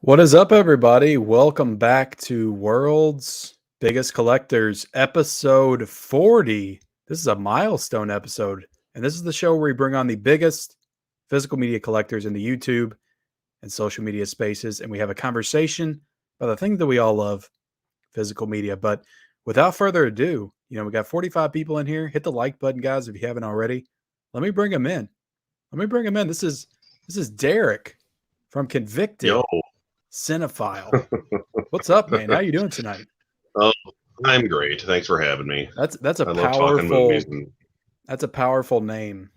What is up, everybody? Welcome back to World's Biggest Collectors, episode 40. This is a milestone episode, and this is the show where we bring on the biggest physical media collectors in the YouTube and social media spaces, and we have a conversation about the thing that we all love, physical media. But without further ado, we got 45 people in here. Hit the like button, guys, if you haven't already. Let me bring them in. This is Derek from Convicted. Yo. Cinephile. What's up, man? How you doing tonight? Oh, I'm great. Thanks for having me. That's a powerful name.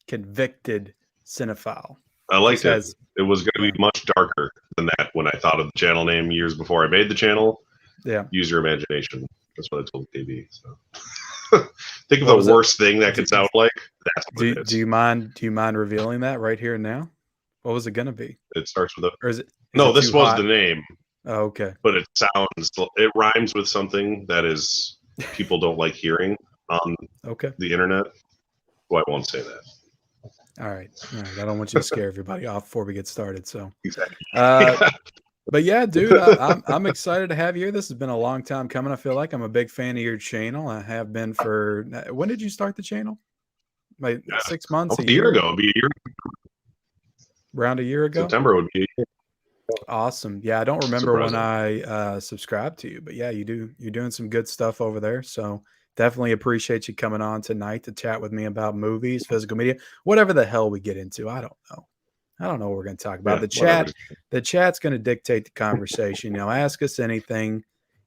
Convicted Cinephile. I liked it. It was going to be much darker than that when I thought of the channel name years before I made the channel. Yeah. Use your imagination. That's what I told the TV. So think of the worst thing that could sound like. That's what it is. Do you mind revealing that right here and now? What was it going to be? It starts with a. Or is it? No, this was the name. Oh, okay. But it rhymes with something that is people don't like hearing on the internet. Well, I won't say that. All right. I don't want you to scare everybody off before we get started. So exactly. But yeah, dude, I'm excited to have you here. This has been a long time coming. I feel like I'm a big fan of your channel. I have been for. When did you start the channel? Like 6 months? A year ago. It'd be a year. Around a year ago. September would be a year. Awesome. Yeah, I don't remember when I subscribed to you, but yeah, you're doing some good stuff over there. So definitely appreciate you coming on tonight to chat with me about movies, physical media, whatever the hell we get into. I don't know what we're going to talk about. The chat's going to dictate the conversation. Ask us anything,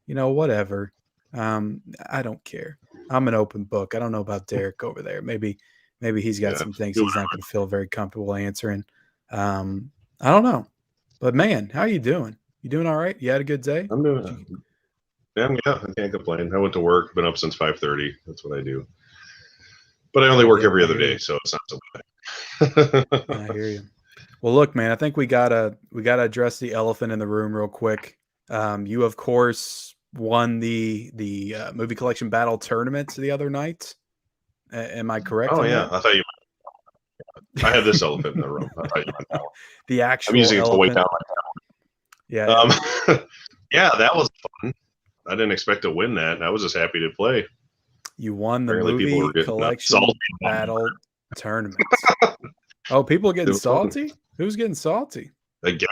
whatever. I don't care. I'm an open book. I don't know about Derek over there. Maybe he's got some things he's not going to feel very comfortable answering. I don't know. But man, how you doing? You doing all right? You had a good day? I'm doing. Yeah, I can't complain. I went to work. Been up since 5:30. That's what I do. But I only work every other day, so it's not so bad. I hear you. Well, look, man. I think we gotta address the elephant in the room real quick. You of course won the movie collection battle tournament the other night. Am I correct? Oh yeah, I thought you. I have this elephant in the room. I thought you meant that one. The actual. I'm using elephant. it to weigh down my tower. Yeah. Yeah, that was fun. I didn't expect to win that. I was just happy to play. You won the movie collection battle tournament. Oh, people are getting salty? Who's getting salty? I guess.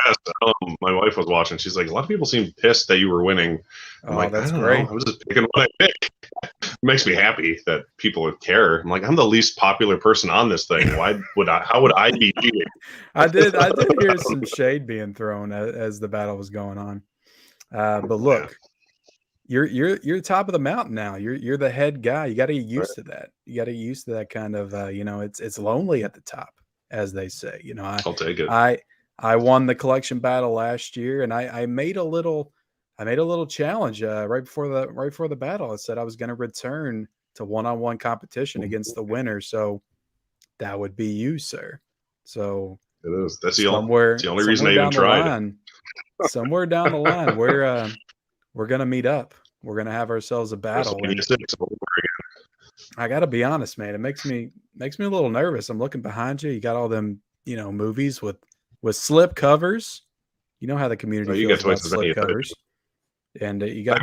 My wife was watching. She's like, a lot of people seem pissed that you were winning. I'm like, that's great. I was just picking what I pick. It makes me happy that people would care. I'm like, I'm the least popular person on this thing. How would I be cheating? I did hear some shade being thrown as the battle was going on. But look, you're top of the mountain now. You're the head guy. You got to get used to that. You got to get used to that kind of it's lonely at the top, as they say. I'll take it. I won the collection battle last year, and I made a little challenge right before the battle. I said I was going to return to one-on-one competition against the winner. So that would be you, sir. So it is. That's the only reason I even tried. Somewhere down the line, we're gonna meet up. We're gonna have ourselves a battle. I gotta be honest, man. It makes me a little nervous. I'm looking behind you. You got all them, movies with slip covers. You know how the community feels about slip covers. And you got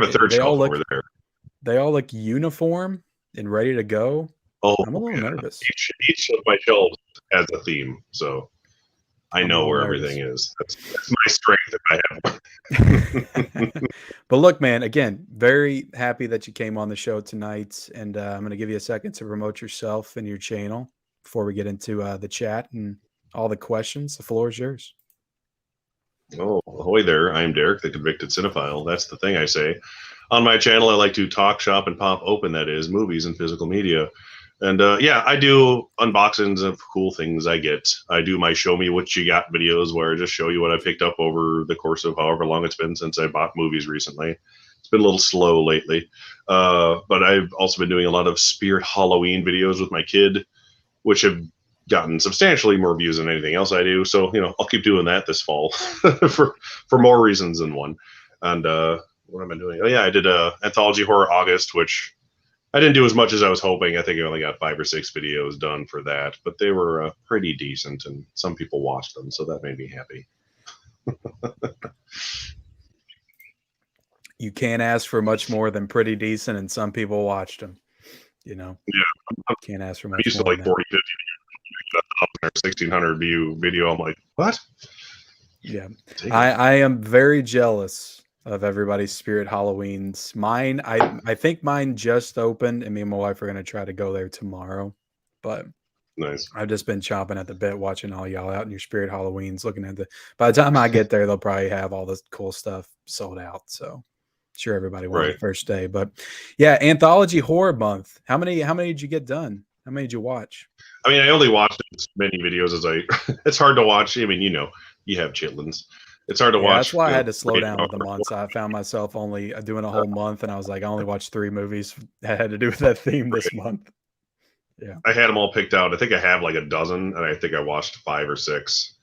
they all look uniform and ready to go. Oh, I'm a little nervous. Each of my shelves has a theme, so I know where everything is. That's my strength if I have one. But look, man, again, very happy that you came on the show tonight, and I'm going to give you a second to promote yourself and your channel before we get into the chat and all the questions. The floor is yours. Oh, ahoy there. I'm Derek, the Convicted Cinephile. That's the thing I say. On my channel, I like to talk, shop, and pop open, that is, movies and physical media. And yeah, I do unboxings of cool things I get. I do my Show Me What You Got videos where I just show you what I picked up over the course of however long it's been since I bought movies recently. It's been a little slow lately. But I've also been doing a lot of Spirit Halloween videos with my kid, which have gotten substantially more views than anything else I do. So, I'll keep doing that this fall for more reasons than one. And what am I doing? Oh, yeah, I did a Anthology Horror August, which I didn't do as much as I was hoping. I think I only got 5 or 6 videos done for that, but they were pretty decent, and some people watched them, so that made me happy. You can't ask for much more than pretty decent, and some people watched them. You know, can't ask for much used more. To like 40, 50 or 1,600 view video. I'm like, what? Yeah, I am very jealous of everybody's Spirit Halloweens. Mine, I think mine just opened, and me and my wife are going to try to go there tomorrow. But nice. I've just been chomping at the bit watching all y'all out in your Spirit Halloweens, looking at by the time I get there, they'll probably have all this cool stuff sold out. So sure everybody went the first day. But yeah, Anthology Horror Month. How many did you get done? How many did you watch? I mean, I only watched as many videos as it's hard to watch. I mean, you have chitlins. It's hard to watch. That's why I had to slow down with the months. I found myself only doing a whole month, and I was like, I only watched 3 movies that had to do with that theme this month. Yeah, I had them all picked out. I think I have like a dozen, and I think I watched 5 or 6.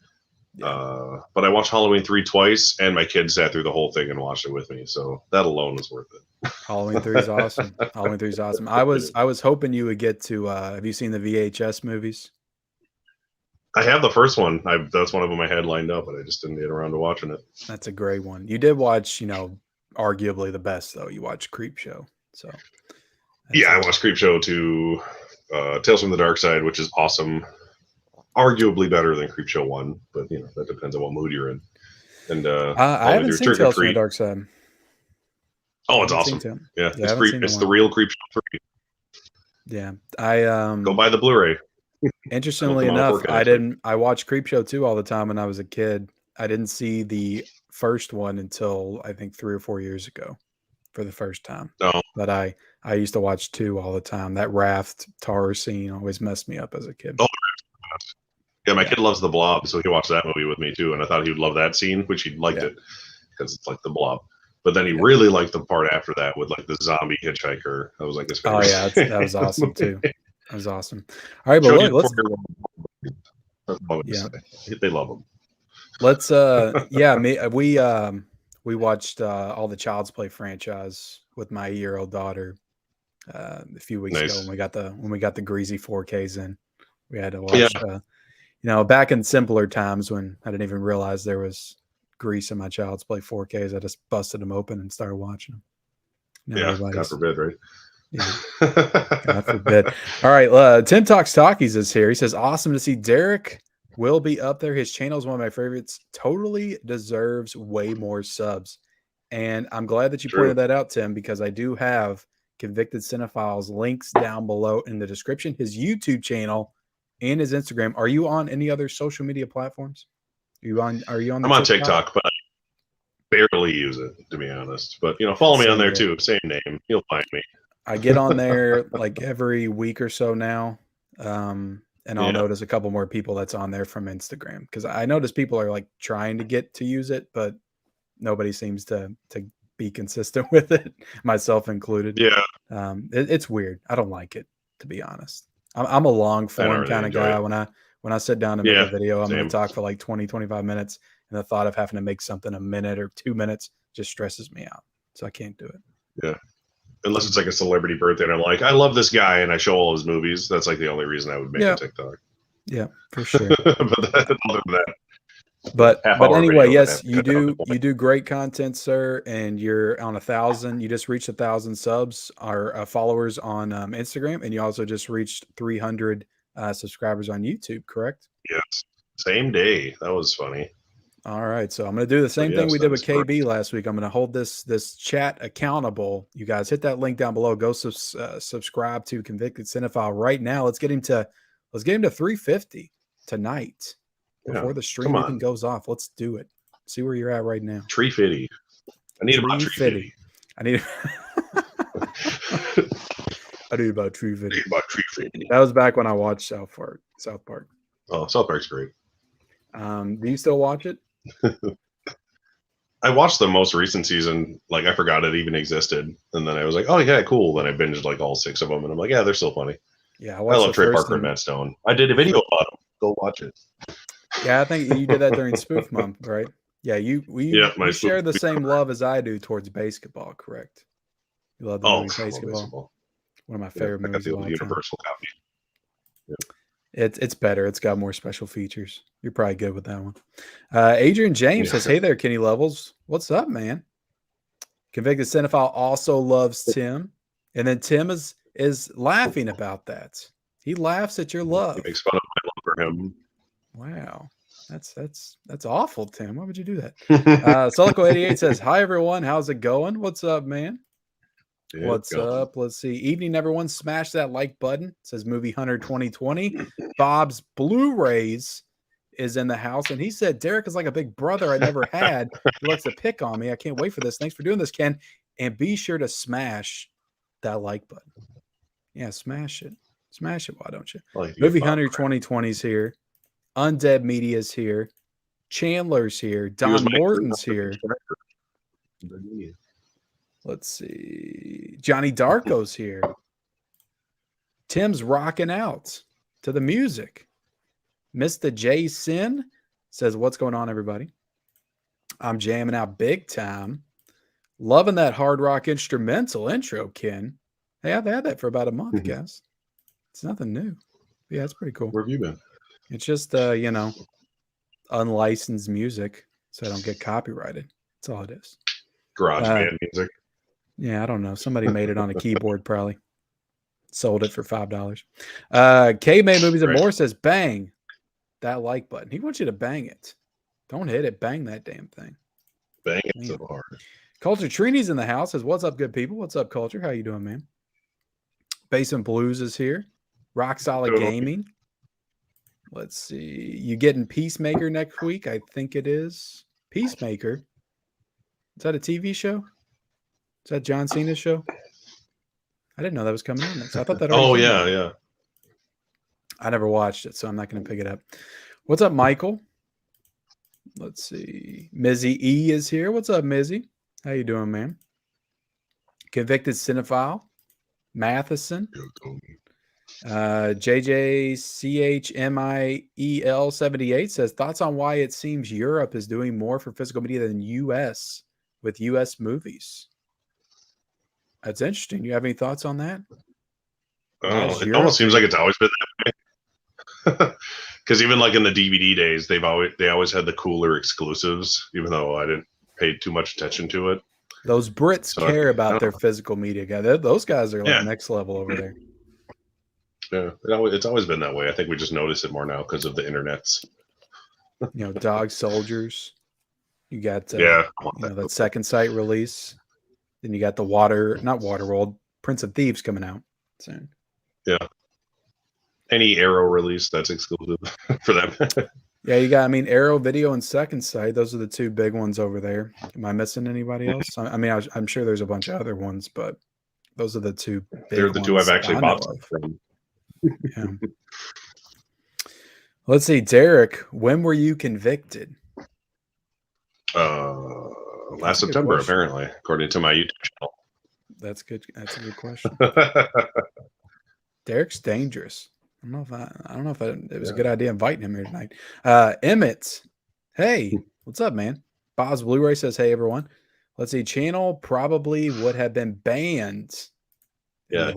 Yeah. But I watched Halloween 3 twice, and my kids sat through the whole thing and watched it with me. So that alone was worth it. Halloween 3 is awesome. Halloween 3 is awesome. I was hoping you would get to. Have you seen the VHS movies? I have the first one. That's one of them I had lined up, but I just didn't get around to watching it. That's a great one. You did watch, arguably the best though. You watched Creepshow. So yeah, I watched Creepshow to Tales from the Dark Side, which is awesome. Arguably better than Creepshow 1, but that depends on what mood you're in. And I haven't seen Tales from the Dark Side. Oh, it's awesome. Yeah, it's the real Creepshow 3. Yeah, go buy the Blu-ray. Interestingly enough, I watched Creepshow 2 all the time when I was a kid. I didn't see the first one until I think 3 or 4 years ago for the first time. Oh. But I used to watch 2 all the time. That raft tar scene always messed me up as a kid. Oh, yeah, my kid loves The Blob, so he watched that movie with me too, and I thought he would love that scene, which he liked it because it's like The Blob. But then he really liked the part after that with like the zombie hitchhiker. That was like his favorite. Oh yeah, that was awesome too. That was awesome. All right, but let's. They love them. Let's. We watched all the Child's Play franchise with my 8-year-old daughter a few weeks ago when we got the greasy 4Ks in. We had to watch. Back in simpler times when I didn't even realize there was grease in my Child's Play 4Ks, I just busted them open and started watching them. Now God forbid, right? Yeah. God forbid. All right, Tim Talks Talkies is here. He says, awesome to see Derek will be up there. His channel is one of my favorites. Totally deserves way more subs. And I'm glad that you pointed that out, Tim, because I do have Convicted Cinephiles links down below in the description. His YouTube channel and his Instagram. Are you on any other social media platforms? Are you on I'm on TikTok, but I barely use it, to be honest. But follow me on there too. Same name. You'll find me. I get on there like every week or so now. And I'll notice a couple more people that's on there from Instagram, because I notice people are like trying to get to use it, but nobody seems to be consistent with it, myself included. Yeah. It's weird. I don't like it, to be honest. I'm a long form kind of guy. When I sit down to make a video, I'm going to talk for like 20, 25 minutes. And the thought of having to make something a minute or 2 minutes just stresses me out. So I can't do it. Yeah. Unless it's like a celebrity birthday and I'm like, I love this guy and I show all his movies. That's like the only reason I would make a TikTok. Yeah, for sure. But other than that. But anyway, yes, you do great content, sir, and you're on 1,000. You just reached 1,000 subs, or followers on Instagram, and you also just reached 300 subscribers on YouTube. Correct? Yes, same day. That was funny. All right, so I'm going to do the same thing we did with KB last week. I'm going to hold this chat accountable. You guys hit that link down below. Go subscribe to Convicted Cinephile right now. Let's get him to 350 tonight before the stream even goes off. Let's do it. See where you're at right now. 350. I need about 350. I need about 350. About 350. That was back when I watched South Park. Oh, South Park's great. Do you still watch it? I watched the most recent season. Like, I forgot it even existed, and then I was like, "Oh yeah, cool." Then I binged like all 6 of them, and I'm like, "Yeah, they're still funny." Yeah, I love Trey Parker and Matt Stone. I did a video about them. Go watch it. Yeah, I think you did that during Spoof Month, right? Yeah, you share the same love as I do towards basketball, correct? You love the movie Basketball. One of my favorite movies of all time. Universal copy. It's better. It's got more special features. You're probably good with that one. Adrian James says, "Hey there, Kenny Levels. What's up, man?" Convicted Cinephile also loves Tim, and then Tim is laughing about that. He laughs at your love. He makes fun of my love for him. Wow, that's awful, Tim. Why would you do that? Solico88 says, "Hi everyone, how's it going? What's up, man? What's up? Let's see. Evening, everyone. Smash that like button." It says Movie Hunter 2020. Bob's Blu-rays is in the house, and he said Derek is like a big brother I never had. He likes to pick on me. I can't wait for this. Thanks for doing this, Ken. And be sure to smash that like button. Yeah, smash it. Smash it. Why don't you? Movie Hunter 2020 is here. Undead Media's here. Chandler's here. Don Morton's here. Let's see. Johnny Darko's here. Tim's rocking out to the music. Mr. J Sin says, "What's going on, everybody? I'm jamming out big time. Loving that hard rock instrumental intro, Ken. Hey, I've had that for about a month, guys. It's nothing new. Yeah, it's pretty cool. Where have you been? It's just, unlicensed music, so I don't get copyrighted. That's all it is. Garage band music. Yeah, I don't know. Somebody made it on a keyboard, probably. Sold it for $5. K-May Movies and More says, "Bang that like button." He wants you to bang it. Don't hit it. Bang that damn thing. Bang it so hard. Culture Trini's in the house. Says, "What's up, good people? What's up, Culture? How you doing, man?" Basement Blues is here. Rock Solid Gaming. Let's see. You getting Peacemaker next week? I think it is. Peacemaker. Is that a TV show? Is that John Cena's show? I didn't know that was coming out next. I thought that. Oh yeah, yeah. I never watched it, so I'm not going to pick it up. What's up, Michael? Let's see. Mizzy E is here. What's up, Mizzy? How you doing, man? Convicted Cinephile. Matheson. JJCHMIEL78 says, "Thoughts on why it seems Europe is doing more for physical media than US with US movies?" That's interesting. You have any thoughts on that? It almost seems like it's always been that way. Because even like in the DVD days, they always had the cooler exclusives, even though I didn't pay too much attention to it. Those Brits care about their physical media, guy. Those guys are like next level over there. Yeah, it's always been that way. I think we just notice it more now because of the internets. Dog Soldiers. You got that Second Sight release. Then you got the not Waterworld, Prince of Thieves coming out soon. Yeah. Any Arrow release that's exclusive for them. Yeah, you got, Arrow Video and Second Sight. Those are the two big ones over there. Am I missing anybody else? I'm sure there's a bunch of other ones, but those are the two big ones. They're the two I've actually bought from. Yeah. Let's see, Derek, when were you convicted? Last September, apparently, according to my YouTube channel. That's good. That's a good question. Derek's dangerous. I don't know if it was a good idea inviting him here tonight. Emmett, hey, what's up, man? Bob's Blu-ray says, "Hey, everyone." Let's see, channel probably would have been banned. Yeah.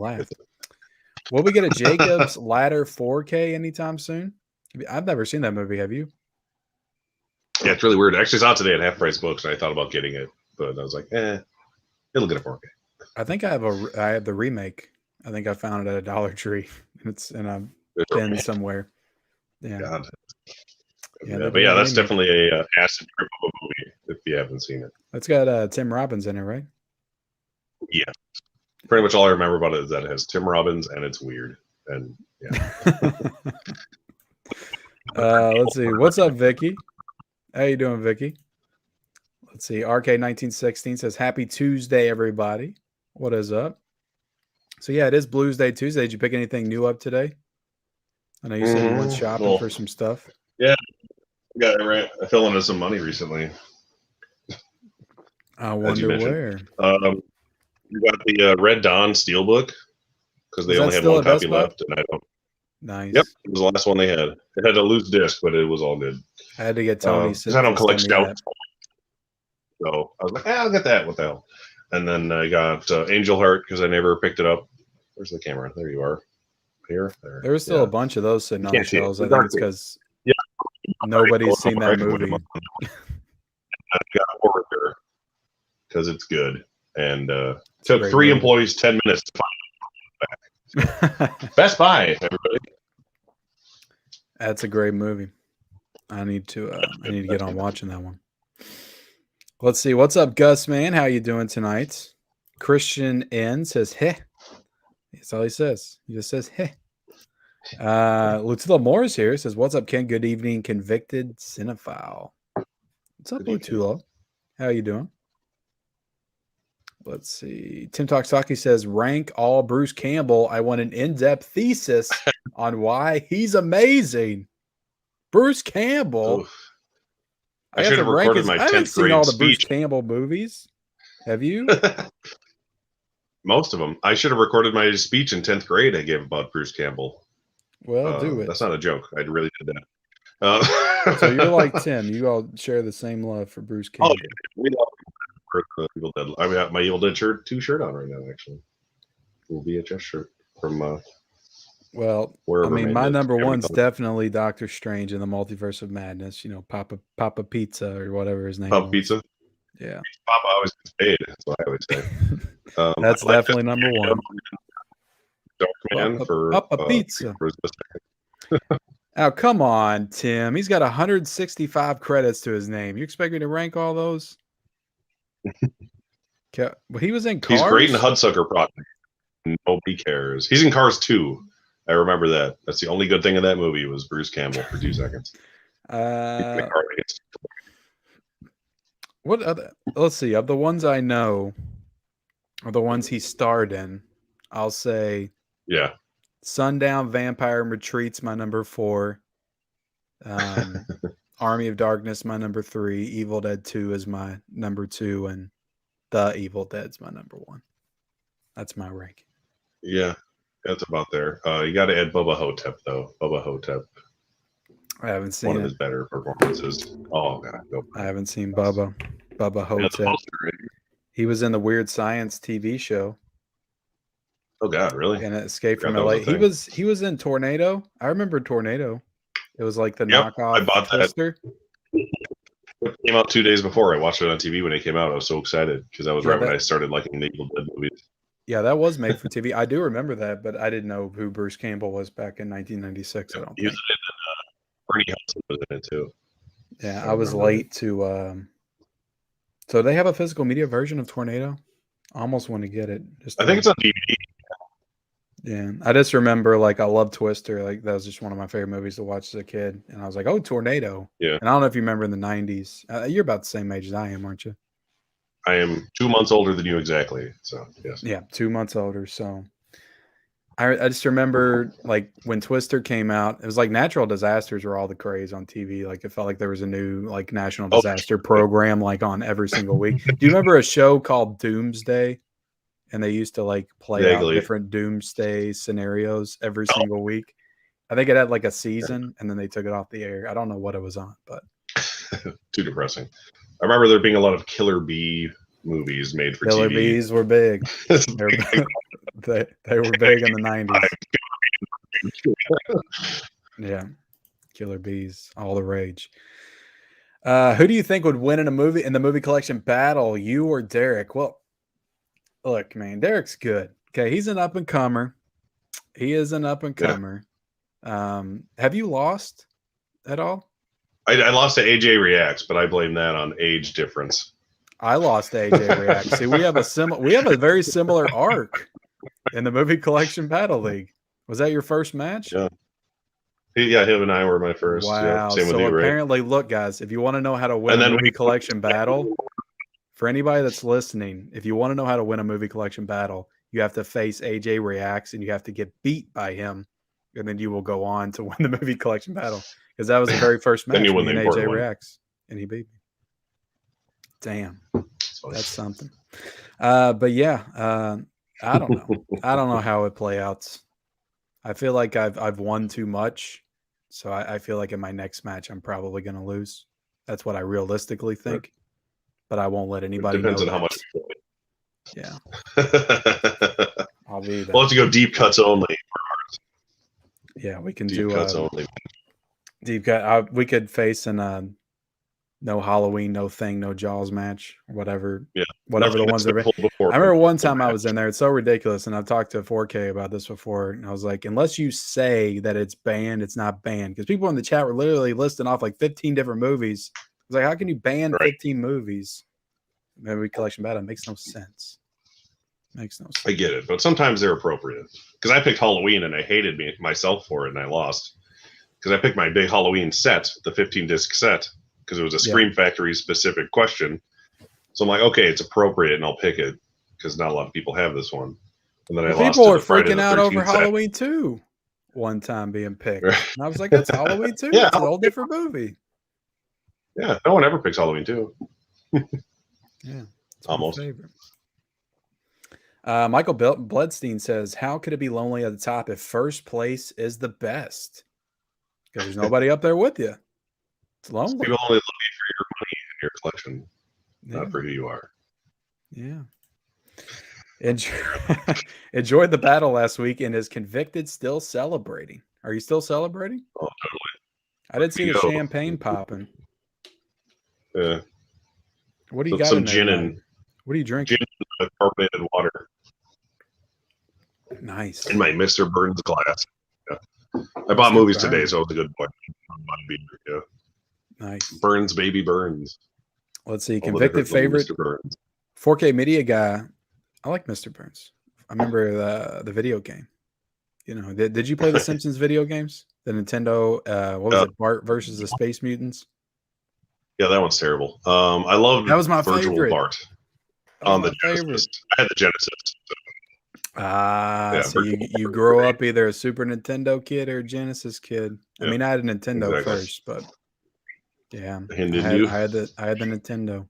Will we get a Jacob's Ladder 4K anytime soon? I've never seen that movie. Have you? Yeah, it's really weird. I actually saw it today at Half Price Books, and I thought about getting it, but I was like, it'll get a 4K. I think I have the remake. I think I found it at a Dollar Tree. It's in a bin somewhere. Yeah. God. But yeah, that's definitely a acid trip of a movie if you haven't seen it. It's got Tim Robbins in it, right? Yeah. Pretty much all I remember about it is that it has Tim Robbins and it's weird. And yeah. Let's see. What's up, Vicky? How you doing, Vicky? Let's see. RK1916 says, "Happy Tuesday, everybody." What is up? So yeah, it is Blues Day Tuesday. Did you pick anything new up today? I know you said you went shopping for some stuff. Yeah, got it right. I fell into some money recently. I wonder where. You got the Red Dawn Steelbook because they only had one copy left, and I don't. Nice. Yep, it was the last one they had. It had a loose disc, but it was all good. I had to get Tony. I don't collect stout, so I was like, I'll get that. What the hell? And then I got Angel Heart because I never picked it up. Where's the camera? There you are. here. There's still a bunch of those sitting on the shelves. I think it's because yeah, nobody's seen that movie. I got horror here because it's good, and took 3 employees 10 minutes to find it back. Best Buy, everybody. That's a great movie. I need to get on watching that one. Let's see. What's up, Gus, man? How you doing tonight? Christian N says, "Heh." That's all he says. He just says, "Heh." Lutula Morris here says, "What's up, Ken? Good evening, convicted cinephile." What's up, Lutula? How you doing? Let's see. Tim Toksaki says, "Rank all Bruce Campbell. I want an in-depth thesis on why he's amazing." Bruce Campbell. Oof. I should have recorded my 10th grade speech. I haven't seen all the Bruce Campbell movies. Have you? Most of them. I should have recorded my speech in 10th grade I gave about Bruce Campbell. Well, do it. That's not a joke. I really did that. So you're like Tim. You all share the same love for Bruce Campbell. Oh, we love Evil Dead. I got my Evil Dead shirt on right now, actually. It will be a chest shirt from well, I mean, my number one's definitely Doctor Strange in the Multiverse of Madness. You know, Papa Pizza or whatever his name is. Papa Pizza? Yeah. Papa always gets paid. That's what I always say. That's definitely number one. Papa Pizza. Oh, come on, Tim. He's got 165 credits to his name. You expect me to rank all those? Well, he was in Cars. He's great in Hudsucker Project. Nobody cares. He's in Cars 2. I remember that. That's the only good thing in that movie was Bruce Campbell for 2 seconds. What other? Let's see. Of the ones I know, or the ones he starred in, I'll say, yeah, Sundown, Vampire Retreats, my number 4. Army of Darkness, my number 3. Evil Dead 2 is my number 2, and The Evil Dead's my number 1. That's my ranking. Yeah, that's about there. You got to add Bubba Hotep, though. Bubba Hotep. I haven't seen one of his better performances. Oh, God. I haven't seen Bubba Hotep. He was in the Weird Science TV show. Oh, God, really? And Escape from LA. He was in Tornado. I remember Tornado. It was like the knockoff I bought Twister. It came out 2 days before. I watched it on TV when it came out. I was so excited because that was right when I started liking the Evil Dead movies. Yeah, that was made for TV. I do remember that, but I didn't know who Bruce Campbell was back in 1996. I don't think. Bernie Hudson was in it too. Yeah, I was late to. So they have a physical media version of Tornado. I almost want to get it. I think it's on DVD. Yeah, I just remember I love Twister. Like that was just one of my favorite movies to watch as a kid, and I was like, "Oh, Tornado!" Yeah. And I don't know if you remember in the '90s. You're about the same age as I am, aren't you? I am 2 months older than you exactly. So yes. Yeah, 2 months older. So I just remember when Twister came out, it was like natural disasters were all the craze on TV. Like it felt like there was a new national disaster program on every single week. Do you remember a show called Doomsday? And they used to play out different doomsday scenarios every single week. I think it had a season, and then they took it off the air. I don't know what it was on, but too depressing. I remember there being a lot of Killer Bee movies made for Killer TV. Bees were big. they were big in the 90s. Yeah, Killer Bees, all the rage. Who do you think would win in the movie collection battle, you or Derek? Well, look, man, Derek's good. Okay, he's an up-and-comer. He is an up-and-comer. Yeah. Have you lost at all? I lost to AJ Reacts, but I blame that on age difference. I lost to AJ Reacts. See, we have a very similar arc in the movie collection battle league. Was that your first match? Yeah. Yeah, him and I were my first. Wow. Yeah, same with you, apparently, look, guys, if you want to know how to win a movie collection battle, for anybody that's listening, if you want to know how to win a movie collection battle, you have to face AJ Reacts and you have to get beat by him, and then you will go on to win the movie collection battle. Because that was the very first match. Then you win the AJ one. Reacts, and he beat me. Damn, that's something. But yeah, I don't know. I don't know how it play out. I feel like I've won too much, so I feel like in my next match I'm probably going to lose. That's what I realistically think. Sure. But I won't let anybody know. Depends on how much. Yeah. I'll be there. We'll have to go deep cuts only. Yeah, we can Deep do cuts only. deep cut. We could face an no Halloween, no thing, no Jaws match, whatever. Yeah, Whatever the ones that are. before. I remember one time I was in there. It's so ridiculous, and I've talked to 4K about this before, and I was like, unless you say that it's banned, it's not banned, because people in the chat were literally listing off like 15 different movies. I was like, how can you ban 15 movies? Movie collection battle makes no sense. Makes no sense. I get it, but sometimes they're appropriate. Because I picked Halloween and I hated myself for it, and I lost. Because I picked my big Halloween set, the 15-disc set, because it was a Scream Factory specific question. So I'm like, okay, it's appropriate, and I'll pick it because not a lot of people have this one. And then I lost. People were freaking out over Halloween 2 one time being picked, and I was like, that's Halloween 2. Yeah, it's a whole different movie. Yeah, no one ever picks Halloween 2. Yeah, it's almost. my favorite. Michael Bloodstein says, how could it be lonely at the top if first place is the best? Because there's nobody up there with you. It's lonely. People only love you for your money and your collection, not for who you are. Yeah. Enjoyed the battle last week and is convicted, still celebrating. Are you still celebrating? Oh, totally. I did see the champagne popping. Yeah. What do you got some in there? Gin and what are you drinking? Gin with carbonated water. Nice. In my Mr. Burns glass. Yeah. I bought movies today, so I was a good boy. Yeah. Nice. Burns, baby Burns. Let's see. Convicted favorite. 4K media guy. I like Mr. Burns. I remember the video game. You know, did you play the Simpsons video games? The Nintendo, what was it? Bart versus the Space Mutants? Yeah, that one's terrible. I loved that was my Virtual favorite. Bart on the Genesis. I had the Genesis. So you grow up either a Super Nintendo kid or a Genesis kid. I mean, I had a Nintendo first, but yeah, I had the Nintendo.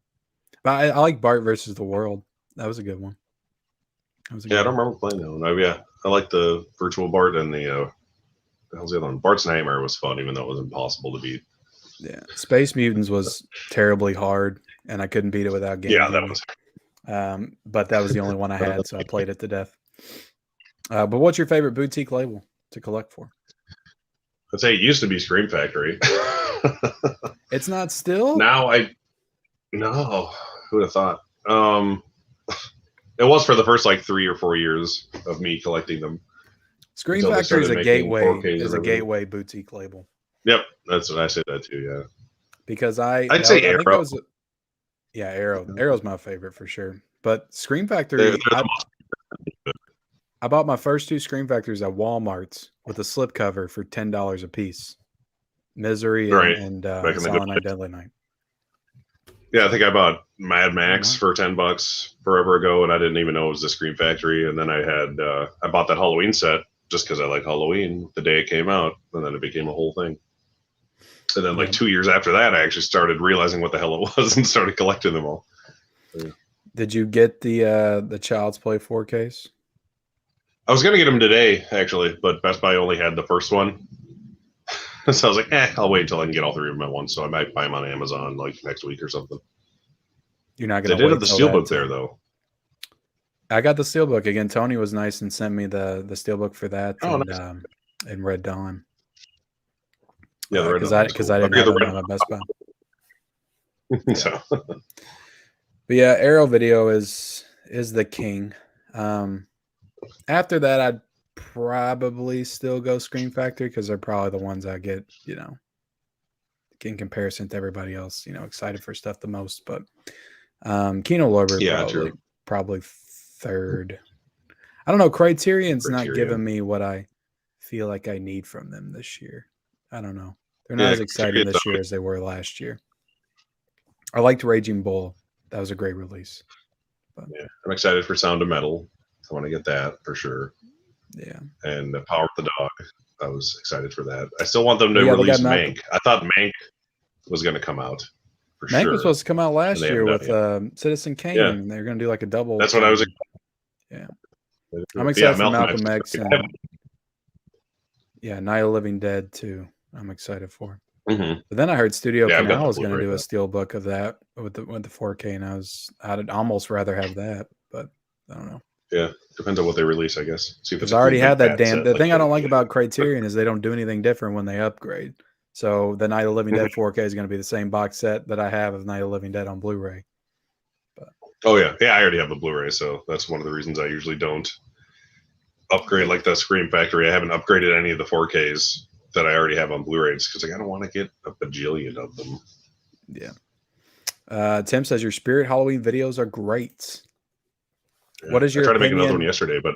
But I like Bart versus the World. That was a good one. I don't remember playing that one. I like the Virtual Bart and the how's the other one? Bart's Nightmare was fun, even though it was impossible to beat. Yeah, Space Mutants was terribly hard, and I couldn't beat it without Game. Yeah, that was. But that was the only one I had, so I played it to death. But what's your favorite boutique label to collect for? I'd say it used to be Scream Factory. It's not still? Now no. Who would have thought? It was for the first like 3 or 4 years of me collecting them. Scream Factory is a gateway boutique label. Yep, that's what I say that too. Yeah, because I'd say Arrow. Arrow. Arrow's my favorite for sure. But Scream Factory, I bought my first 2 Scream Factories at Walmart's with a slipcover for $10 a piece. Misery and Silent Night, Deadly Night. Yeah, I think I bought Mad Max for $10 forever ago, and I didn't even know it was the Scream Factory. And then I bought that Halloween set just because I like Halloween the day it came out, and then it became a whole thing. And then, 2 years after that, I actually started realizing what the hell it was and started collecting them all. Yeah. Did you get the Child's Play 4Ks? I was gonna get them today, actually, but Best Buy only had the first one. So I was like, I'll wait until I can get all 3 of them at once. So I might buy them on Amazon next week or something. You're not gonna. They did have the steelbook there though. I got the steelbook again. Tony was nice and sent me the steelbook for that. And Red Dawn. Yeah, because I didn't have it on my Best Buy. So. But yeah, Arrow Video is the king. After that, I'd probably still go Scream Factory because they're probably the ones I get, in comparison to everybody else, excited for stuff the most. But Kino Lorber probably third. I don't know. Criterion's not giving me what I feel like I need from them this year. I don't know. They're not as exciting this year as they were last year. I liked Raging Bull. That was a great release. But, yeah, I'm excited for Sound of Metal. I want to get that for sure. Yeah. And Power of the Dog. I was excited for that. I still want them to release Mank. I thought Mank was going to come out for Mank sure. was supposed to come out last year with Citizen Kane. Yeah. They're going to do like a double. That's what I was. Yeah. I'm excited for Malcolm X and Night of the Living Dead too. I'm excited for. Mm-hmm. But then I heard Studio Canal was going to do a steelbook of that with the 4K, and I'd almost rather have that, but I don't know. Yeah, depends on what they release, I guess. See if Because it's I a cool already big had that fat damn. set, The like thing I don't like 4K. about Criterion is they don't do anything different when they upgrade. So the Night of the Living Dead 4K is going to be the same box set that I have of Night of the Living Dead on Blu-ray. Oh yeah, yeah. I already have a Blu-ray, so that's one of the reasons I usually don't upgrade like the Scream Factory. I haven't upgraded any of the 4Ks that I already have on Blu-rays because like, I don't want to get a bajillion of them. Yeah. Tim says your Spirit Halloween videos are great. Yeah. What is your I tried opinion? to make another one yesterday, but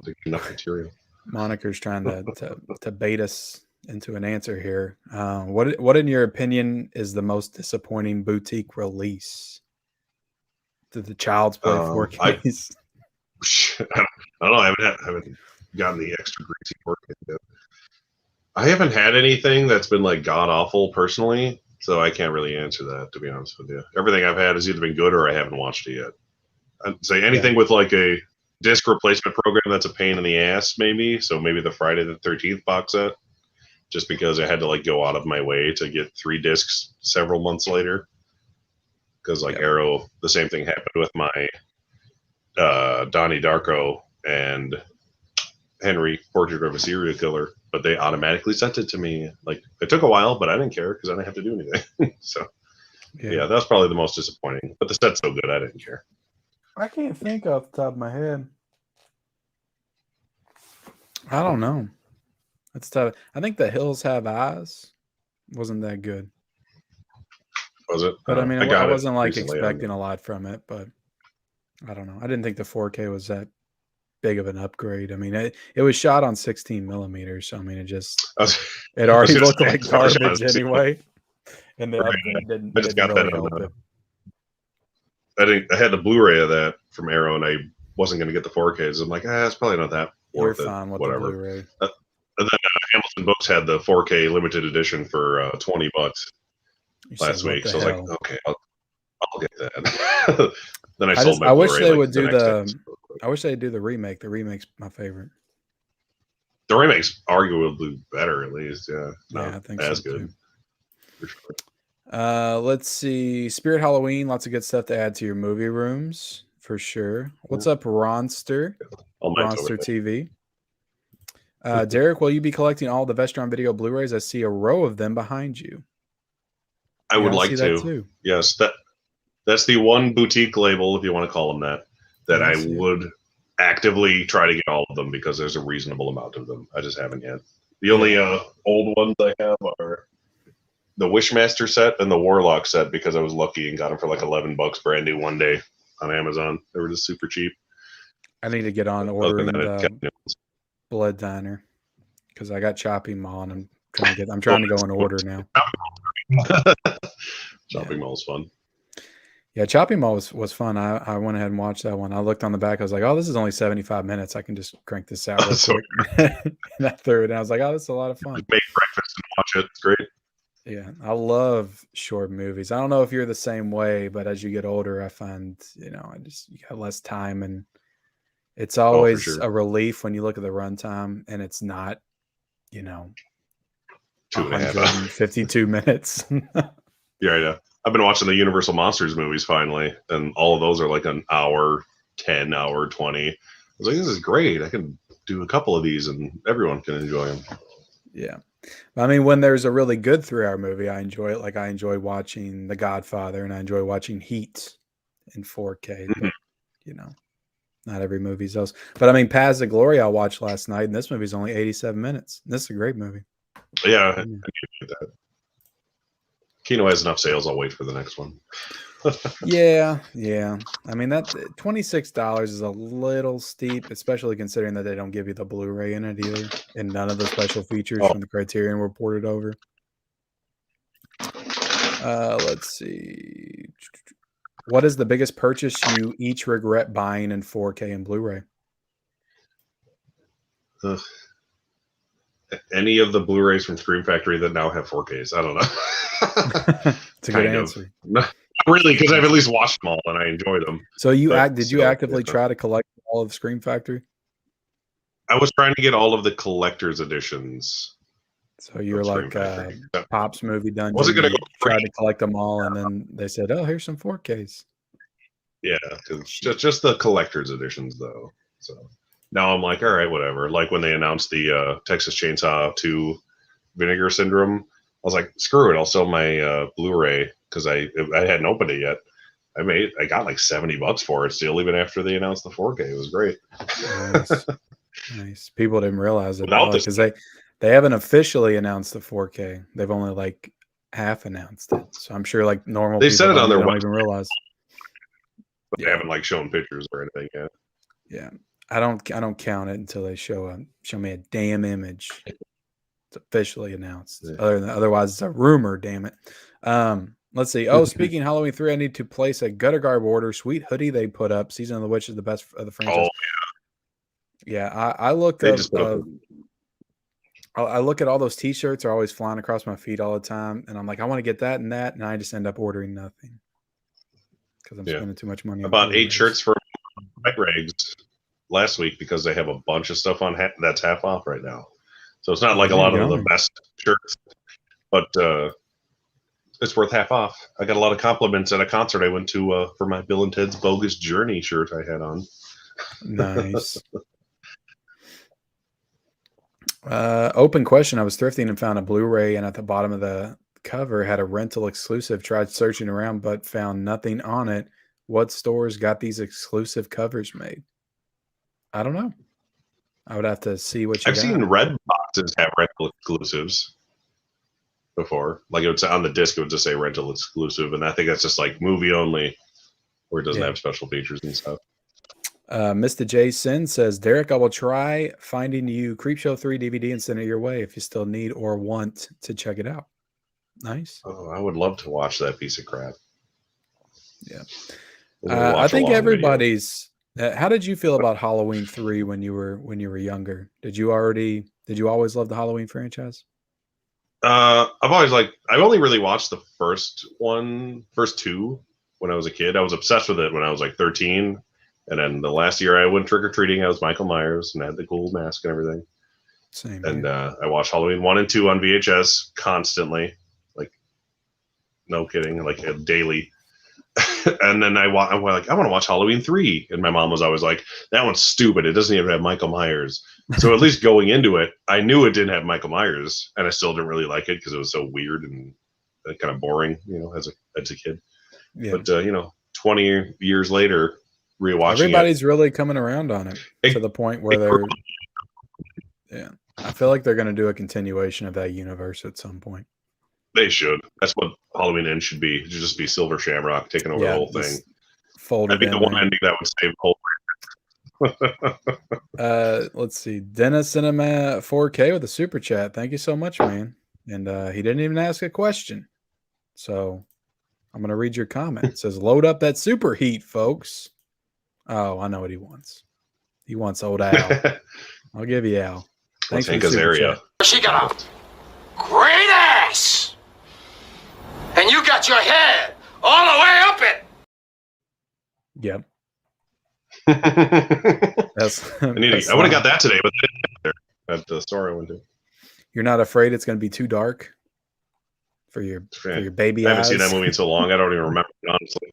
there's enough material. Moniker's trying to bait us into an answer here. What in your opinion is the most disappointing boutique release? Did the Child's Play 4Ks? I don't know. I haven't gotten the extra greasy 4K yet. I haven't had anything that's been like god awful personally, so I can't really answer that, to be honest with you. Everything I've had has either been good or I haven't watched it yet. I'd say anything with like a disc replacement program that's a pain in the ass, maybe. So maybe the Friday the 13th box set, just because I had to like go out of my way to get 3 discs several months later. Because like Arrow, the same thing happened with my Donnie Darko and Henry, Portrait of a Serial Killer, but they automatically sent it to me. Like it took a while, but I didn't care because I didn't have to do anything. So yeah, that's probably the most disappointing. But the set's so good, I didn't care. I can't think off the top of my head. I don't know. That's tough. I think The Hills Have Eyes wasn't that good. Was it? But I mean, I wasn't like expecting a lot from it, but I don't know. I didn't think the 4K was that big of an upgrade. I mean, it was shot on 16 millimeters, so I mean, it already looked like garbage anyway. And the upgrade didn't really help it. I had the Blu-ray of that from Arrow, and I wasn't going to get the 4Ks. I'm like, it's probably not that worth it. You're fine with whatever. The Blu-ray. And then Hamilton Books had the 4K limited edition for $20 last week. So I was like, okay, I'll get that. Then I sold my I wish Blu-ray, they would do I wish they'd do the remake. The remake's my favorite. The remake's arguably better, at least. Yeah, I think as so good. Too. For sure. Let's see. Spirit Halloween, lots of good stuff to add to your movie rooms for sure. What's up, Ronster? Ronster TV. Derek, will you be collecting all the Vestron Video Blu-rays? I see a row of them behind you. I would like to. Yes, that's the one boutique label, if you want to call them that I would actively try to get all of them because there's a reasonable amount of them. I just haven't yet. The only old ones I have are the Wishmaster set and the Warlock set because I was lucky and got them for like $11 brand new one day on Amazon. They were just super cheap. I need to get on ordering the Blood Diner because I got Chopping Mall and I'm trying to go in order now. Chopping Mall is fun. Yeah, Chopping Mall was fun. I went ahead and watched that one. I looked on the back. I was like, oh, this is only 75 minutes. I can just crank this out real quick. And I threw it. And I was like, oh, this is a lot of fun. Make breakfast and watch it. It's great. Yeah, I love short movies. I don't know if you're the same way, but as you get older, I find, you got less time. And it's always a relief when you look at the runtime and it's not, 152 minutes. Yeah. I've been watching the Universal Monsters movies finally, and all of those are like an hour, 10, hour, 20. I was like, this is great. I can do a couple of these and everyone can enjoy them. Yeah. I mean, when there's a really good 3-hour movie, I enjoy it. Like I enjoy watching The Godfather and I enjoy watching Heat in 4K. But, not every movie's those. But I mean, Paths of Glory I watched last night, and this movie's only 87 minutes. This is a great movie. Yeah, I need to do that. Kino has enough sales. I'll wait for the next one. Yeah. I mean, that $26 is a little steep, especially considering that they don't give you the Blu-ray in it either, and none of the special features from the Criterion were ported over. Let's see. What is the biggest purchase you each regret buying in 4K and Blu-ray? Any of the Blu-rays from Scream Factory that now have 4Ks. I don't know. It's a good answer. Not really, because I've at least watched them all and I enjoyed them. So did you actively try to collect all of Scream Factory? I was trying to get all of the collector's editions. So you're like Pop's Movie Dungeon. Wasn't gonna tried to collect them all, and then they said, "Oh, here's some 4Ks." Yeah, just the collector's editions though. So now I'm like, all right, whatever. Like when they announced the Texas Chainsaw 2 Vinegar Syndrome, I was like, screw it, I'll sell my Blu-ray because I hadn't opened it yet. I got like $70 for it still, even after they announced the 4K. It was great. Nice. Nice. People didn't realize it Without this, because they haven't officially announced the 4K. They've only like half announced it. So I'm sure like normal they people said it on their don't website, even realize. but they haven't like shown pictures or anything yet. Yeah. I don't count it until they show me a damn image. It's officially announced. Yeah. Otherwise it's a rumor, damn it. Let's see. Oh, speaking of Halloween 3, I need to place a Gutter Garb order. Sweet hoodie they put up. Season of the Witch is the best of the franchise. Oh yeah. I looked they up. just put up I look at all those T-shirts are always flying across my feed all the time, and I'm like, I want to get that and that, and I just end up ordering nothing because I'm spending too much money. I bought 8 shirts for White Rags last week because they have a bunch of stuff on that's half off right now. So it's not like a lot of the best shirts, but it's worth half off. I got a lot of compliments at a concert I went to for my Bill and Ted's Bogus Journey shirt I had on. Nice. Open question. I was thrifting and found a Blu-ray, and at the bottom of the cover had a rental exclusive. Tried searching around, but found nothing on it. What stores got these exclusive covers made? I don't know. I would have to see what you got. I've seen red boxes have rental exclusives before. Like it would say on the disc, it would just say rental exclusive, and I think that's just like movie only, where it doesn't have special features and stuff. Mr. J. Sin says, Derek, I will try finding you Creepshow 3 DVD and send it your way if you still need or want to check it out. Nice. Oh, I would love to watch that piece of crap. Yeah. I think everybody's how did you feel about Halloween 3 when you were younger? Did you always love the Halloween franchise? I've only really watched the first two when I was a kid. I was obsessed with it when I was like 13. And then the last year I went trick-or-treating, I was Michael Myers and had the cool mask and everything. Same. And I watched Halloween 1 and 2 on VHS constantly. Like, no kidding, like daily. And then I'm like, I want to watch Halloween 3. And my mom was always like, that one's stupid. It doesn't even have Michael Myers. So at least going into it, I knew it didn't have Michael Myers. And I still didn't really like it because it was so weird and kind of boring, as a kid. Yeah. But, 20 years later, rewatching everybody's really coming around on it to the point where I feel like they're going to do a continuation of that universe at some point. They should. That's what Halloween Ends should be. It should just be Silver Shamrock taking over the whole thing. That'd be the one ending that would save the whole. Let's see. Dennis Cinema 4K with a super chat. Thank you so much, man. And he didn't even ask a question. So I'm going to read your comment. It says, load up that super heat, folks. Oh, I know what he wants. He wants old Al. I'll give you Al. Thanks for the super chat. She got a great ass, and you got your head all the way up it. Yep. I would have got that today, but at the store I went to. You're not afraid it's going to be too dark for your baby eyes? I haven't seen that movie in so long. I don't even remember it, honestly.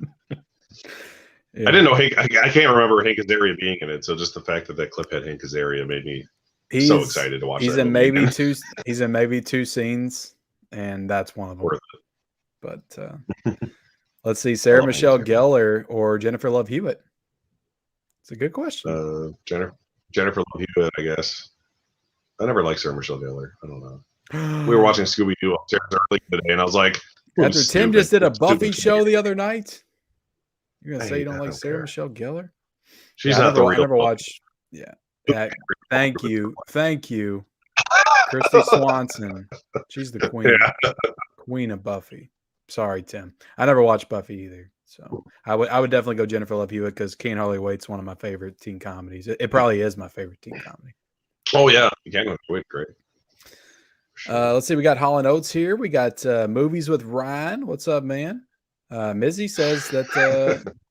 Yeah. I didn't know I can't remember Hank Azaria being in it. So just the fact that clip had Hank Azaria made me so excited to watch. He's in maybe two. He's in maybe 2 scenes, and that's one of them. But let's see, Sarah Michelle Gellar or Jennifer Love Hewitt. It's a good question. Jennifer Love Hewitt, I guess. I never liked Sarah Michelle Gellar. I don't know. We were watching Scooby Doo upstairs early today, and I was like, after Tim just did a Buffy show the other night. You're gonna say you don't like Sarah Michelle Gellar? She's not the real. I never watched. Yeah. Thank you, Christy Swanson. She's the queen, queen of Buffy. Sorry, Tim. I never watched Buffy either, so I would definitely go Jennifer Love Hewitt because Can't Hardly Wait's one of my favorite teen comedies. It probably is my favorite teen comedy. Oh yeah, you can't go Wait, great. Sure. Let's see. We got Hall & Oates here. We got Movies with Ryan. What's up, man? Mizzy says that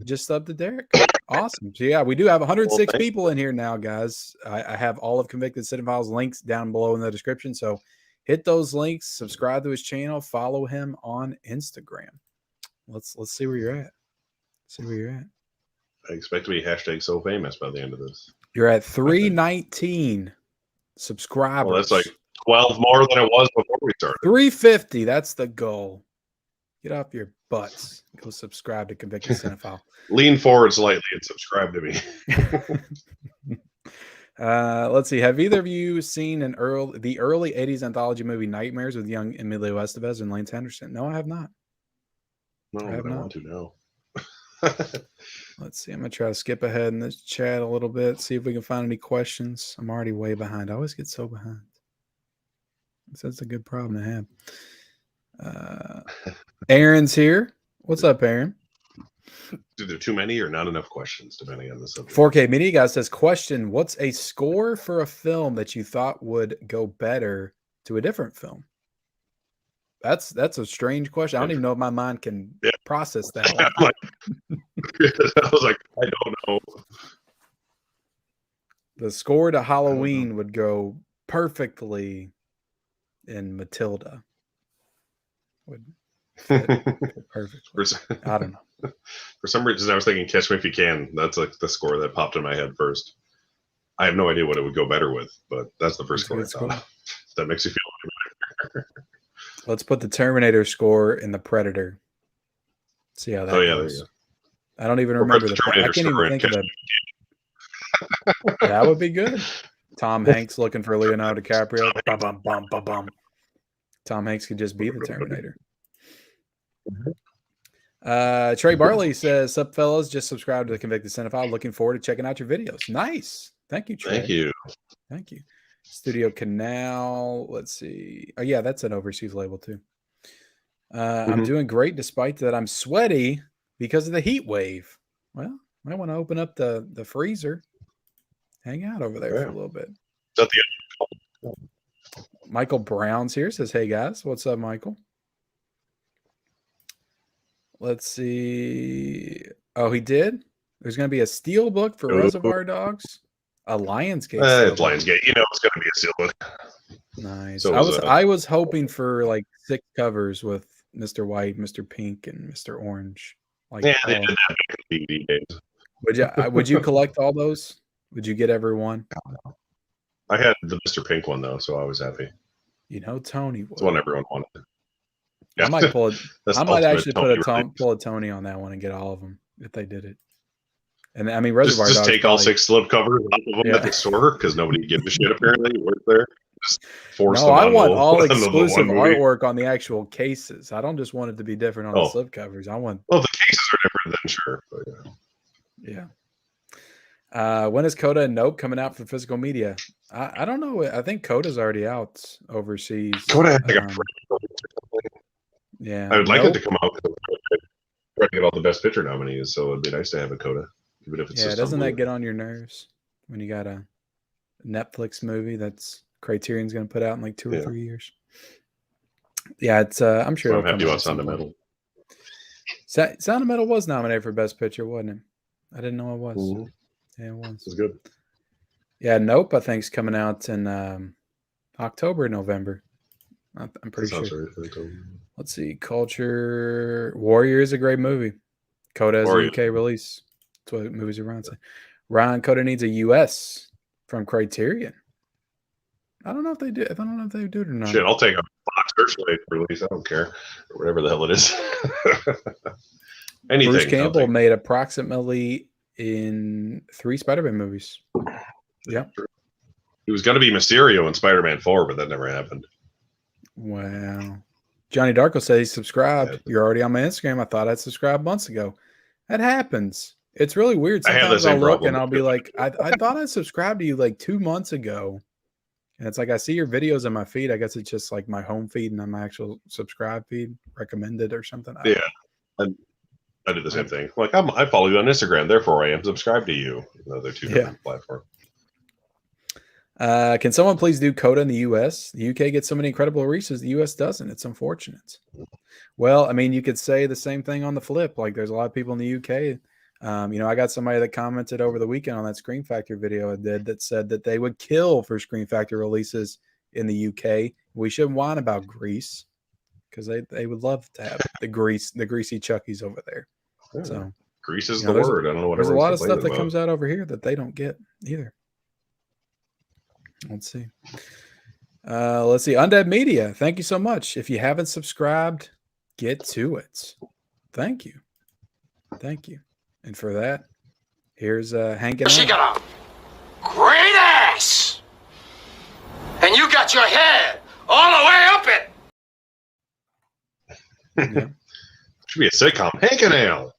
just subbed to Derek. Awesome. So yeah, we do have 106 people in here now, guys. I have all of Convicted Cinephile's links down below in the description. So hit those links, subscribe to his channel, follow him on Instagram. Let's see where you're at. See where you're at. I expect to be hashtag so famous by the end of this. You're at 319 subscribers. Well, that's like 12 more than it was before we started. 350. That's the goal. Get off your butts. Go subscribe to Convicted Cinephile. Lean forward slightly and subscribe to me. Let's see. Have either of you seen the early 80s anthology movie Nightmares with young Emilio Estevez and Lance Henderson? No, I have not. No, I want to know. Let's see. I'm going to try to skip ahead in this chat a little bit, see if we can find any questions. I'm already way behind. I always get so behind. That's a good problem to have. Aaron's here. What's up, Aaron? Are there too many or not enough questions, depending on the subject? 4K Media Guy says, question, what's a score for a film that you thought would go better to a different film? That's a strange question. I don't even know if my mind can process that one. I was like, I don't know. The score to Halloween would go perfectly in Matilda. Would fit perfectly. I don't know. For some reason, I was thinking Catch Me If You Can. That's like the score that popped in my head first. I have no idea what it would go better with, but that's the first score I thought. If that makes you feel better. Let's put the Terminator score in the Predator. See how that goes. There you go. I don't even remember the Terminator. I can't even think of that. That would be good. Tom Hanks looking for Leonardo DiCaprio. Bum, bum, bum, bum, bum. Tom Hanks could just be the Terminator. Trey Bartley says, "Sup, fellas? Just subscribe to the Convicted Cinephile. Looking forward to checking out your videos." Nice. Thank you, Trey. Thank you. Studio Canal. Let's see. Oh, yeah, that's an overseas label, too. I'm doing great despite that I'm sweaty because of the heat wave. Well, might want to open up the freezer. Hang out over there for a little bit. Michael Brown's here. Says, hey, guys. What's up, Michael? Let's see. Oh, he did? There's going to be a steel book for Reservoir Dogs. A Lionsgate. It's Lionsgate. You know it's going to be a steel book. Nice. So I was hoping for like 6 covers with Mr. White, Mr. Pink, and Mr. Orange. Like, yeah, they did that back in the DVD days. Would you collect all those? Would you get every one? I had the Mr. Pink one though, so I was happy. You know, Tony would. It's the one everyone wanted. Yeah. I might pull it. I might actually pull a Tony on that one and get all of them if they did it. And I mean, Reservoir Dogs. Just take all 6 slip covers off of them at the store because nobody gives a shit. Apparently, work there. Just force them. I want all exclusive artwork on the actual cases. I don't just want it to be different on the slip covers. I want. Well, the cases are different, then sure. But yeah. When is Coda and Nope coming out for physical media? I don't know. I think Coda's already out overseas. Coda, yeah. I would like it to come out because I'm trying to get all the Best Picture nominees, so it'd be nice to have a Coda. Even if it's doesn't that get on your nerves when you got a Netflix movie that's Criterion's going to put out in like 2 or 3 years? Yeah, it's. I'm sure. I'm happy about Sound of Metal. Sound of Metal was nominated for Best Picture, wasn't it? I didn't know it was. Mm-hmm. Yeah, it was. It was good. Yeah, Nope, I think, is coming out in October, November. I'm pretty sure. Right. Let's see. Culture Warrior is a great movie. Coda has a UK release. That's what movies are around. Ryan, Coda needs a US from Criterion. I don't know if they do. I don't know if they do it or not. Shit, I'll take a Fox Searchlight release. I don't care. Or whatever the hell it is. Anything. Bruce Campbell made approximately in 3 Spider-Man movies. Yeah. He was going to be Mysterio in Spider-Man 4, but that never happened. Wow. Johnny Darko says he subscribed. Yeah. You're already on my Instagram. I thought I'd subscribed months ago. That happens. It's really weird. Sometimes I'll look and I'll be like, I thought I subscribed to you like 2 months ago. And it's like, I see your videos on my feed. I guess it's just like my home feed and not my actual subscribe feed, recommended or something. Yeah. I do the same thing. Like, I follow you on Instagram, therefore I am subscribed to you. They're 2 different platforms. Can someone please do Coda in the U.S.? The UK gets so many incredible releases. The U.S. doesn't. It's unfortunate. Well, I mean, you could say the same thing on the flip. Like, there's a lot of people in the UK. I got somebody that commented over the weekend on that Scream Factory video I did that said that they would kill for Scream Factory releases in the UK. We shouldn't whine about Grease because they would love to have the greasy Chuckies over there. So Grease is the word. I don't know what. There's a lot of stuff that comes out over here that they don't get either. Let's see. Undead Media. Thank you so much. If you haven't subscribed, get to it. Thank you. And for that, here's Hank. She got a great ass, and you got your head all the way up it. Yeah. Should be a sitcom. Hank and Al.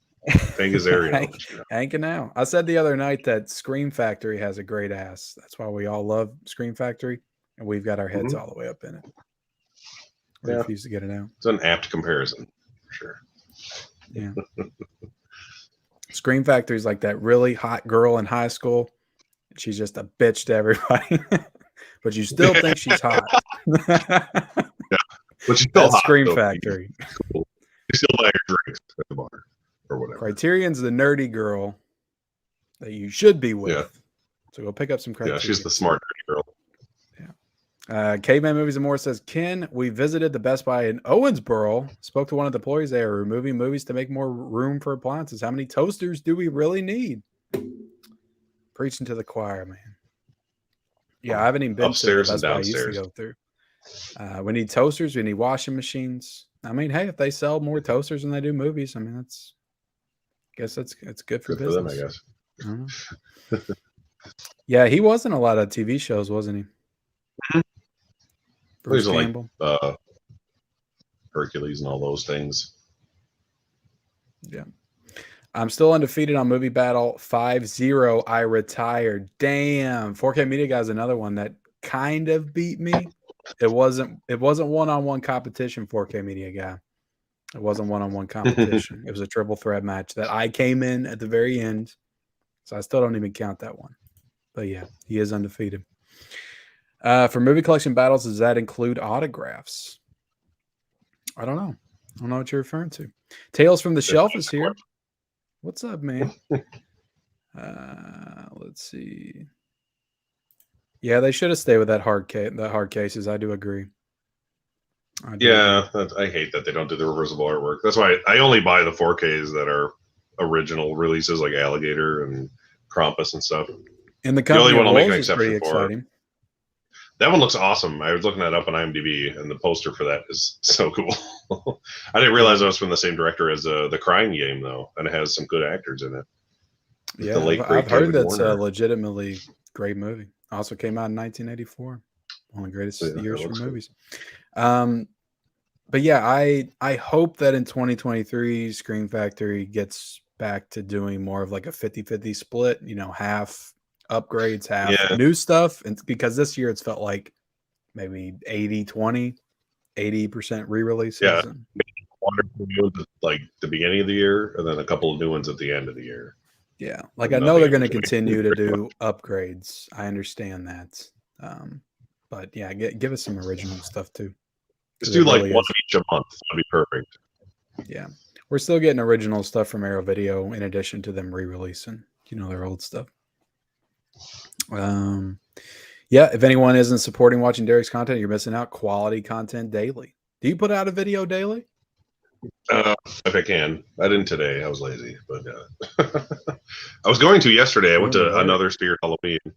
Hank is Ariel. Hank and Al. I said the other night that Scream Factory has a great ass. That's why we all love Scream Factory, and we've got our heads all the way up in it. We refuse to get it out. It's an apt comparison, for sure. Yeah. Scream Factory is like that really hot girl in high school. She's just a bitch to everybody, but you still think she's hot. Yeah. But she's still hot, Scream Factory. Cool. You still buy her drinks at the bar or whatever. Criterion's the nerdy girl that you should be with. Yeah. So go pick up some Criterion. Yeah, she's the smart nerdy girl. Yeah. Caveman Movies and More says, Ken, we visited the Best Buy in Owensboro. Spoke to one of the employees. They are removing movies to make more room for appliances. How many toasters do we really need? Preaching to the choir, man. Yeah, I haven't even been upstairs to the Best and Buy I downstairs. used to go through. We need toasters. We need washing machines. I mean, hey, if they sell more toasters than they do movies, I mean, it's good for business. For them, I guess. Yeah, he was in a lot of TV shows, wasn't he? Mm-hmm. Bruce Campbell, like, Hercules, and all those things. Yeah, I'm still undefeated on Movie Battle 5-0. I retired. Damn, 4K Media Guy's another one that kind of beat me. It wasn't one-on-one competition, 4K Media Guy. It wasn't one-on-one competition. It was a triple threat match that I came in at the very end. So I still don't even count that one. But yeah, he is undefeated. For movie collection battles, does that include autographs? I don't know. I don't know what you're referring to. Tales from the Shelf is here. What's up, man? Let's see. Yeah, they should have stayed with that hard cases. I do agree. I hate that they don't do the reversible artwork. That's why I only buy the 4Ks that are original releases, like Alligator and Krampus and stuff. And the only one I'll make an exception for. Exciting. That one looks awesome. I was looking that up on IMDb, and the poster for that is so cool. I didn't realize it was from the same director as The Crying Game, though, and it has some good actors in it. Yeah, I've heard that's a legitimately great movie. Also came out in 1984. One of the greatest years for movies. But yeah, I hope that in 2023, Scream Factory gets back to doing more of like a 50-50 split, half upgrades, half new stuff. And because this year it's felt like maybe 80-20, 80% re-releases. Yeah. One or two like the beginning of the year, and then a couple of new ones at the end of the year. Yeah. Like I know they're going to continue to do upgrades. I understand that. But yeah, give us some original stuff too. Just do like one each a month. That'd be perfect. Yeah. We're still getting original stuff from Arrow Video in addition to them re-releasing, their old stuff. Yeah, if anyone isn't supporting watching Derek's content, you're missing out. Quality content daily. Do you put out a video daily? If I can. I didn't today. I was lazy, but I was going to yesterday. I went to another Spirit Halloween, and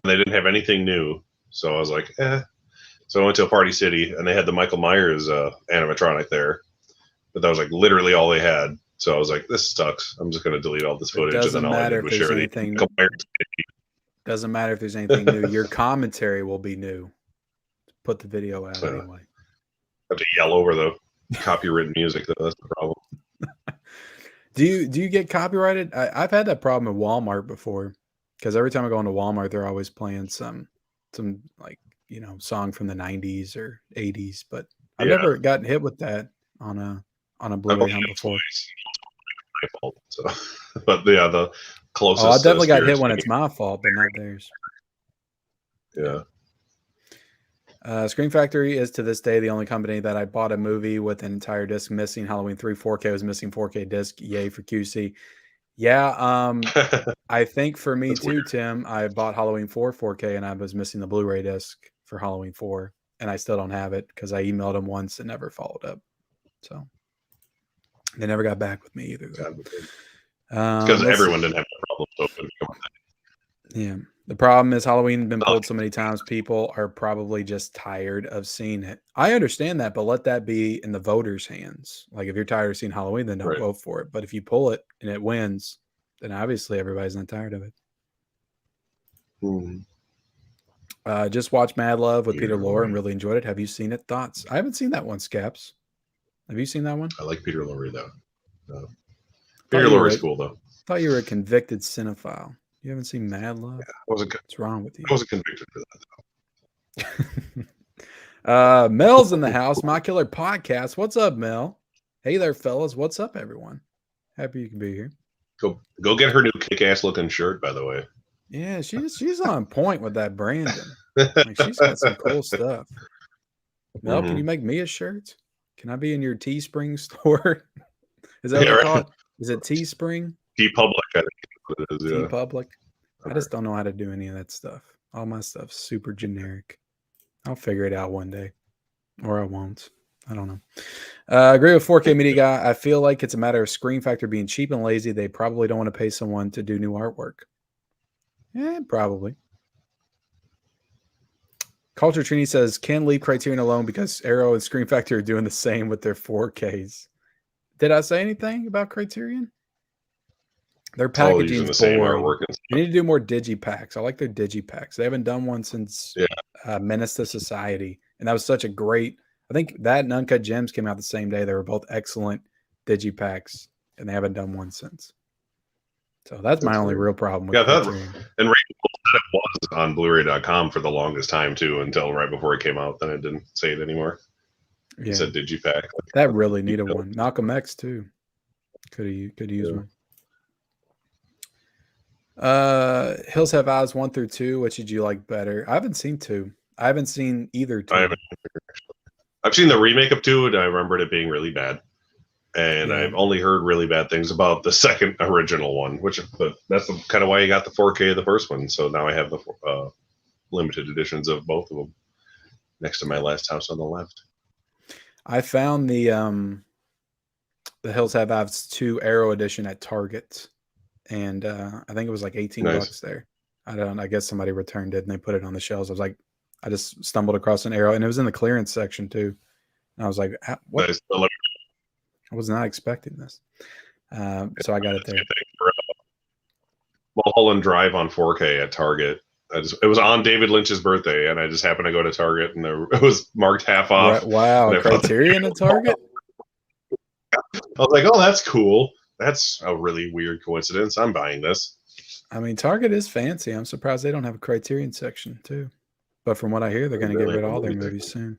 they didn't have anything new. So I was like, So I went to a Party City, and they had the Michael Myers animatronic there. But that was like literally all they had. So I was like, this sucks. I'm just going to delete all this footage. And then all I did was share anything. Doesn't matter if there's anything new. Your commentary will be new. Put the video out anyway. I have to yell over the copywritten music, though. That's the problem. Do you get copyrighted? I've had that problem at Walmart before, because every time I go into Walmart, they're always playing some like song from the 90s or 80s. But I've never gotten hit with that on a Blu-ray hunt before. My fault. So, but yeah, the closest. Oh, I definitely got hit when it's my fault, but not theirs. Yeah. Scream Factory is to this day the only company that I bought a movie with an entire disc missing. Halloween 3 4K was missing 4K disc. Yay for QC. Yeah, I think for me too, weird. Tim, I bought Halloween 4 4K and I was missing the Blu-ray disc for Halloween 4, and I still don't have it because I emailed them once and never followed up. So they never got back with me either. because everyone didn't have that problem. So it couldn't come on. Yeah. The problem is Halloween has been pulled so many times, people are probably just tired of seeing it. I understand that, but let that be in the voters' hands. Like if you're tired of seeing Halloween, then don't Right. vote for it. But if you pull it and it wins, then obviously everybody's not tired of it. Just watched Mad Love with Peter Lorre and really enjoyed it. Have you seen it? Thoughts? I haven't seen that one, Scaps. Have you seen that one? I like Peter Lorre though. Peter Lorre's cool though. I thought you were a convicted cinephile. You haven't seen Mad Love? Yeah, what's wrong with you? I wasn't convicted for that though. Mel's in the house. My Killer Podcast. What's up, Mel? Hey there, fellas. What's up, everyone? Happy you can be here. Go get her new kick-ass looking shirt, by the way. Yeah, she's on point with that branding. Like she's got some cool stuff. Mel, can you make me a shirt? Can I be in your Teespring store? Is that what they call it? Is it Teespring? TeePublic, I think it is. Yeah. TeePublic. I just don't know how to do any of that stuff. All my stuff's super generic. I'll figure it out one day, or I won't. I don't know. I agree with 4K Media Guy. I feel like it's a matter of Screen Factor being cheap and lazy. They probably don't want to pay someone to do new artwork. Yeah, probably. Culture Trini says, can leave Criterion alone because Arrow and Screen Factor are doing the same with their 4Ks. Did I say anything about Criterion? Their packaging is boring. They need to do more digipacks. I like their digipacks. They haven't done one since Menace to Society. And that was such a great, I think that and Uncut Gems came out the same day. They were both excellent digipacks, and they haven't done one since. So that's my only real problem with Criterion. And it was on Blu-ray.com for the longest time too, until right before it came out. Then it didn't say it anymore. It said digipack. That really needed one. Malcolm X too. Could use one. Hills Have Eyes 1 through 2. Which did you like better? I haven't seen 2. I haven't seen either 2. I've seen the remake of 2, and I remembered it being really bad. And I've only heard really bad things about the second original one, but that's kind of why you got the 4K of the first one. So now I have the limited editions of both of them next to my last house on the left. I found the Hills Have Eyes 2 Arrow edition at Target, and I think it was like $18 there. I guess somebody returned it and they put it on the shelves. I just stumbled across an Arrow, and it was in the clearance section too. And I was like, what? Nice. I was not expecting this. So I got it there. Mulholland Drive on 4K at Target. It was on David Lynch's birthday, and I just happened to go to Target, and it was marked half off. Wow, Criterion at Target? I was like, oh, that's cool. That's a really weird coincidence. I'm buying this. I mean, Target is fancy. I'm surprised they don't have a Criterion section, too. But from what I hear, they're going to get rid of all their movies soon.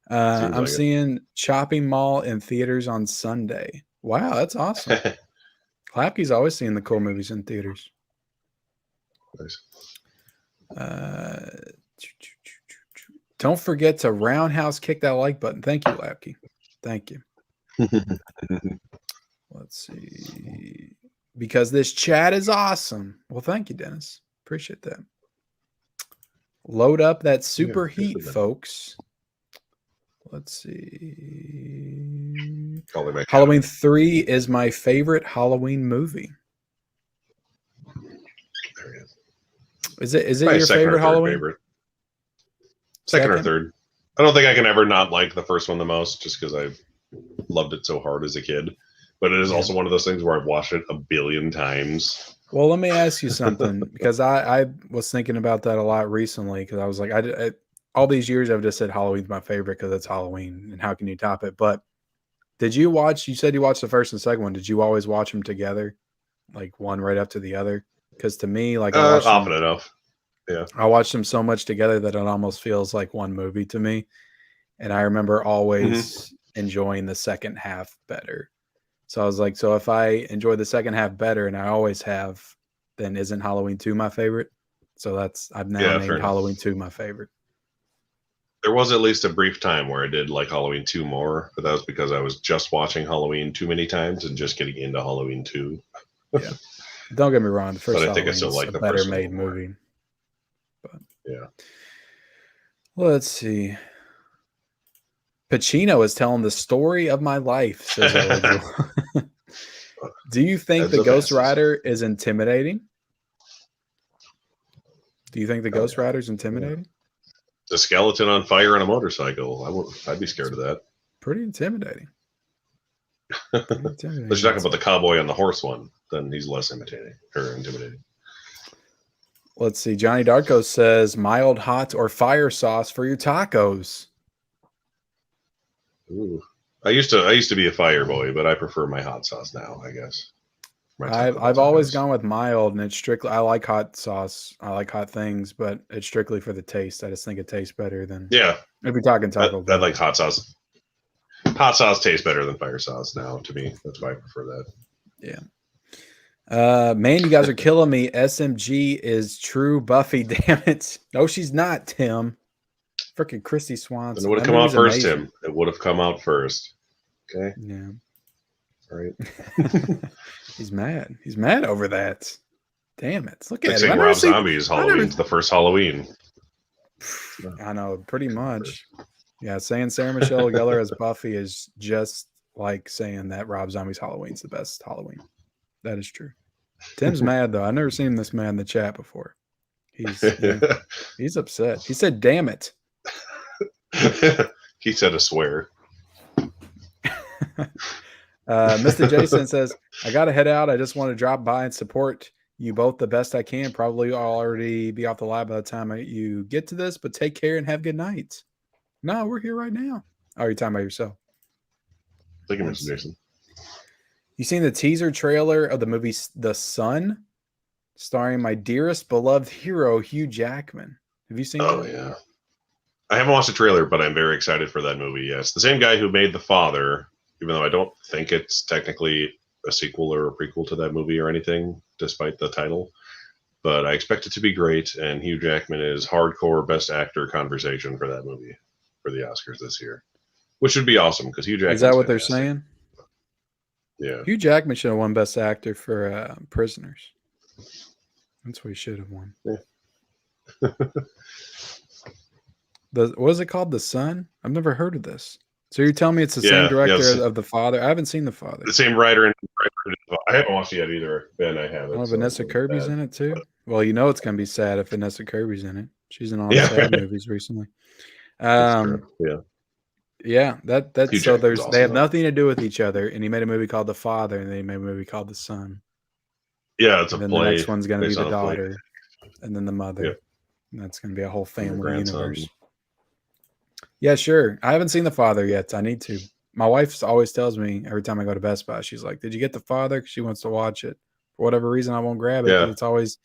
I'm seeing Chopping Mall in theaters on Sunday. Wow, that's awesome. Clapke's always seeing the cool movies in theaters. Nice. Don't forget to roundhouse kick that like button. Thank you, Lapke. Thank you. Let's see. Because this chat is awesome. Well, thank you, Dennis. Appreciate that. Load up that super heat, folks. Let's see. Halloween 3 is my favorite Halloween movie. There it is. Is it your favorite Halloween? Favorite. Second or third. I don't think I can ever not like the first one the most, just because I loved it so hard as a kid. But it is also one of those things where I've watched it a billion times. Well, let me ask you something, because I was thinking about that a lot recently, because I was like, all these years I've just said Halloween's my favorite because it's Halloween, and how can you top it? But did you watch? You said you watched the first and second one. Did you always watch them together, like one right after the other? Because to me, like often enough, yeah, I watched them so much together that it almost feels like one movie to me. And I remember always enjoying the second half better. So I was like, so if I enjoy the second half better, and I always have, then isn't Halloween 2 my favorite? So I've now named Halloween 2 my favorite. There was at least a brief time where I did like Halloween 2 more, but that was because I was just watching Halloween too many times and just getting into Halloween 2. Yeah. Don't get me wrong. The first Halloween is a better made movie. But yeah. Let's see. Pacino is telling the story of my life, says Do you think the Ghost Rider is intimidating? Do you think the Ghost Rider is intimidating? The skeleton on fire on a motorcycle. I'd be scared of that. Pretty intimidating. But you're talking about the cowboy on the horse one, then he's less intimidating. Let's see. Johnny Darko says mild hot or fire sauce for your tacos. Ooh. I used to be a fire boy, but I prefer my hot sauce now, I guess. I've always gone with mild, and it's strictly, I like hot sauce. I like hot things, but it's strictly for the taste. I just think it tastes better than if you're talking taco. I like hot sauce. Hot sauce tastes better than fire sauce now to me. That's why I prefer that. Yeah. Man, you guys are killing me. SMG is true Buffy. Damn it. No, she's not, Tim. Freaking Christy Swanson. It would have come out first, Tim. It would have come out first. Okay. Yeah. All right. He's mad. He's mad over that. Damn it. Look at him. Rob Zombie's Halloween's the first Halloween. I know, pretty much. Yeah, saying Sarah Michelle Gellar as Buffy is just like saying that Rob Zombie's Halloween's the best Halloween. That is true. Tim's mad, though. I've never seen him this mad in the chat before. He's upset. He said, damn it. He said a swear. Mr. Jason says, I got to head out. I just want to drop by and support you both the best I can. Probably I'll already be off the live by the time you get to this, but take care and have good night. No, we're here right now. Oh, you're talking about yourself. Thank you, Mr. Jason. You seen the teaser trailer of the movie The Sun, starring my dearest beloved hero, Hugh Jackman? Have you seen that? Oh, yeah. I haven't watched the trailer, but I'm very excited for that movie, yes. The same guy who made The Father, even though I don't think it's technically a sequel or a prequel to that movie or anything, despite the title. But I expect it to be great, and Hugh Jackman is hardcore best actor conversation for that movie for the Oscars this year, which would be awesome because Hugh Jackman. Is that what they're saying? Yeah. Hugh Jackman should have won Best Actor for Prisoners. That's what he should have won. Yeah. What is it called? The Sun? I've never heard of this. So you're telling me it's the same director of The Father? I haven't seen The Father. The same writer. I haven't watched it yet either. Ben, I haven't. Oh, Vanessa Kirby's in it too? Well, you know it's going to be sad if Vanessa Kirby's in it. She's in all the sad movies recently. Yeah, that's so there's awesome, they have nothing to do with each other, and he made a movie called The Father, and then he made a movie called The Son. Yeah, it's a play. The next one's going to be the daughter, and then the mother. Yeah. And that's going to be a whole family universe. Yeah, sure. I haven't seen The Father yet. I need to. My wife always tells me every time I go to Best Buy, she's like, "Did you get The Father?" Because she wants to watch it. For whatever reason, I won't grab it. Yeah. It's always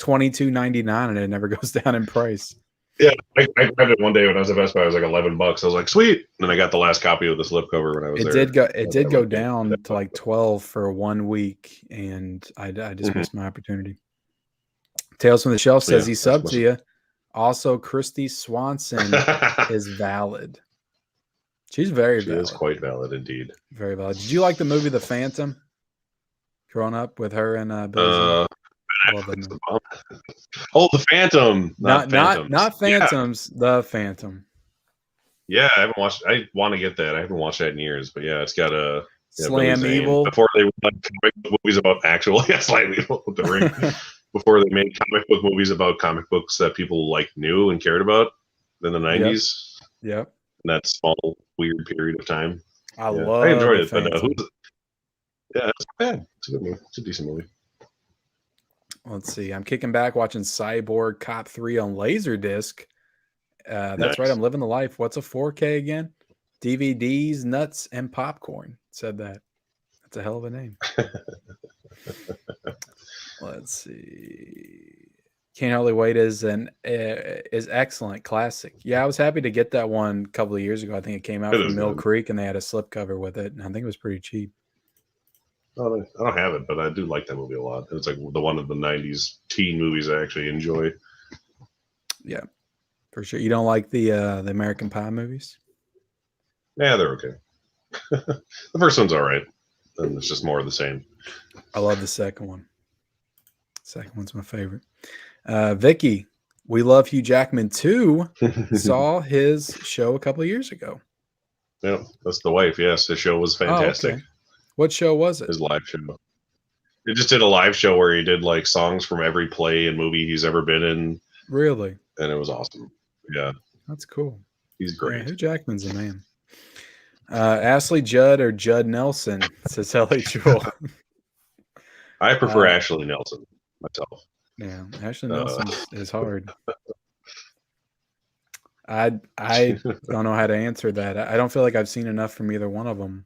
$22.99, and it never goes down in price. Yeah, I grabbed it one day when I was at Best Buy. It was like $11. I was like, sweet. And then I got the last copy of the slipcover when I was there. It did go down to like 12 for 1 week, and I just missed my opportunity. Tales from the Shelf says he subbed to you. Also, Christy Swanson is valid. She's very valid. She is quite valid indeed. Very valid. Did you like the movie The Phantom? Growing up with her and Billy Oh, The Phantom. Not Phantoms. Yeah. The Phantom. Yeah, I haven't watched. I want to get that. I haven't watched that in years, but yeah, it's got a Slam Evil. Before they were like comic book movies about actual, Slam Evil with the ring. Before they made comic book movies about comic books that people like knew and cared about in the 90s. Yep. In that small weird period of time. I enjoyed it, but it's not bad. It's a good movie. It's a decent movie. Let's see. I'm kicking back watching Cyborg Cop 3 on Laserdisc. That's right. I'm living the life. What's a 4K again? DVDs, nuts, and popcorn. Said that. That's a hell of a name. Let's see. Can't Hardly Wait is excellent. Classic. Yeah, I was happy to get that one a couple of years ago. I think it came out from Mill Creek, and they had a slipcover with it. And I think it was pretty cheap. Oh, I don't have it, but I do like that movie a lot. It's like the one of the 90s teen movies I actually enjoy. Yeah, for sure. You don't like the American Pie movies? Yeah, they're okay. The first one's all right. And it's just more of the same. I love the second one. Second one's my favorite. Vicky, we love Hugh Jackman too. Saw his show a couple of years ago. Yeah, that's the wife. Yes, his show was fantastic. Oh, okay. What show was it? His live show. He just did a live show where he did like songs from every play and movie he's ever been in, Really? and it was awesome. Yeah, That's cool. he's Yeah, great. Hugh Jackman's a man. Ashley Judd or Judd Nelson, says Ellie Jewel. I prefer Ashley Nelson myself. Yeah, Ashley Nelson is hard. I don't know how to answer that. I don't feel like I've seen enough from either one of them,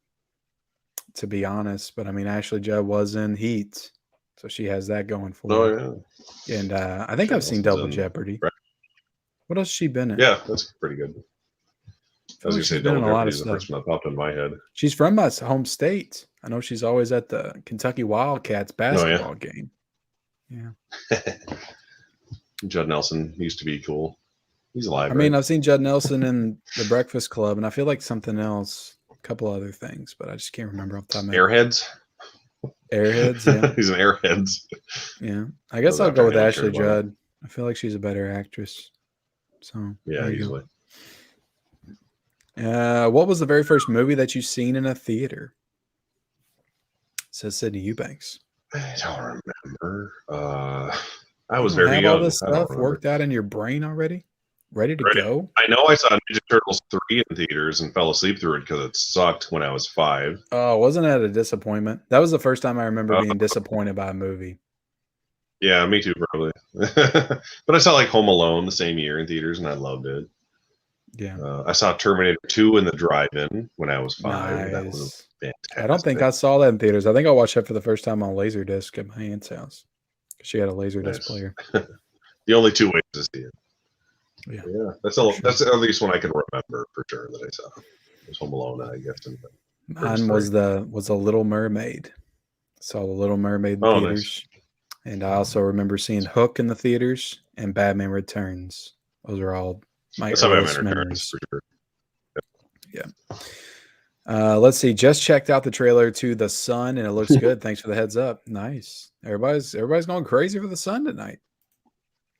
to be honest. But I mean, Ashley Judd was in Heat, so she has that going for her. Oh yeah. And I think I've seen Double Jeopardy. What else has she been in? Yeah, that's pretty good. I was gonna say been in a lot of Jeopardy is the stuff. first one that popped in my head. She's from my home state. I know she's always at the Kentucky Wildcats basketball game. Yeah. Judd Nelson used to be cool. He's alive. I mean, I've seen Judd Nelson in The Breakfast Club, and I feel like something else, a couple other things, but I just can't remember off the top of my head. Airheads. Airheads, yeah. He's an Airheads. Yeah. I guess I'll go with Ashley Judd. I feel like she's a better actress. So yeah, easily. What was the very first movie that you seen in a theater? Says Sydney Eubanks. I don't remember. I was very young. All this stuff worked out in your brain already? Ready to go? I know I saw Ninja Turtles 3 in theaters and fell asleep through it because it sucked when I was 5. Oh, wasn't that a disappointment? That was the first time I remember being disappointed by a movie. Yeah, me too, probably. But I saw like Home Alone the same year in theaters, and I loved it. Yeah. I saw Terminator 2 in the drive-in when I was 5. Nice. That was fantastic. I don't think I saw that in theaters. I think I watched that for the first time on Laserdisc at my aunt's house. She had a Laserdisc player. The only 2 ways to see it. Yeah, that's at least one I can remember for sure that I saw. It was Home Alone, I guess. Mine was the Little Mermaid. Saw the Little Mermaid in theaters, and I also remember seeing Hook in the theaters and Batman Returns. Those are all my earliest memories. For sure. Yeah. Let's see. Just checked out the trailer to The Sun, and it looks good. Thanks for the heads up. Nice. Everybody's going crazy for The Sun tonight.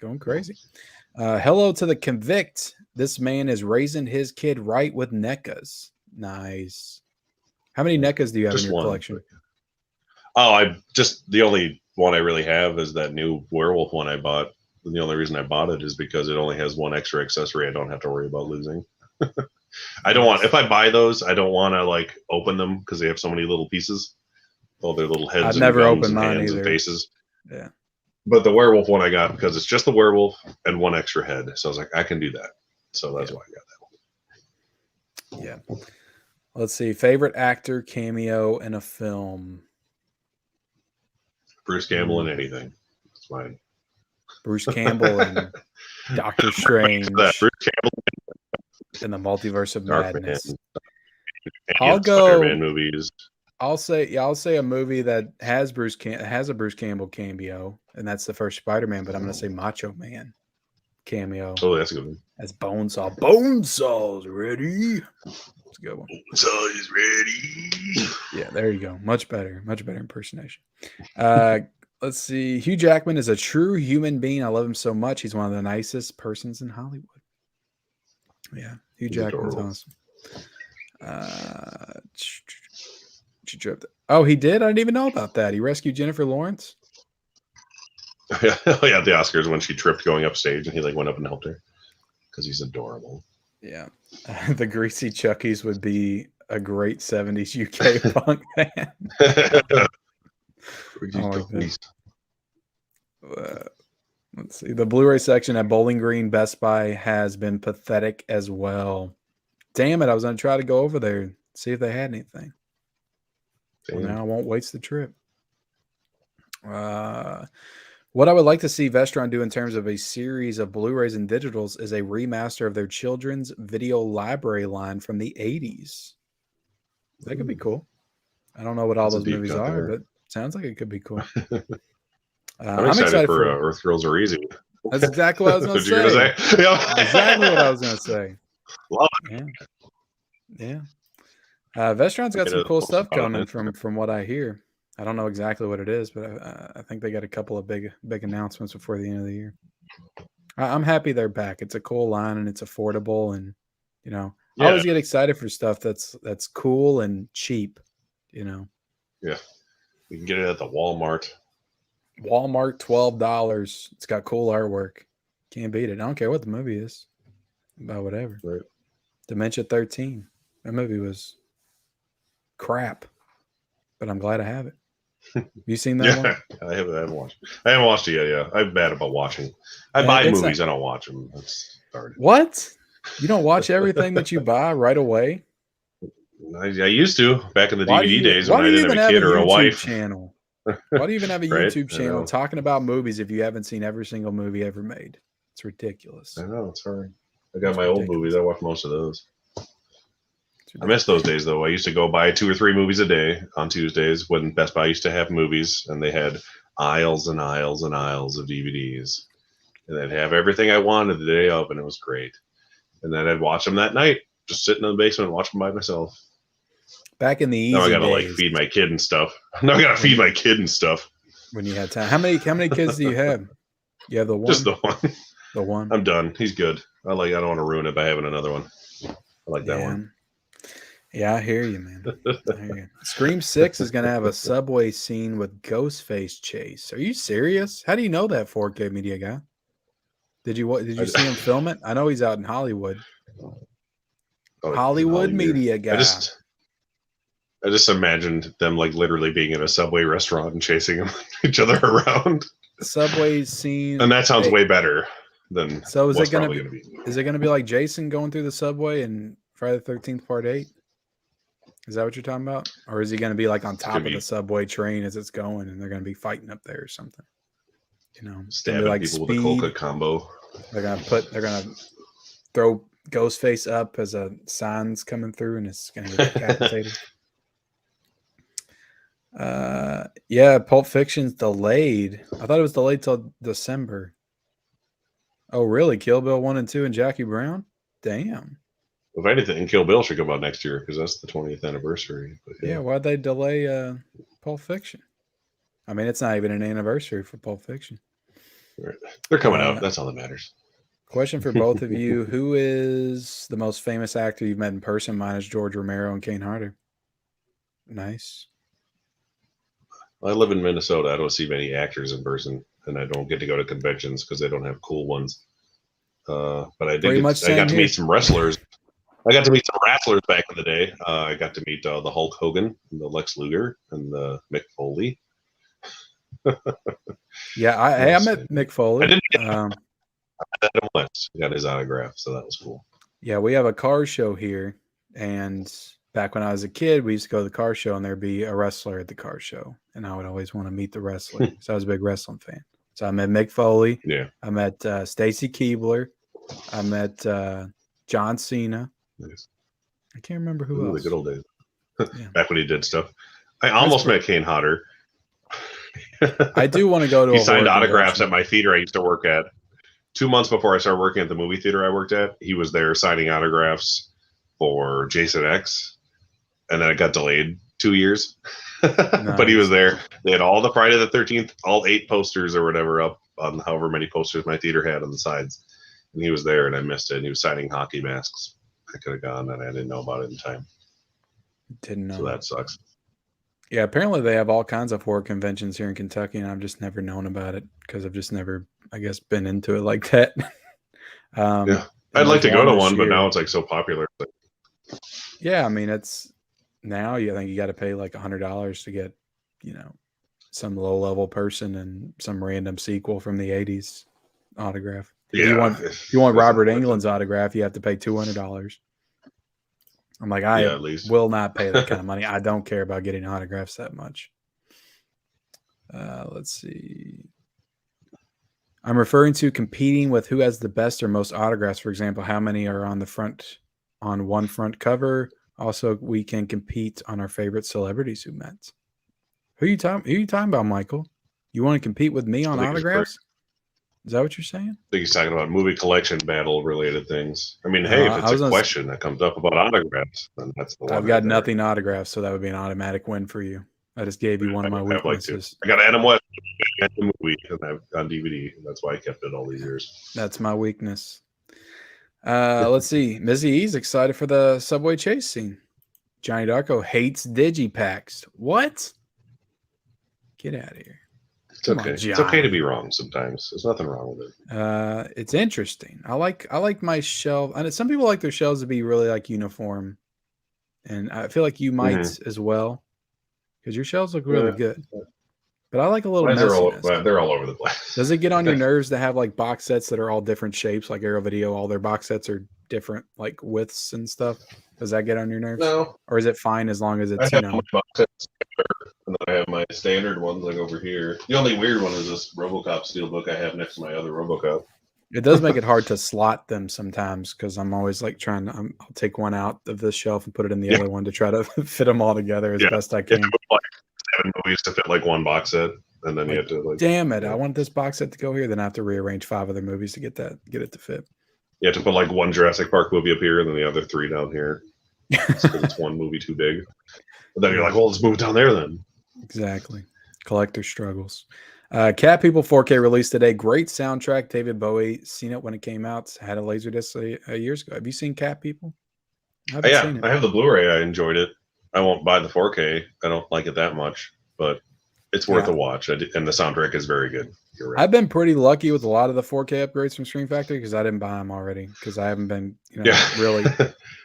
Going crazy. Hello to the convict. This man is raising his kid right with NECAs. Nice. How many NECAs do you have in your collection? Oh, the only one I really have is that new werewolf one I bought. And the only reason I bought it is because it only has one extra accessory I don't have to worry about losing. If I buy those, I don't want to like open them because they have so many little pieces. All their little heads. I've never opened mine either. And faces. Yeah. But the werewolf one I got because it's just the werewolf and one extra head. So I was like, I can do that. So that's why I got that one. Yeah. Let's see. Favorite actor cameo in a film? Bruce Campbell in anything. That's fine. Bruce Campbell and Doctor Strange. Bruce Campbell in the Multiverse of Madness. I'll go Spider-Man movies. I'll say a movie that has a Bruce Campbell cameo, and that's the first Spider-Man. But I'm going to say Macho Man cameo. Oh, that's a good one. As Bonesaw. Bonesaw's ready. That's a good one. Bonesaw is ready. Yeah, there you go. Much better impersonation. Let's see. Hugh Jackman is a true human being. I love him so much. He's one of the nicest persons in Hollywood. Yeah, Hugh Jackman's awesome. Oh, he did? I didn't even know about that. He rescued Jennifer Lawrence? Yeah, at the Oscars when she tripped going upstage and he like went up and helped her because he's adorable. Yeah. The Greasy Chuckies would be a great 70s UK punk band. Let's see. The Blu-ray section at Bowling Green Best Buy has been pathetic as well. Damn it. I was going to try to go over there and see if they had anything. Well, now I won't waste the trip. What I would like to see Vestron do in terms of a series of Blu-rays and digitals is a remaster of their children's video library line from the 80s. That could be cool. I don't know what all those movies are, but sounds like it could be cool. I'm excited for Earth Girls Are Easy. That's exactly what I was going to say. Yeah. Exactly what I was going to say. Love it. Yeah. Vestron's got some cool stuff coming from what I hear. I don't know exactly what it is, but I think they got a couple of big announcements before the end of the year. I'm happy they're back. It's a cool line and it's affordable, and I always get excited for stuff that's cool and cheap. Yeah. You can get it at the Walmart. Walmart, $12. It's got cool artwork. Can't beat it. I don't care what the movie is. About whatever. Right. Dementia 13. That movie was crap, but I'm glad I have it. You seen that one? I haven't watched. I haven't watched it yet. Yeah, I'm bad about watching. I buy movies. I don't watch them. That's started. What? You don't watch everything that you buy right away? I used to back in the DVD days when I didn't have a kid or a wife. Channel? Why do you even have a Right? YouTube channel talking about movies if you haven't seen every single movie ever made? It's ridiculous. I know, it's hard. I got my old movies. I watch most of those. I miss those days, though. I used to go buy 2 or 3 movies a day on Tuesdays when Best Buy used to have movies, and they had aisles and aisles and aisles of DVDs. And they'd have everything I wanted the day of, and it was great. And then I'd watch them that night, just sitting in the basement and watch them by myself. Back in the easy now I gotta days, like feed my kid and stuff. Now I gotta feed my kid and stuff. When you had time, how many kids do you have? You have the one. Just the one. The one. I'm done. He's good. I don't want to ruin it by having another one. I like that one. Yeah, I hear you, man. I hear you. Scream 6 is gonna have a subway scene with Ghostface chase. Are you serious? How do you know that, 4K media guy? Did you see him film it? I know he's out in Hollywood. Hollywood media guy. I just imagined them like literally being in a Subway restaurant and chasing each other around. Subway scene, and that sounds way better than. So is it going to be? Is it going to be like Jason going through the subway in Friday the 13th Part 8? Is that what you're talking about, or is he going to be like on top of the subway train as it's going, and they're going to be fighting up there or something? You know, stabbing like people with a Coca combo. They're going to throw Ghostface up as a sign's coming through, and it's going to get decapitated. Yeah, Pulp Fiction's delayed. I thought it was delayed till December. Oh, really? Kill Bill 1 and 2 and Jackie Brown? Damn. If anything, Kill Bill should come out next year because that's the 20th anniversary. But yeah, why'd they delay Pulp Fiction? I mean, it's not even an anniversary for Pulp Fiction. Right. They're coming out. That's all that matters. Question for both of you. Who is the most famous actor you've met in person? Mine is George Romero and Kane Hodder. Nice. I live in Minnesota. I don't see many actors in person, and I don't get to go to conventions because they don't have cool ones. But I did. I got to meet some wrestlers. I got to meet some wrestlers back in the day. I got to meet the Hulk Hogan, and the Lex Luger, and the Mick Foley. Yeah, I met Mick Foley. I didn't get Adam West. I got his autograph, so that was cool. Yeah, we have a car show here, and back when I was a kid, we used to go to the car show, and there'd be a wrestler at the car show, and I would always want to meet the wrestler. So I was a big wrestling fan. So I met Mick Foley. Yeah. I met Stacy Keibler. I met John Cena. Nice. I can't remember who else. The good old days. Yeah. Back when he did stuff. I almost met Kane Hodder. I do want to go to. He signed autographs at my theater I used to work at. 2 months before I started working at the movie theater I worked at, he was there signing autographs for Jason X, and then it got delayed 2 years. Nice. But he was there. They had all the Friday the 13th, all 8 posters or whatever up on however many posters my theater had on the sides, and he was there, and I missed it. And he was signing hockey masks. I could have gone, and I didn't know about it in time. Didn't know. So that sucks. Yeah, apparently they have all kinds of horror conventions here in Kentucky, and I've just never known about it because I've just never, I guess, been into it like that. Yeah, I'd like to go to one, but now it's like so popular. Yeah, I mean, it's now I think you got to pay like $100 to get, some low-level person and some random sequel from the 80s autograph. Yeah, if you want Robert Englund's autograph, you have to pay $200. I'm like, I will not pay that kind of money. I don't care about getting autographs that much. Let's see. I'm referring to competing with who has the best or most autographs. For example, how many are on one front cover. Also, we can compete on our favorite celebrities who met. Who are you talking about, Michael? You want to compete with me on autographs? Is that what you're saying? I think he's talking about movie collection battle related things. I mean, hey, if it's a question that comes up about autographs, then that's the one. I've got nothing autographed, so that would be an automatic win for you. I just gave you one of my weaknesses. I got Adam West in the movie on DVD. That's why I kept it all these years. That's my weakness. Let's see. Mizzy E's excited for the subway chase scene. Johnny Darko hates digipacks. What? Get out of here. It's okay. It's okay to be wrong sometimes. There's nothing wrong with it. It's interesting. I like my shelf. And some people like their shelves to be really like uniform, and I feel like you might as well, because your shelves look really good. But I like a little messiness. They're all over the place. Does it get on your nerves to have like box sets that are all different shapes, like Arrow Video? All their box sets are different, like widths and stuff. Does that get on your nerves? No. Or is it fine as long as it's my box sets, and then I have my standard ones like over here. The only weird one is this RoboCop steelbook I have next to my other RoboCop. It does make it hard to slot them sometimes because I'm always like I'll take one out of this shelf and put it in the other one to try to fit them all together as best I can. Like 7 movies to fit like one box set, and then you have to like. Damn it! I want this box set to go here. Then I have to rearrange 5 other movies to get it to fit. You have to put like one Jurassic Park movie up here, and then the other 3 down here. Because it's one movie too big. But then you're like, well, let's move it down there then. Exactly. Collector struggles. Cat People 4K released today. Great soundtrack. David Bowie. Seen it when it came out. Had a Laserdisc years ago. Have you seen Cat People? I have the Blu-ray. I enjoyed it. I won't buy the 4K. I don't like it that much, but it's worth a watch. And the soundtrack is very good. You're right. I've been pretty lucky with a lot of the 4K upgrades from Screen Factory because I didn't buy them already because I haven't been, really.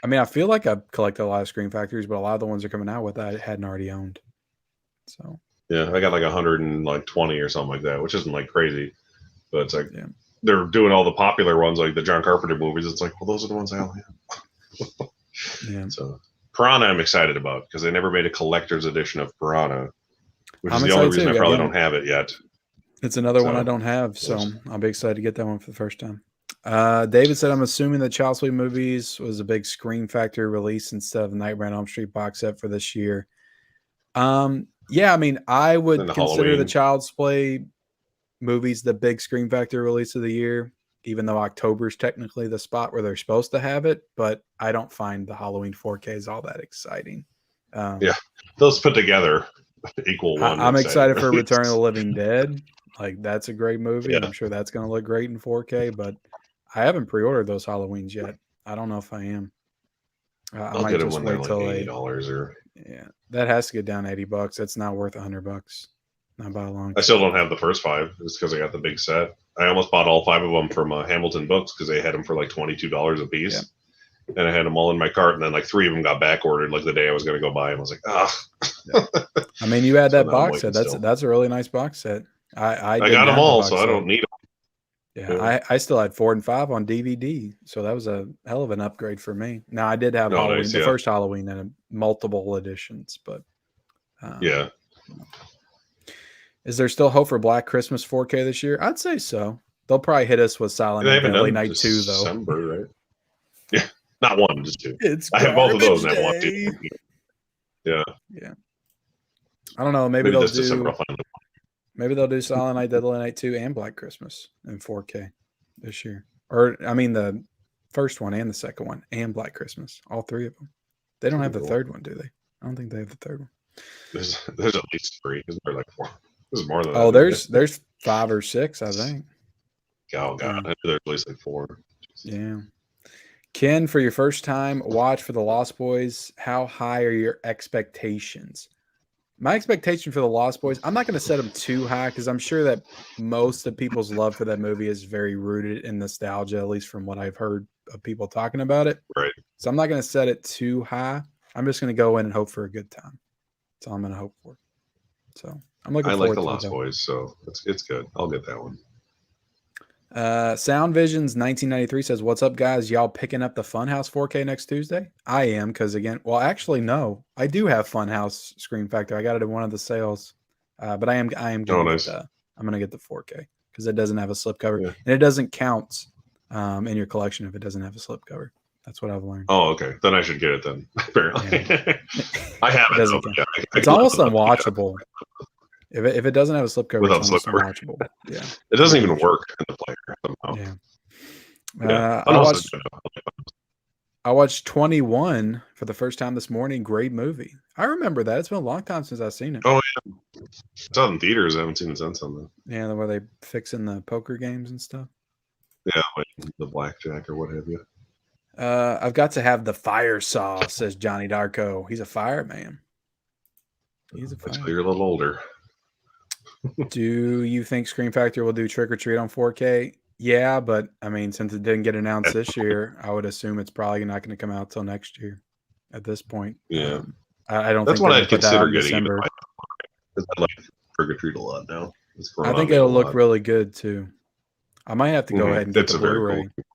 I mean, I feel like I've collected a lot of Screen Factories, but a lot of the ones they're coming out with I hadn't already owned. So yeah, I got like 120 or something like that, which isn't like crazy, but it's like they're doing all the popular ones like the John Carpenter movies. It's like, well, those are the ones I only have. Yeah. So Piranha, I'm excited about because they never made a collector's edition of Piranha, which is the only reason I probably don't have it yet. It's another one I don't have, so I'll be excited to get that one for the first time. David said, I'm assuming the Child Play movies was a big Screen Factory release instead of the Nightmare on Elm Street box set for this year. Yeah, I mean, I would consider the Child's Play movies the big Screen Factory release of the year, even though October is technically the spot where they're supposed to have it. But I don't find the Halloween 4Ks all that exciting. Those put together equal one. I'm excited for Return of the Living Dead. Like, that's a great movie. And I'm sure that's going to look great in 4K, but I haven't pre-ordered those Halloweens yet. I don't know if I am. I might just wait till $80 or that has to get down $80. That's not worth $100. Not by a long time. I still don't have the first 5 just because I got the big set. I almost bought all 5 of them from Hamilton Books because they had them for like $22 a piece. Yeah. And I had them all in my cart, and then like 3 of them got back ordered like the day I was going to go buy them. I was like, I mean, you had that box set. That's a really nice box set. I got them all, so I don't need them. Yeah, I still had 4 and 5 on DVD, so that was a hell of an upgrade for me. Now I did have Halloween, the first Halloween, and multiple editions, but is there still hope for Black Christmas 4K this year? I'd say so. They'll probably hit us with Silent Night, Deadly Night 2, though. December, right? Yeah, not 1, just 2. I have both of those, and I want 2. Yeah. I don't know. Maybe they'll do. Maybe they'll do Silent Night, Deadly Night 2, and Black Christmas in 4K this year. Or, I mean, the first one and the second one and Black Christmas. All 3 of them. They don't have the third one, do they? I don't think they have the third one. There's at least 3. Isn't there like 4? There's more than that. Oh, there's 5 or 6, I think. Oh, God. There's at least like 4. Yeah. Ken, for your first time watch for The Lost Boys, how high are your expectations? My expectation for The Lost Boys, I'm not going to set them too high because I'm sure that most of people's love for that movie is very rooted in nostalgia, at least from what I've heard of people talking about it. Right. So I'm not going to set it too high. I'm just going to go in and hope for a good time. That's all I'm going to hope for. So I'm looking forward to it. I like The Lost Boys, so it's good. I'll get that one. Sound Visions 1993 says, what's up, guys? Y'all picking up the Funhouse 4K next Tuesday? I am, because again, well, actually, no. I do have Funhouse Screen Factor. I got it in one of the sales. But I am going to get the 4K because it doesn't have a slipcover. Yeah. And it doesn't count in your collection if it doesn't have a slipcover. That's what I've learned. Oh, okay. Then I should get it then, apparently. Yeah. I have it. It's almost unwatchable. If it doesn't have a slipcover, it's almost unwatchable. Yeah. It doesn't even work in the player somehow. Yeah. I watched 21 for the first time this morning. Great movie. I remember that. It's been a long time since I've seen it. Oh, yeah. It's out in theaters. I haven't seen it since then. Yeah, where they fixing the poker games and stuff. Yeah, like the blackjack or what have you. I've got to have the fire saw, says Johnny Darko. He's a fireman. He's a fireman. Until you're a little older. Do you think Scream Factory will do Trick or Treat on 4K? Yeah, but I mean, since it didn't get announced this year, I would assume it's probably not going to come out till next year. At this point, Yeah, I don't that's think what they're going I'd to put that out consider in getting. December. Because I like Trick or Treat a lot now. It's grown I on think me a it'll look lot. really good too. I might have to go ahead and get It's the a very Blu-ray cool.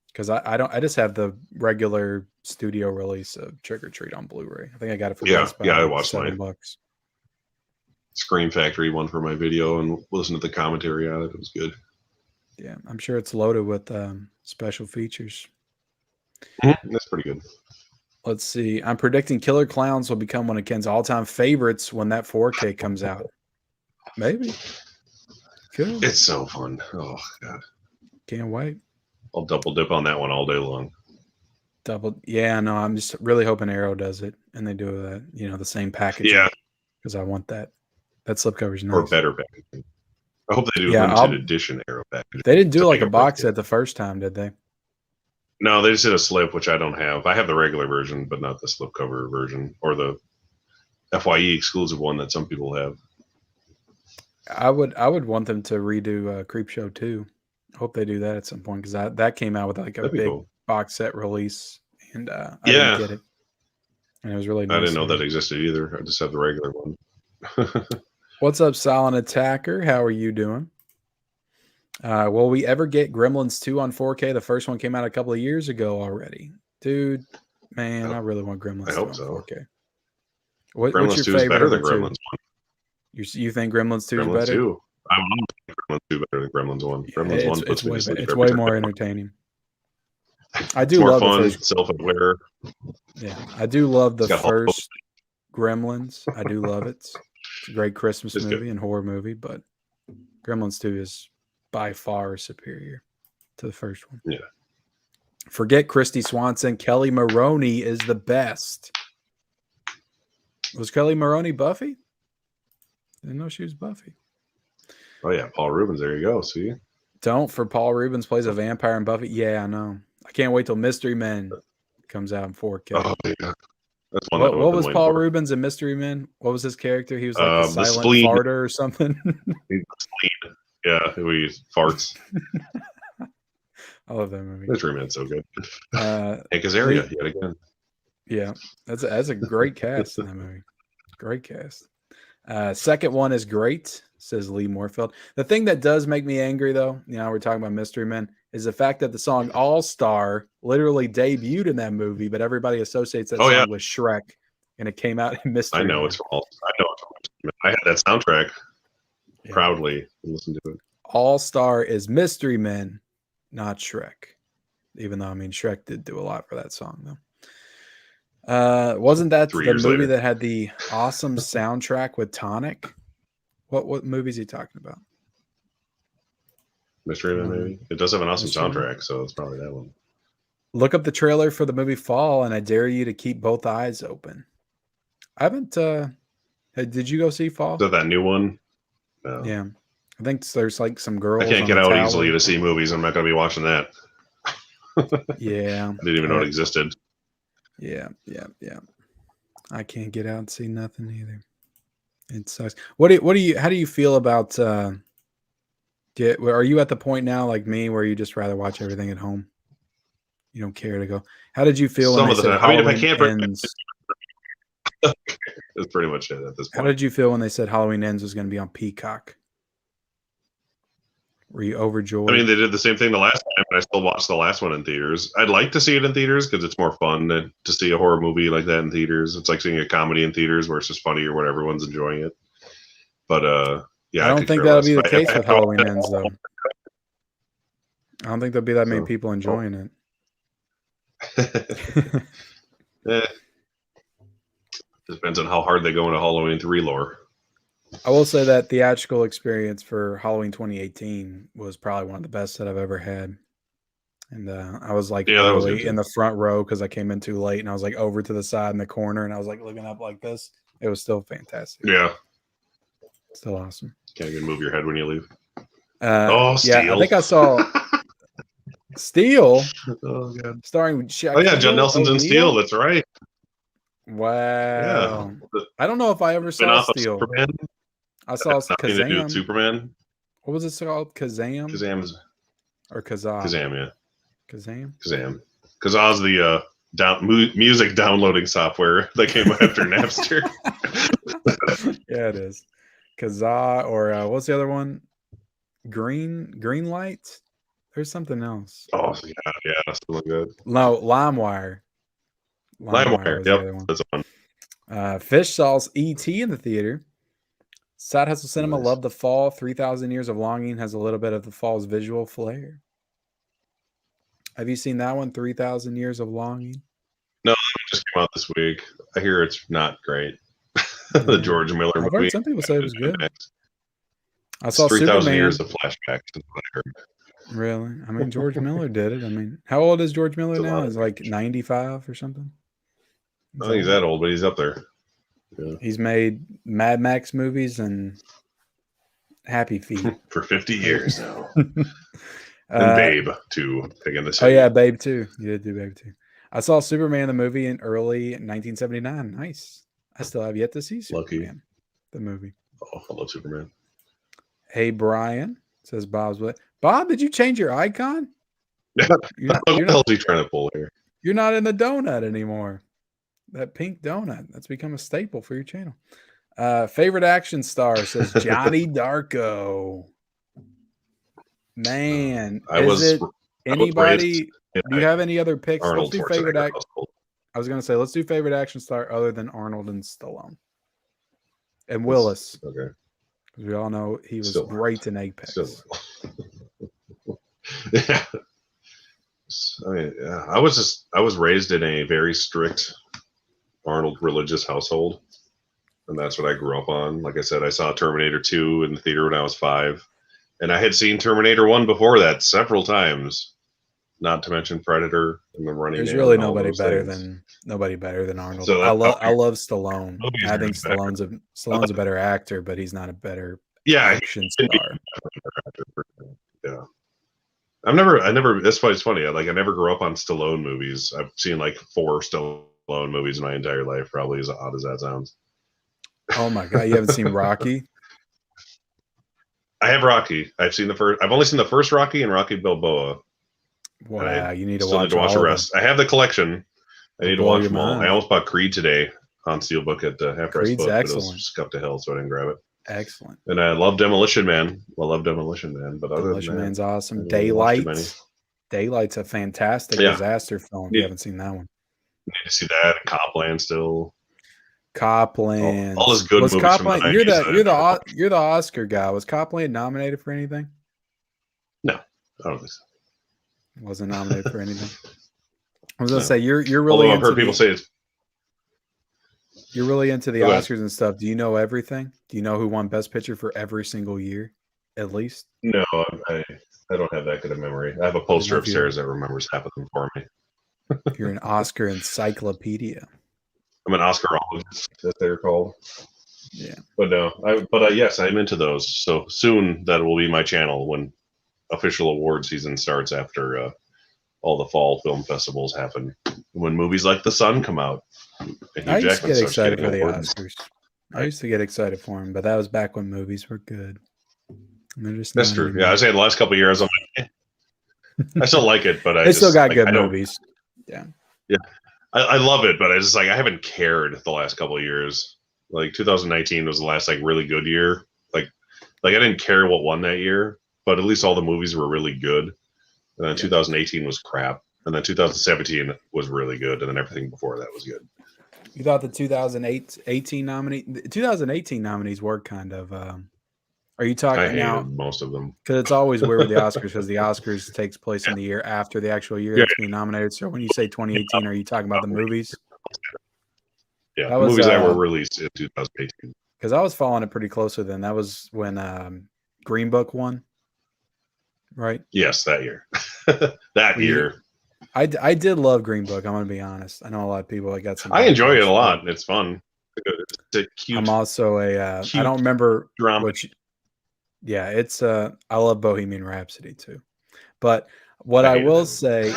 because I don't. I just have the regular studio release of Trick or Treat on Blu-ray. I think I got it for Best Buy. Yeah, I like watched $7. Scream Factory one for my video and listened to the commentary on it. It was good. Yeah, I'm sure it's loaded with special features. That's pretty good. Let's see. I'm predicting Killer Clowns will become one of Ken's all-time favorites when that 4K comes out. Maybe. Good. It's so fun. Oh god. Can't wait. I'll double dip on that one all day long. Yeah, no, I'm just really hoping Arrow does it and they do that, the same package. Yeah. Because I want that. That slipcover is nice. Or better packaging. I hope they do Yeah, limited edition Arrow packaging. They didn't do like a box set the first time, did they? No, they just did a slip, which I don't have. I have the regular version, but not the slipcover version or the FYE exclusive one that some people have. I would want them to redo Creepshow 2. I hope they do that at some point because that came out with like a big box set release, and I didn't get it, and it was really nice. I didn't know that existed either. I just have the regular one. What's up, Silent Attacker? How are you doing? Will we ever get Gremlins 2 on 4K? The first one came out a couple of years ago already. Dude, man, I really want Gremlins 2 on 4K. What's your favorite? Better than Gremlins 1. You think Gremlins 2 is better? 2. I think Gremlins 2 better than Gremlins 1. Gremlins 1 puts me to sleep. It's way more entertaining. I do love more fun, the first, self-aware. Yeah, I do love the first Gremlins. I do love it. It's a great Christmas movie and horror movie, but Gremlins 2 is by far superior to the first one. Yeah. Forget Christy Swanson. Kelly Maroney is the best. Was Kelly Maroney Buffy? Didn't know she was Buffy. Oh yeah, Paul Rubens. There you go. See. For Paul Rubens plays a vampire in Buffy. Yeah, I know. I can't wait till Mystery Men comes out in 4K. Oh yeah. That's one. What was Paul Rubens in Mystery Men? What was his character? He was like the silent farter or something. Yeah, he farts. I love that movie. Mystery Men's so good. Hank Azaria yet again. Yeah, that's a great cast in that movie. Great cast. Second one is great, says Lee Moorfield. The thing that does make me angry, though, we're talking about Mystery Men, is the fact that the song All Star literally debuted in that movie, but everybody associates that song with Shrek, and it came out in Mystery Men. I know it's from I had that soundtrack proudly and listened to it. All Star is Mystery Men, not Shrek. Even though, Shrek did do a lot for that song, though. Wasn't that the movie that had the awesome soundtrack with Tonic? What movie is he talking about? Mystery Man, maybe. It does have an awesome soundtrack, so it's probably that one. Look up the trailer for the movie Fall, and I dare you to keep both eyes open. I haven't. Did you go see Fall? Is that new one? No. Yeah, I think there's like some girls. I can't get out easily to see movies. I'm not going to be watching that. Yeah, I didn't even know it existed. Yeah. I can't get out and see nothing either. It sucks. How do you feel about are you at the point now like me where you just rather watch everything at home? You don't care to go. How did you feel when they said Halloween Ends? That's pretty much it at this point. How did you feel when they said Halloween Ends was going to be on Peacock? Were you overjoyed? They did the same thing the last time, but I still watched the last one in theaters. I'd like to see it in theaters because it's more fun to see a horror movie like that in theaters. It's like seeing a comedy in theaters where it's just funnier when everyone's enjoying it. But I don't think that'll be the case with Halloween Ends, though. I don't think there'll be that many people enjoying it. Depends on how hard they go into Halloween 3 lore. I will say that theatrical experience for Halloween 2018 was probably one of the best that I've ever had. And I was like early in the front row because I came in too late, and I was like over to the side in the corner, and I was like looking up like this. It was still fantastic. Yeah. Still awesome. Can't even move your head when you leave. Steel. Yeah, I think I saw Steel. Oh, God. Starring John Nelson's in Steel. That's right. Wow. Yeah. I don't know if I ever saw Steel. I saw Nothing to do with Kazam. Superman. What was it called? Kazam? Kazam's Or Kazam? Kazam, yeah. Kazam? Kazam. Kazam's the music downloading software that came after Napster. Yeah, it is. Kazaa, or what's the other one? Green Light? There's something else. Oh, yeah, something good. No, LimeWire. LimeWire, was the other one. That's one. Fish saws E.T. in the theater. Side Hustle Cinema Nice. loved The Fall. 3,000 Years of Longing has a little bit of The Fall's visual flair. Have you seen that one, 3,000 Years of Longing? No, it just came out this week. I hear it's not great. The George Miller I've movie. heard some people say it was good. I It's saw 3,000 Superman. years of flashbacks. Really? I mean, George Miller did it. I mean, how old is George Miller now? He's like 95 or something. I don't think he's that old, but he's up there. Yeah. He's made Mad Max movies and Happy Feet for 50 years now. And Babe too. Taking this. Oh yeah, Babe too. You did do Babe too. I saw Superman the movie in early 1979. Nice. I still have yet to see Superman, the movie. Oh, I love Superman. Hey Brian, says Bob's what? Bob, did you change your icon? What the hell is he trying to pull here? You're not in the donut anymore. That pink donut. That's become a staple for your channel. Favorite action star, says Johnny Darko. Man, anybody? Do you have any other picks? Let's do favorite action. I was going to say, let's do favorite action star other than Arnold and Stallone. And Willis. Okay. We all know he was great in Apex. Yeah. I mean, I was raised in a very strict Arnold religious household, and that's what I grew up on. Like I said, I saw Terminator 2 in the theater when I was 5, and I had seen Terminator 1 before that several times. Not to mention Predator and the Running. There's really nobody better than Arnold. So I love Stallone. I think Stallone's a better actor, but he's not a better action star. Yeah. I never. That's why it's funny. I never grew up on Stallone movies. I've seen like 4 Stallone movies in my entire life. Probably as odd as that sounds. Oh my god, you haven't seen Rocky? I have Rocky. I've only seen the first Rocky and Rocky Balboa. Wow, you need to watch the rest. I have the collection. I need to watch them all. I almost bought Creed today on Steelbook at half price. Creed's excellent. But it was just up to hell, so I didn't grab it. Excellent. And I love Demolition Man. I love Demolition Man, but Demolition Man's awesome. Daylight's a fantastic disaster film. If you haven't seen that one, need to see that. Copland still. Copland. All his good movies Copland, from the 90s. You're the Oscar guy. Was Copland nominated for anything? No, I don't think so. Wasn't nominated for anything. I was gonna say you're really. Although I've heard people say it's. You're really into the Oscars and stuff. Do you know everything? Do you know who won Best Picture for every single year, at least? No, I don't have that good of memory. I have a poster upstairs that remembers half of them for me. You're an Oscar encyclopedia. I'm an Oscarologist, as they're called. Yeah, but no, yes, I'm into those. So soon that will be my channel when official award season starts after all the fall film festivals happen. When movies like The Sun come out. I used to get excited for the Oscars. I used to get excited for them, but that was back when movies were good. That's true. Yeah, I was saying the last couple of years, I'm like, I still like it, but they still got good movies. Yeah. Yeah. I love it, but I just I haven't cared the last couple of years. Like 2019 was the last really good year. Like I didn't care what won that year, but at least all the movies were really good. And then 2018 was crap. And then 2017 was really good. And then everything before that was good. You thought the 2018 nominees were kind of, are you talking I hated now? Most of them. Because it's always weird with the Oscars because the Oscars takes place in the year after the actual year that's being nominated. So when you say 2018, are you talking about the movies? Yeah, the movies that were released in 2018. Because I was following it pretty closely then. That was when Green Book won, right? Yes, that year. Year. I did love Green Book. I'm going to be honest. I know a lot of people. I enjoy it a lot. It's fun. It's a cute. I'm also I don't remember drama. Yeah, it's I love Bohemian Rhapsody too. But what I will say,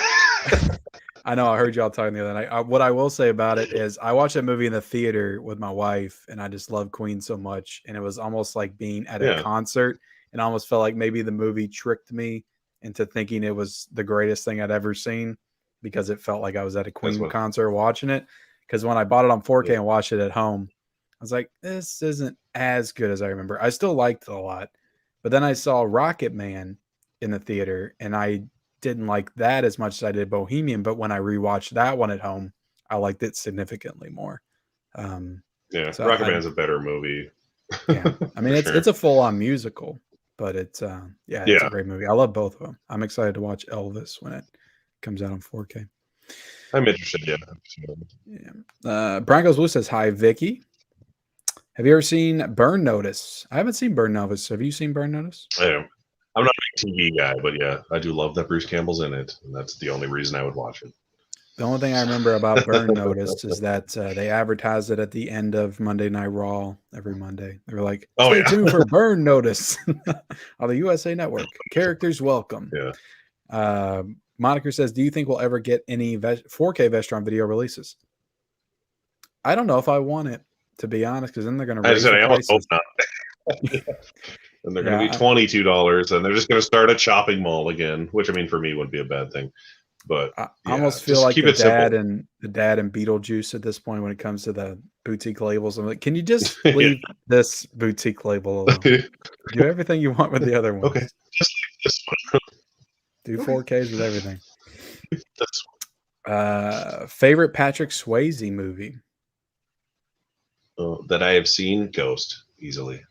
I know. I heard y'all talking the other night. What I will say about it is, I watched that movie in the theater with my wife, and I just love Queen so much, and it was almost like being at a concert, and I almost felt like maybe the movie tricked me into thinking it was the greatest thing I'd ever seen, because it felt like I was at a Queen concert watching it. Because when I bought it on 4K and watched it at home, I was like, this isn't as good as I remember. I still liked it a lot, but then I saw Rocket Man in the theater, and I didn't like that as much as I did Bohemian, but when I rewatched that one at home, I liked it significantly more. So Rocket Man's a better movie. Yeah, I mean it's a full-on musical, but it's it's a great movie. I love both of them. I'm excited to watch Elvis when it comes out on 4K. I'm interested. Yeah. Broncos Blue says, "Hi, Vicky. Have you ever seen Burn Notice?" I haven't seen Burn Notice. Have you seen Burn Notice? I am. I'm not a big TV guy, but yeah, I do love that Bruce Campbell's in it, and that's the only reason I would watch it. The only thing I remember about Burn Notice is that they advertised it at the end of Monday Night Raw every Monday. They were like, "Stay tuned for Burn Notice on the USA Network. Characters welcome." Yeah. Moniker says, "Do you think we'll ever get any 4K Vestron video releases?" I don't know if I want it, to be honest, because then they're going to raise the prices. I almost hope not. And they're going to be $22, and they're just going to start a shopping mall again, which I mean for me wouldn't be a bad thing. But I almost feel like the dad and Beetlejuice at this point when it comes to the boutique labels. I'm like, can you just leave this boutique label alone? Do everything you want with the other ones. Okay, just like this one. Do 4Ks with everything. Favorite Patrick Swayze movie? That I have seen, Ghost, easily.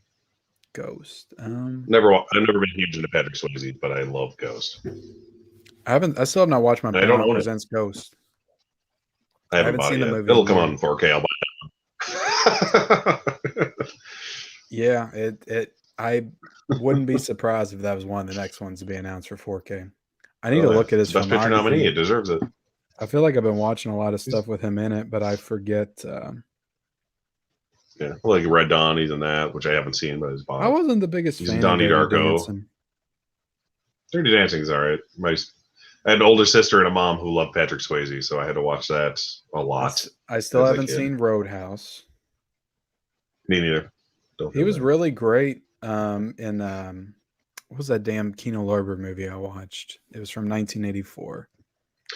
Ghost. I've never been huge into Patrick Swayze, but I love Ghost. I still have not watched my Paramount Presents Ghost. I haven't seen the movie. It'll come on in 4K. I'll buy it. Yeah, I wouldn't be surprised if that was one of the next ones to be announced for 4K. I need to look at his Best Picture nominee. It deserves it. I feel like I've been watching a lot of stuff with him in it, but I forget. Yeah, like Red Dawn, he's in that, which I haven't seen, but I wasn't the biggest fan Donnie of Darko. Dirty Dancing is all right. I had an older sister and a mom who loved Patrick Swayze, so I had to watch that a lot. I still haven't seen Roadhouse. Me neither. He was really great in what was that damn Kino Lorber movie I watched? It was from 1984.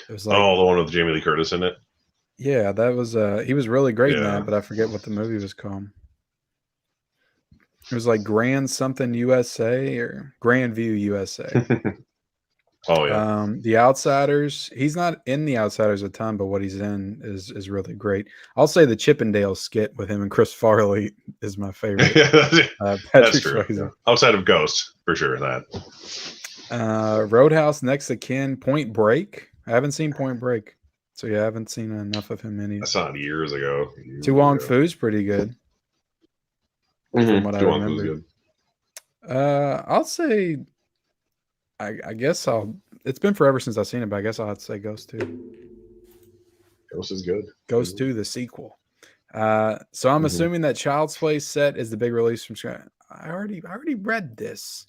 It was like, the one with Jamie Lee Curtis in it. Yeah, that was he was really great in that, but I forget what the movie was called. It was like Grand something USA or Grand View USA. Oh yeah. The Outsiders. He's not in The Outsiders a ton, but what he's in is really great. I'll say the Chippendale skit with him and Chris Farley is my favorite. That's true. Yeah. Outside of Ghost, for sure. That. Roadhouse, Next of Kin, Point Break. I haven't seen Point Break. So yeah, I haven't seen enough of him any. I saw it years ago. Tu Wong Fu's pretty good. From what I remember. Good. I'll say I guess it's been forever since I've seen it, but I guess I'll have to say Ghost 2. Ghost is good. Ghost 2, the sequel. So I'm assuming that Child's Play set is the big release from scratch. I already read this.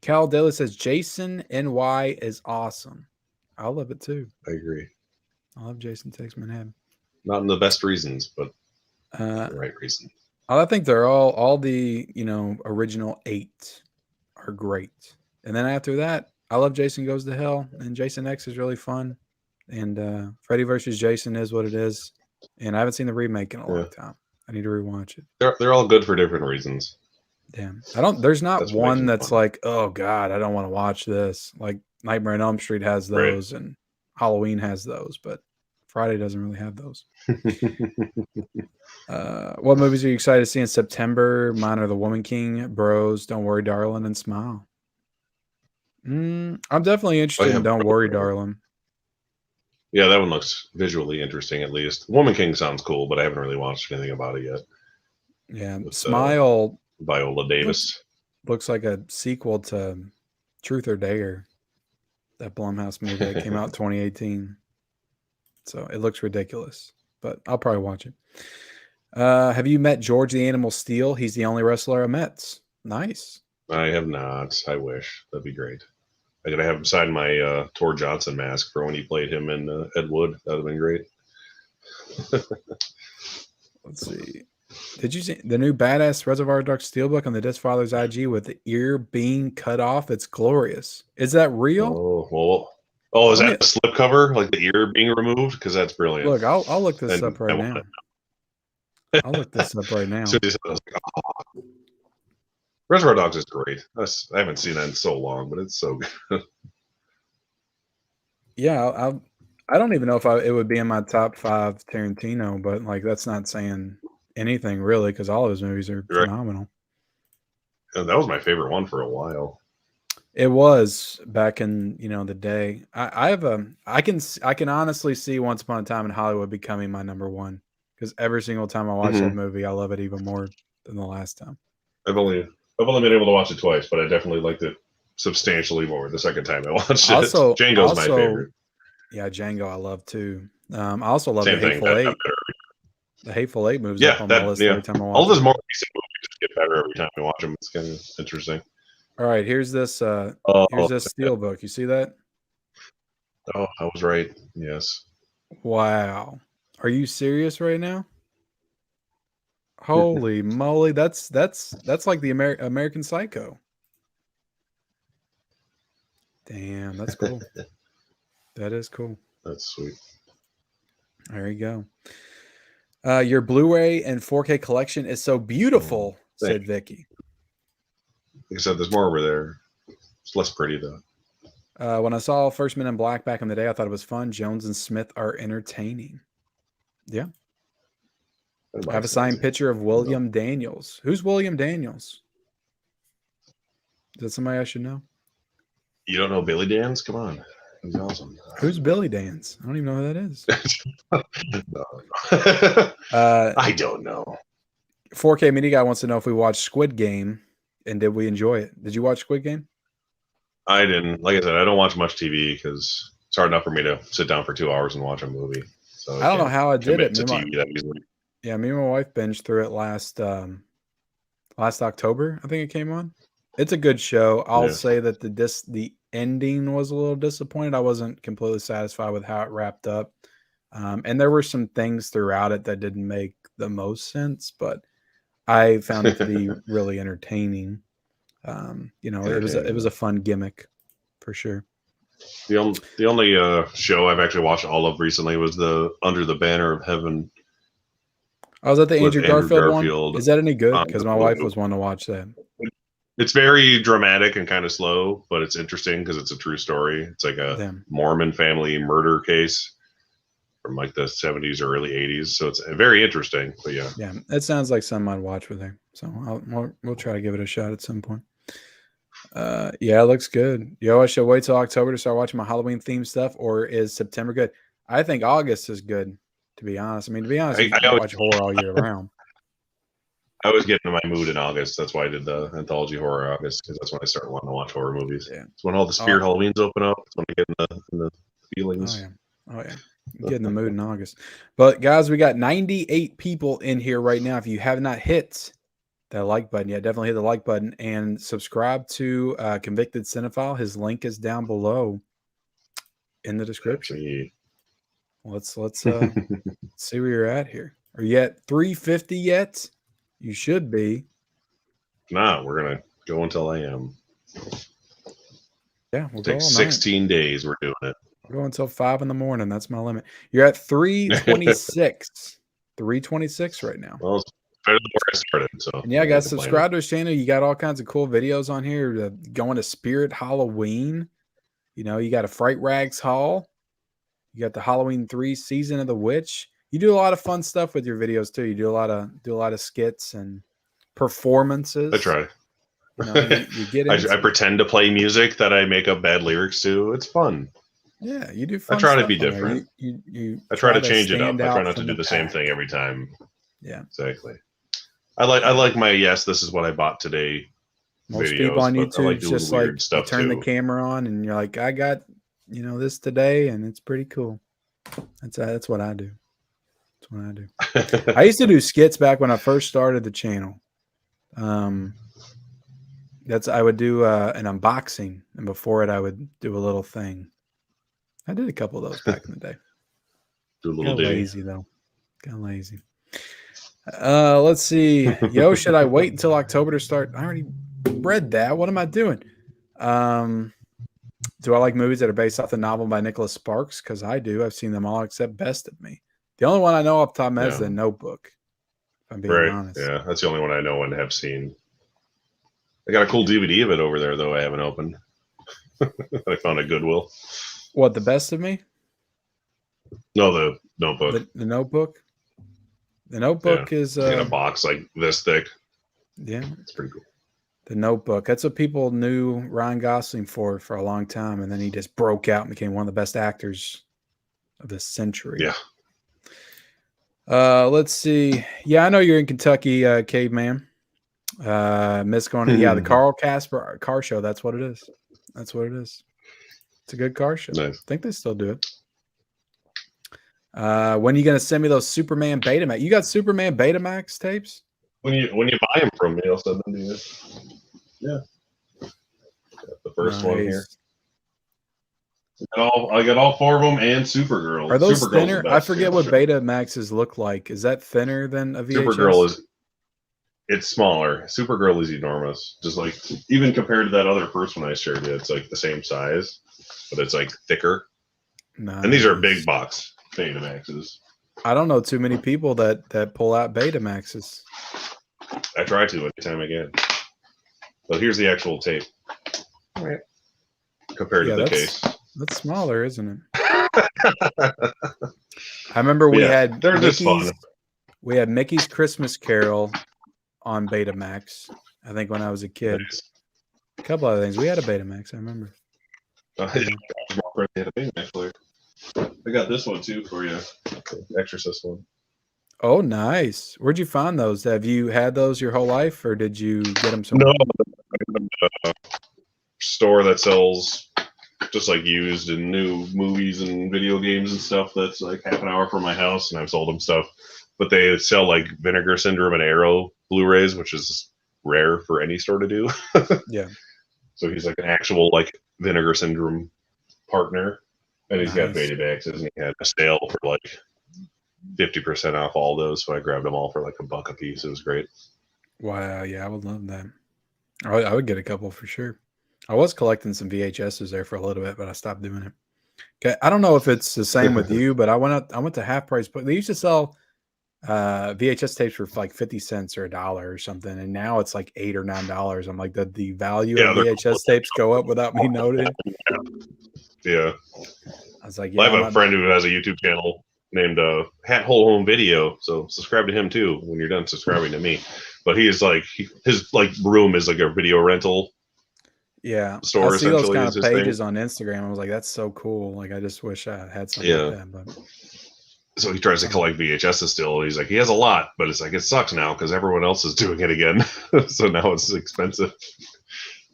Cal Daly says Jason NY is awesome. I love it too. I agree. I love Jason Takes Manhattan. Not in the best reasons, but the right reason. I think they're all the original 8 are great, and then after that, I love Jason Goes to Hell, and Jason X is really fun, and Freddy vs. Jason is what it is, and I haven't seen the remake in a long time. I need to rewatch it. They're all good for different reasons. Damn, there's not one that's like, oh god, I don't want to watch this. Like Nightmare on Elm Street has those, and Halloween has those, but Friday doesn't really have those. What movies are you excited to see in September? Mine are The Woman King, Bros, Don't Worry, Darling, and Smile. I'm definitely interested in Don't Worry, Darling. Yeah, that one looks visually interesting, at least. Woman King sounds cool, but I haven't really watched anything about it yet. Yeah, Smile. Viola Davis. Looks like a sequel to Truth or Dare, that Blumhouse movie that came out in 2018. So it looks ridiculous, but I'll probably watch it. Have you met George the Animal Steel? He's the only wrestler I met. Nice. I have not. I wish. That'd be great. I gotta have him sign my Tor Johnson mask for when he played him in Ed Wood. That would have been great. Let's see. Did you see the new badass Reservoir Dogs Steelbook on the Disc Father's IG with the ear being cut off? It's glorious. Is that real? Oh, well. Oh, is that a slip cover, like the ear being removed? Because that's brilliant. Look, I'll look this up right now. I'll look this up right now. So I was like, oh. Reservoir Dogs is great. I haven't seen that in so long, but it's so good. Yeah, I don't even know if it would be in my top 5 Tarantino, but like that's not saying anything really because all of his movies are phenomenal. And that was my favorite one for a while. It was back in the day. I can honestly see Once Upon a Time in Hollywood becoming my number 1 because every single time I watch that movie, I love it even more than the last time. I've only been able to watch it twice, but I definitely liked it substantially more the second time I watched it. Django's my favorite. Yeah, Django I love too. I also love Same the Hateful Eight. The Hateful Eight moves up on my list every time I watch all those more recent movies just get better every time I watch them. It's kind of interesting. All right, here's this Steelbook. You see that? Oh, I was right. Yes. Wow. Are you serious right now? Holy moly, that's like the American Psycho. Damn, that's cool. That is cool. That's sweet. There you go. Your Blu-ray and 4K collection is so beautiful, said Vicky. Like I said, there's more over there. It's less pretty though. When I saw First Men in Black back in the day, I thought it was fun. Jones and Smith are entertaining. Yeah. I have a signed picture of William Daniels. Who's William Daniels? Is that somebody I should know? You don't know Billy Dance? Come on. He's awesome. Who's Billy Dance? I don't even know who that is. I don't know. 4K Media Guy wants to know if we watched Squid Game and did we enjoy it? Did you watch Squid Game? I didn't. Like I said, I don't watch much TV because it's hard enough for me to sit down for 2 hours and watch a movie. So I don't know how I did it. Me and my wife binged through it last October. I think it came on. It's a good show. I'll say that the ending was a little disappointed. I wasn't completely satisfied with how it wrapped up. And there were some things throughout it that didn't make the most sense, but I found it to be really entertaining. It was a fun gimmick for sure. The only show I've actually watched all of recently was the Under the Banner of Heaven. Oh, is that the Andrew Garfield one? Is that any good? Because my wife was wanting to watch that. It's very dramatic and kind of slow, but it's interesting because it's a true story. It's like a Mormon family murder case from like the 70s or early 80s. So it's very interesting. But yeah. Yeah, it sounds like something I'd watch with her. So we'll try to give it a shot at some point. Yeah, it looks good. Yo, I should wait till October to start watching my Halloween themed stuff, or is September good? I think August is good, to be honest. I mean, to be honest, I watch horror all year round. I always get in my mood in August. That's why I did the anthology horror August, because that's when I start wanting to watch horror movies. Yeah. It's when all the Spirit Halloweens open up. It's when I get in the feelings. Oh yeah. Get in the mood in August. But guys, we got 98 people in here right now. If you have not hit that like button yet, definitely hit the like button and subscribe to Convicted Cinephile. His link is down below in the description. Let's see where you're at here. Are you at 350 yet? You should be. Nah, we're gonna go until I am. Yeah, we'll take 16 days. We're doing it. We'll go until 5 in the morning. That's my limit. You're at 326. 326 right now. Well, it's better than where I started. So and yeah, guys, subscribe to his channel. You got all kinds of cool videos on here. Going to Spirit Halloween. You know, you got a Fright Rags haul. You got the Halloween 3 Season of the Witch. You do a lot of fun stuff with your videos too. You do a lot of skits and performances. I try. You know, you get I pretend to play music that I make up bad lyrics to. It's fun. Yeah, you do fun I try stuff to be different. I try to change it up. I try not to do the same thing every time. Yeah. Exactly. I like my this is what I bought today. Most videos, people on YouTube just like stuff turn the camera on and you're like, I got, this today and it's pretty cool. That's what I do. That's what I do. I used to do skits back when I first started the channel. I would do an unboxing, and before it, I would do a little thing. I did a couple of those back in the day. Do a little Got ditty. lazy though. Got lazy. Let's see. Yo, should I wait until October to start? I already read that. What am I doing? Do I like movies that are based off the novel by Nicholas Sparks? Because I do. I've seen them all except Best of Me. The only one I know off the top of my head is The Notebook. If I'm being honest. Yeah, that's the only one I know and have seen. I got a cool DVD of it over there, though I haven't opened. I found at Goodwill. What, The Best of Me? No, The Notebook. The Notebook? The Notebook is in a box like this thick. Yeah. It's pretty cool. The Notebook. That's what people knew Ryan Gosling for a long time, and then he just broke out and became one of the best actors of the century. Yeah. Let's see. Yeah, I know you're in Kentucky, Caveman. Miss going to the Carl Casper car show. That's what it is. That's what it is. It's a good car show. Nice. I think they still do it. When are you gonna send me those Superman Betamax? You got Superman Betamax tapes? When you buy them from me, I'll send them to you. Yeah. Got the first one here. I got all four of them and Supergirl. Are those Supergirl's thinner? the I best, forget what Betamaxes look like. Is that thinner than a VHS? Supergirl it's smaller. Supergirl is enormous. Just like even compared to that other first one I shared you, it's like the same size, but it's like thicker. Nice. And these are big box Betamaxes. I don't know too many people that pull out Betamaxes. I try to anytime I can. But here's the actual tape. All right. Compared to the case. That's smaller, isn't it? I remember we had they're just fun. We had Mickey's Christmas Carol on Betamax. I think when I was a kid. Nice. A couple other things. We had a Betamax, I remember. I got this one too for you. The Exorcist one. Oh, nice. Where'd you find those? Have you had those your whole life, or did you get them somewhere? No, store that sells just like used and new movies and video games and stuff. That's like half an hour from my house, and I've sold them stuff. But they sell like Vinegar Syndrome and Arrow Blu-rays, which is rare for any store to do. Yeah. So he's like an actual like Vinegar Syndrome partner, and he's got Betamaxes, and he had a sale for like 50% off all those. So I grabbed them all for like $1 a piece. It was great. Wow. Yeah, I would love that. I would get a couple for sure. I was collecting some VHSs there for a little bit, but I stopped doing it. Okay, I don't know if it's the same with you, but I went to Half Price, but they used to sell VHS tapes for like 50 cents or $1 or something, and now it's like $8 or $9. I'm like, did the value of VHS tapes go up without me noting? Yeah. I was like, I have a friend who has a YouTube channel named Hat Hole Home Video, so subscribe to him too when you're done subscribing to me. But he is like his like room is like a video rental. Yeah, store. I see those kind of pages on Instagram. I was like, that's so cool. Like, I just wish I had something like that. But so he tries to collect VHSs still. He's like, he has a lot, but it's like it sucks now because everyone else is doing it again. So now it's expensive.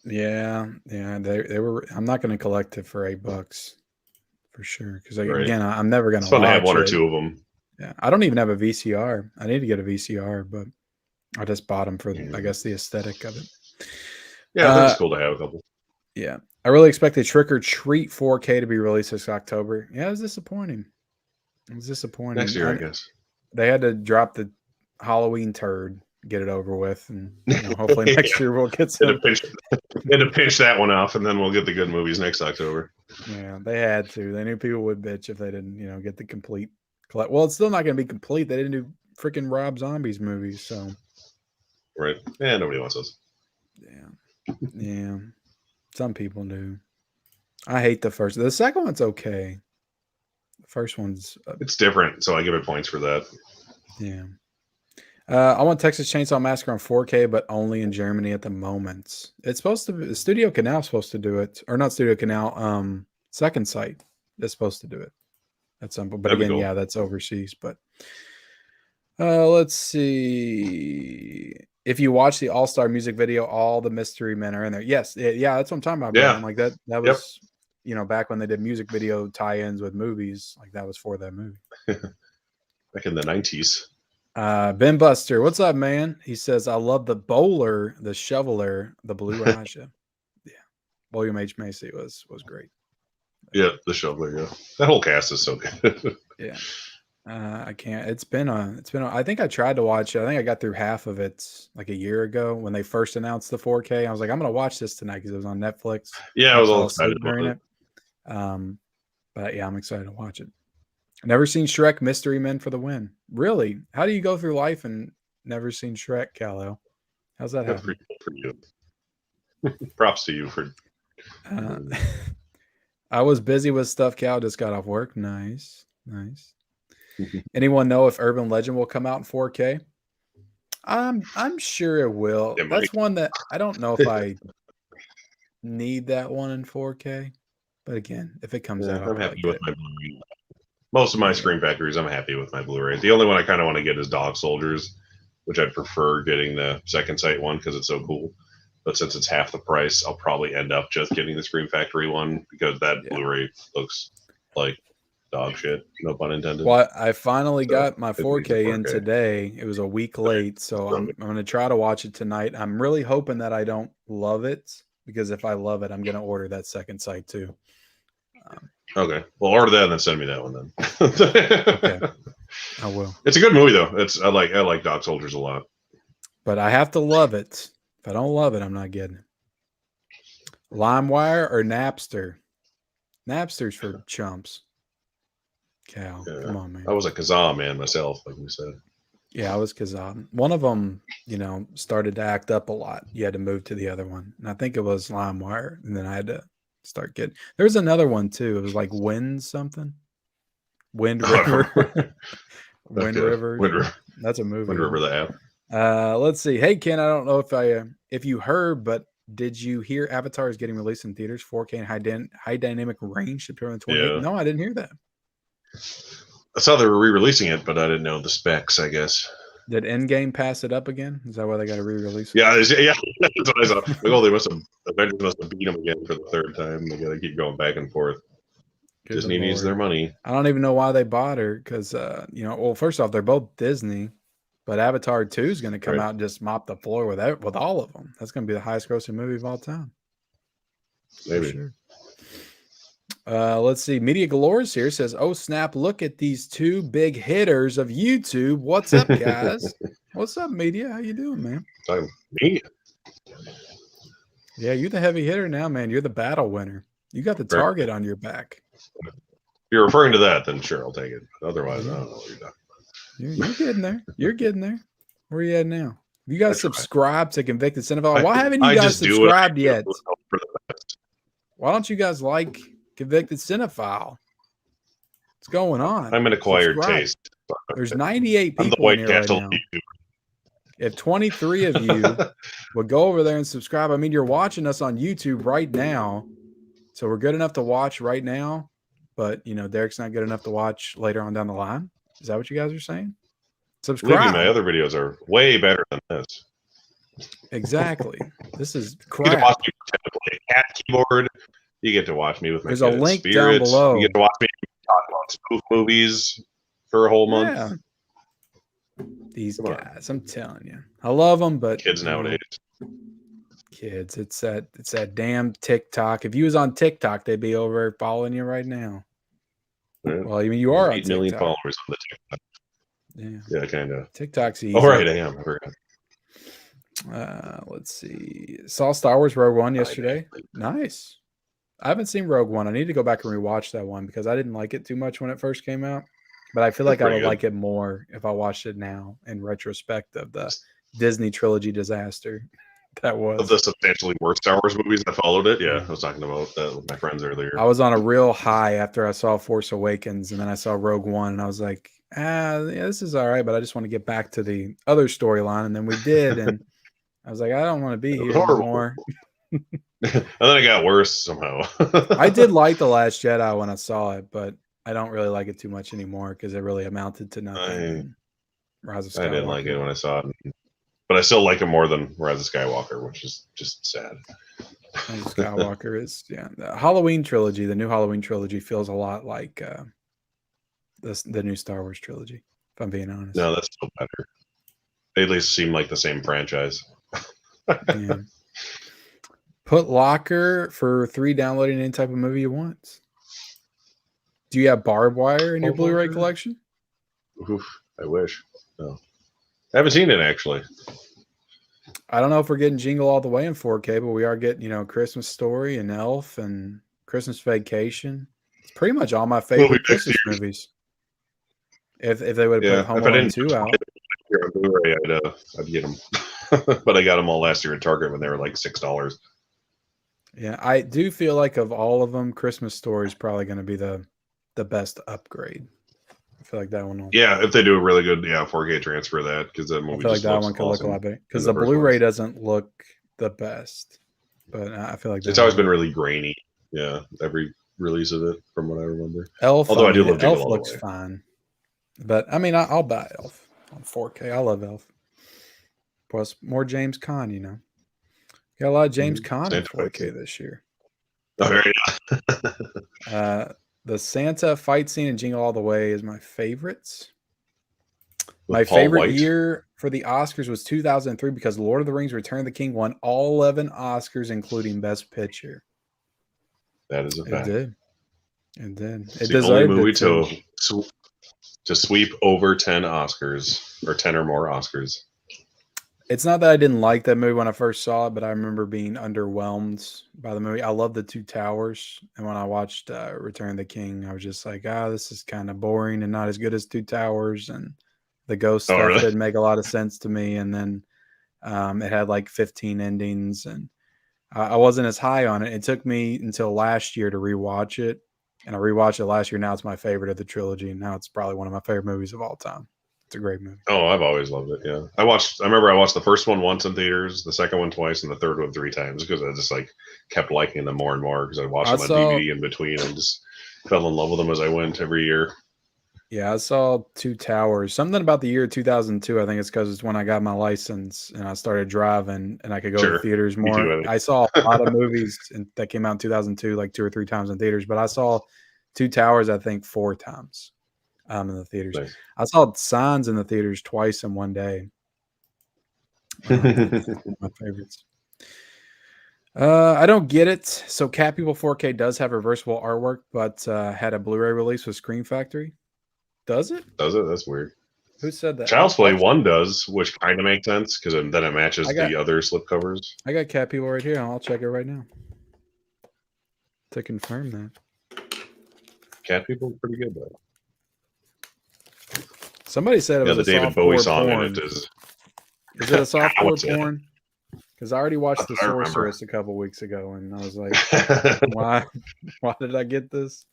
Yeah, they were. I'm not going to collect it for $8 for sure. Because again, I'm never going to. It's fun to have one or two of them. Yeah, I don't even have a VCR. I need to get a VCR, but I just bought them for, I guess, the aesthetic of it. Yeah, I think it's cool to have a couple. Yeah, I really expected Trick or Treat 4K to be released this October. Yeah, it was disappointing. It was disappointing. Next year, I guess. They had to drop the Halloween turd, get it over with, and hopefully next year we'll get some. They had to pinch that one off, and then we'll get the good movies next October. Yeah, they had to. They knew people would bitch if they didn't, get the complete. Well, it's still not going to be complete. They didn't do freaking Rob Zombie's movies, so. Right. Yeah, nobody wants those. Yeah. Some people do. I hate the first. The second one's okay. The first one's. It's different, so I give it points for that. Yeah. I want Texas Chainsaw Massacre on 4K, but only in Germany at the moment. It's supposed to be. Studio Canal is supposed to do it, or not Studio Canal. Second Sight is supposed to do it at some point. But again, cool. Yeah, that's overseas. But let's see. If you watch the All-Star music video, all the Mystery Men are in there. Yes, yeah, that's what I'm talking about. Yeah, like that was, back when they did music video tie-ins with movies. Like that was for that movie. Back in the 90s. Ben Buster, what's up, man? He says, I love the bowler, the shoveler, the Blue Raja. Yeah. William H. Macy was great. Yeah, the shoveler. Yeah, that whole cast is so good. Yeah. I can't. It's been I think I tried to watch it. I think I got through half of it like a year ago when they first announced the 4K. I was like, I'm going to watch this tonight because it was on Netflix. Yeah, I was all excited during it. But yeah, I'm excited to watch it. Never seen Shrek. Mystery Men for the win. Really? How do you go through life and never seen Shrek, Callow? How's that That's happen? pretty cool for you. Props to you for. I was busy with stuff. Cal just got off work. Nice. Anyone know if Urban Legend will come out in 4K? I'm sure it will. That's one that I don't know if I need that one in 4K. But again, if it comes out, I'm happy with my Blu-ray. Most of my Scream Factories, I'm happy with my Blu-ray. The only one I kind of want to get is Dog Soldiers, which I'd prefer getting the second sight one because it's so cool. But since it's half the price, I'll probably end up just getting the Scream Factory one because that Blu-ray looks like dog shit. No pun intended. Well, I finally got my 4K in today. It was a week late, so I'm going to try to watch it tonight. I'm really hoping that I don't love it because if I love it, I'm going to order that second sight too. Okay, well, order that and then send me that one then. Okay, I will. It's a good movie though. I like Dog Soldiers a lot. But I have to love it. If I don't love it, I'm not getting it. LimeWire or Napster? Napster's for chumps. Cal, come on, man. I was a Kazaa man myself, like we said. Yeah, I was Kazaa. One of them, started to act up a lot. You had to move to the other one. And I think it was LimeWire. And then I had to start getting. There's another one too. It was like Wind something. Wind River. Wind River. That's a movie. Wind River, the app. Let's see. Hey Ken, I don't know if you heard, but did you hear Avatar is getting released in theaters, 4K and high dynamic range September 28th? Yeah. No, I didn't hear that. I saw they were re-releasing it, but I didn't know the specs, I guess. Did Endgame pass it up again? Is that why they got to re-release it? Yeah, that's what I saw. Avengers must have beat them again for the third time. They got to keep going back and forth. Good Disney needs their money. I don't even know why they bought her because, well, first off, they're both Disney, but Avatar 2 is going to come out and just mop the floor with all of them. That's going to be the highest grossing movie of all time. Maybe. Sure. Let's see. Media Galores here says, "Oh snap! Look at these two big hitters of YouTube. What's up, guys? What's up, Media? How you doing, man? Me? Yeah, you're the heavy hitter now, man. You're the battle winner. You got the target on your back. If you're referring to that, then sure, I'll take it. Otherwise, I don't know what you're talking about. You're getting there. You're getting there. Where are you at now? You guys subscribe to Convicted Cinephile. Why haven't you guys subscribed yet? Why don't you guys like Convicted Cinephile? What's going on? I'm an acquired taste. There's 98 people in here right now. If 23 of you would go over there and subscribe, I mean, you're watching us on YouTube right now, so we're good enough to watch right now, but, Derek's not good enough to watch later on down the line. Is that what you guys are saying? Subscribe. Believe me, my other videos are way better than this. Exactly. This is crap. You get to watch me pretend to play cat keyboard. You get to watch me with my There's a link down below. You get to watch me talk about spoof movies for a whole month. Yeah. These guys, I'm telling you, I love them, but kids nowadays. Kids, it's that damn TikTok. If you was on TikTok, they'd be over following you right now. Yeah. Well, I mean, you are 8 million followers on the TikTok. Yeah, kind of. TikTok's easy. Oh, right, I am. I forgot. Let's see. Saw Star Wars Rogue One yesterday. Nice. I haven't seen Rogue One. I need to go back and rewatch that one because I didn't like it too much when it first came out. But I feel like I would like it more if I watched it now in retrospect of the Disney trilogy disaster that was. Of the substantially worse Star Wars movies that followed it. Yeah, I was talking about that with my friends earlier. I was on a real high after I saw Force Awakens, and then I saw Rogue One, and I was like, yeah, this is all right, but I just want to get back to the other storyline. And then we did, and I was like, I don't want to be here anymore. And then it got worse somehow. I did like The Last Jedi when I saw it, but I don't really like it too much anymore because it really amounted to nothing. Rise of Skywalker. I didn't like it when I saw it, but I still like it more than Rise of Skywalker, which is just sad. Rise of Skywalker is the Halloween trilogy. The new Halloween trilogy feels a lot like the new Star Wars trilogy. if I'm being honest. No, that's still better. They at least seem like the same franchise. Yeah. Put Locker for 3 downloading any type of movie you want. Do you have Barbed Wire in your Blu-ray collection? Oof, I wish. No. I haven't seen it, actually. I don't know if we're getting Jingle All the Way in 4K, but we are getting, Christmas Story and Elf and Christmas Vacation. It's pretty much all my favorite Christmas movies. If they would have put Home Alone 2 out. On Blu-ray, I'd get them. But I got them all last year at Target when they were like $6. Yeah, I do feel like of all of them, Christmas Story is probably going to be the best upgrade. I feel like that one will. Yeah, if they do a really good 4K transfer of that, because that movie I feel like that one could look a lot better. Because the Blu-ray doesn't look the best. But I feel like it's always been really grainy. Yeah, every release of it, from what I remember. Elf, although I do love Elf looks fine. But I mean, I'll buy Elf on 4K. I love Elf. Plus more James Caan, Got a lot of James Caan in 4K this year. Oh, right. The Santa fight scene in Jingle All the Way is my favorites. My favorite year for the Oscars was 2003 because Lord of the Rings: Return of the King won all 11 Oscars, including Best Picture. That is a fact. It did. It did. It's the only movie to sweep over 10 Oscars, or 10 or more Oscars. It's not that I didn't like that movie when I first saw it, but I remember being underwhelmed by the movie. I love the Two Towers. And when I watched Return of the King, I was just like, this is kind of boring and not as good as Two Towers. And the ghost stuff didn't make a lot of sense to me. And then it had like 15 endings. And I wasn't as high on it. It took me until last year to rewatch it. And I rewatched it last year. Now it's my favorite of the trilogy. And now it's probably one of my favorite movies of all time. It's a great movie. Oh, I've always loved it. Yeah, I remember I watched the first one once in theaters, the second one twice, and the third one 3 times because I just kept liking them more and more because I watched them on DVD in between and just fell in love with them as I went every year. Yeah, I saw Two Towers. Something about the year 2002. I think it's because it's when I got my license and I started driving and I could go to theaters more. Too, I saw a lot of movies that came out in 2002, like 2 or 3 times in theaters, but I saw Two Towers, I think 4 times. In the theaters. Nice. I saw Signs in the theaters twice in one day. My favorites. I don't get it. So Cat People 4K does have reversible artwork, but had a Blu-ray release with Scream Factory. Does it? Does it? That's weird. Who said that? Child's Play 1 does, which kind of makes sense because then it matches the other slipcovers. I got Cat People right here. I'll check it right now to confirm that. Cat People is pretty good though. Somebody said it was the David Bowie song in it is. Is it a softcore porn? Because I already watched The Sorceress a couple weeks ago, and I was like, "Why did I get this?"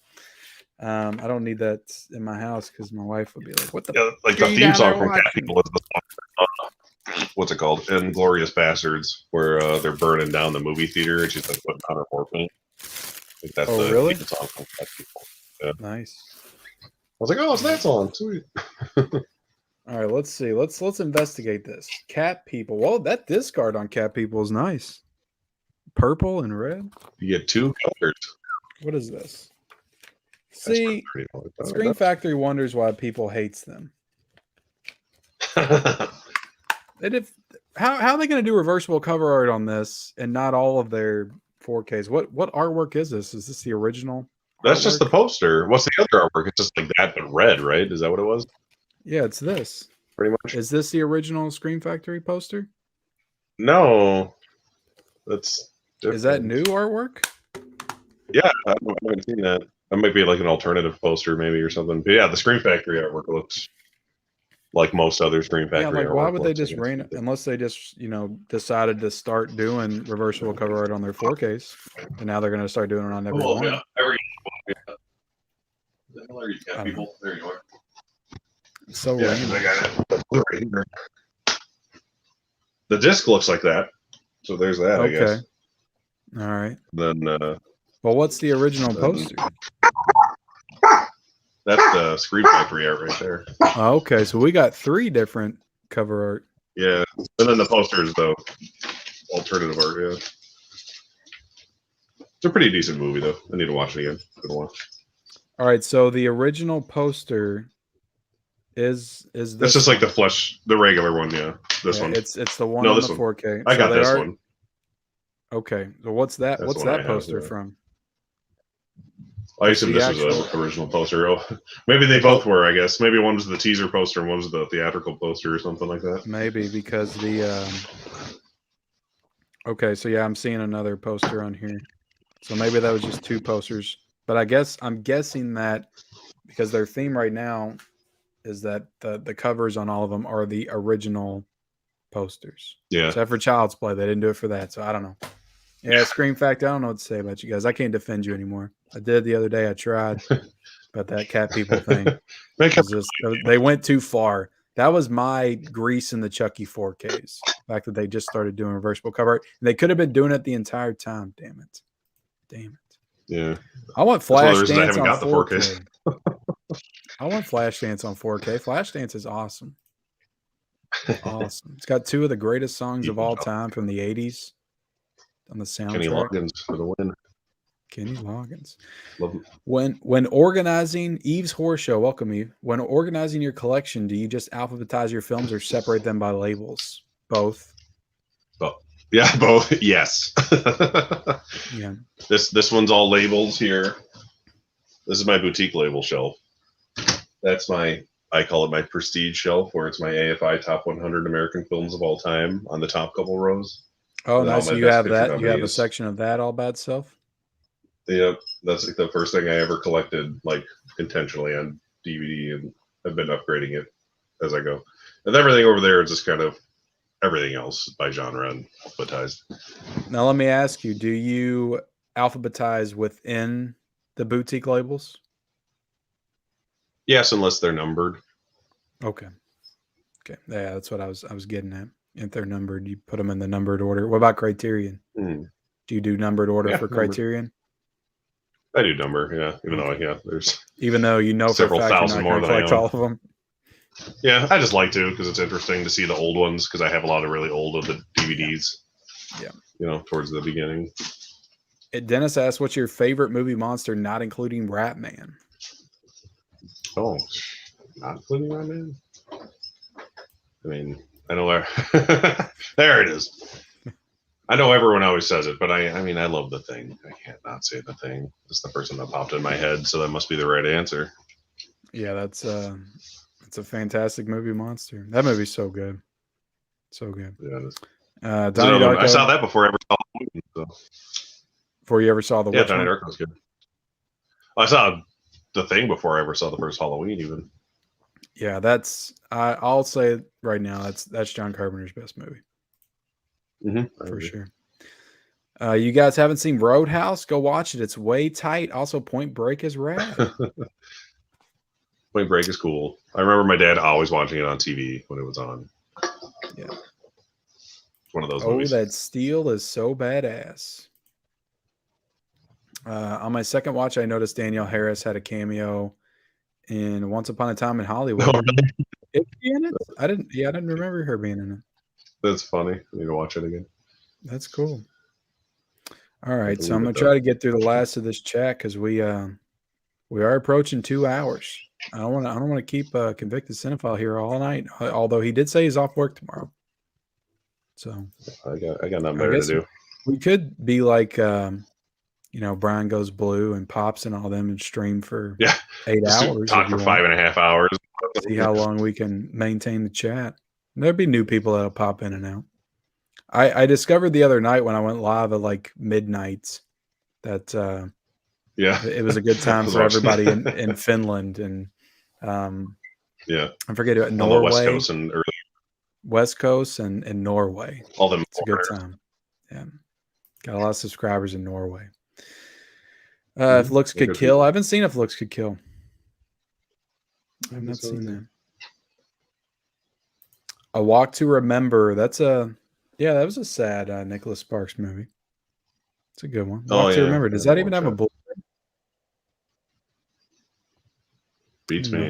I don't need that in my house because my wife would be like, "What the?" Yeah, like the theme song from Cat People is the song. What's it called? Inglorious Bastards, where they're burning down the movie theater and she's putting on her war paint. Like that's the really? theme song from Cat People. Yeah. Nice. I was like, it's that song. Sweet. All right, let's see. Let's investigate this. Cat People. Well, that discard on Cat People is nice. Purple and red. You get 2 colors. What is this? See, Screen Factory wonders why people hates them. How are they going to do reversible cover art on this and not all of their 4Ks? What artwork is this? Is this the original? That's just the poster. What's the other artwork? It's just like that, but red, right? Is that what it was? Yeah, it's this. Pretty much. Is this the original Scream Factory poster? No. That's different. Is that new artwork? Yeah, I haven't seen that. That might be like an alternative poster maybe or something. But yeah, the Scream Factory artwork looks like most other Scream Factory artwork. Why would they just unless they just, decided to start doing reversible cover art on their 4Ks. And now they're going to start doing it on every one. Yeah. There you go, people. There you are. So I got it right here. The disc looks like that. So there's that, I guess. All right. Then well, what's the original poster? That's the Scream Factory art right there. Okay, so we got 3 different cover art. Yeah. And then the posters though. Alternative art, yeah. It's a pretty decent movie though. I need to watch it again. Good watch. All right, so the original poster is It's this just like the one. flush, the regular one. Yeah, this Yeah, one. it's the one No, on this the one. 4K. I So got they this are one. okay. So what's that? That's What's the one I that have. poster Yeah. from? I That's assume the this was actual. an original poster. Oh, maybe they both were. I guess maybe one was the teaser poster and one was the theatrical poster or something like that. Maybe because the okay, so yeah, I'm seeing another poster on here. So maybe that was just two posters. But I'm guessing that because their theme right now is that the covers on all of them are the original posters. Yeah. Except for Child's Play. They didn't do it for that. So I don't know. Yeah, Scream Fact, I don't know what to say about you guys. I can't defend you anymore. I did the other day. I tried. But that cat people thing was just, they went too far. That was my Grease and the Chucky 4Ks. The fact that they just started doing reversible cover art. And they could have been doing it the entire time. Damn it. Damn it. Yeah. I want That's one of the reasons I Flashdance haven't on got the 4K. 4Ks. I want Flashdance on 4K. Flashdance is awesome. Awesome. It's got two of the greatest songs of all time from the 80s on the soundtrack. Kenny Loggins for the win. Kenny Loggins. Love him. When organizing Eve's Horror Show, welcome Eve. When organizing your collection, do you just alphabetize your films or separate them by labels? Both. Yeah, both. Yes. Yeah. This one's all labels here. This is my boutique label shelf. That's I call it my prestige shelf, where it's my AFI top 100 American films of all time on the top couple rows. Oh, nice. So you have that. You have a section of that all by itself. Yep, that's like the first thing I ever collected, like intentionally on DVD, and I've been upgrading it as I go. And everything over there is just kind of everything else by genre and alphabetized. Now let me ask you: do you alphabetize within the boutique labels? Yes, unless they're numbered. Okay. Okay. Yeah, that's what I was getting at. If they're numbered, you put them in the numbered order. What about Criterion? Do you do numbered order for Criterion? I do number, yeah. Even though you know several for a fact thousand you're not more going to than collect I all own. of them. Yeah, I just like to because it's interesting to see the old ones because I have a lot of really old of the DVDs. Yeah. Towards the beginning. Dennis asked, "What's your favorite movie monster, not including Ratman?" Oh, not including Ratman. I mean, I know where. There it is. I know everyone always says it, but I mean, I love The Thing. I can't not say The Thing. It's the person that popped in my head, so that must be the right answer. Yeah, that's it's a fantastic movie monster. That movie's so good. So good. Yeah, Donnie Darko, I saw that before I ever saw the movie. So. Before you ever saw the Donnie Darko was good. I saw The Thing before I ever saw the first Halloween, even. Yeah, I'll say right now that's John Carpenter's best movie. For sure. You guys haven't seen Roadhouse? Go watch it. It's way tight. Also, Point Break is rad. Point Break is cool. I remember my dad always watching it on TV when it was on. Yeah. One of those movies. That steel is so badass. On my second watch, I noticed Danielle Harris had a cameo in Once Upon a Time in Hollywood. Oh, really? Is she in it? I didn't remember her being in it. That's funny. I need to watch it again. That's cool. All right, so I'm gonna try to get through the last of this chat because we are approaching 2 hours. I don't want to keep Convicted Cinephile here all night. Although he did say he's off work tomorrow, so I got nothing better to do. We could be like, Brian Goes Blue and Pops and all them and stream for 8 hours. Talk for 5.5 hours. See how long we can maintain the chat. There'd be new people that'll pop in and out. I discovered the other night when I went live at like midnight that it was a good time for everybody in Finland and I forget it, Norway, West Coast and Norway. All them. It's a good time. Yeah, got a lot of subscribers in Norway. If Looks Could Kill, I haven't seen If Looks Could Kill. I've not seen that. A Walk to Remember. That was a sad Nicholas Sparks movie. It's a good one. Walk to Remember. Does that even have a bullet? Beats me.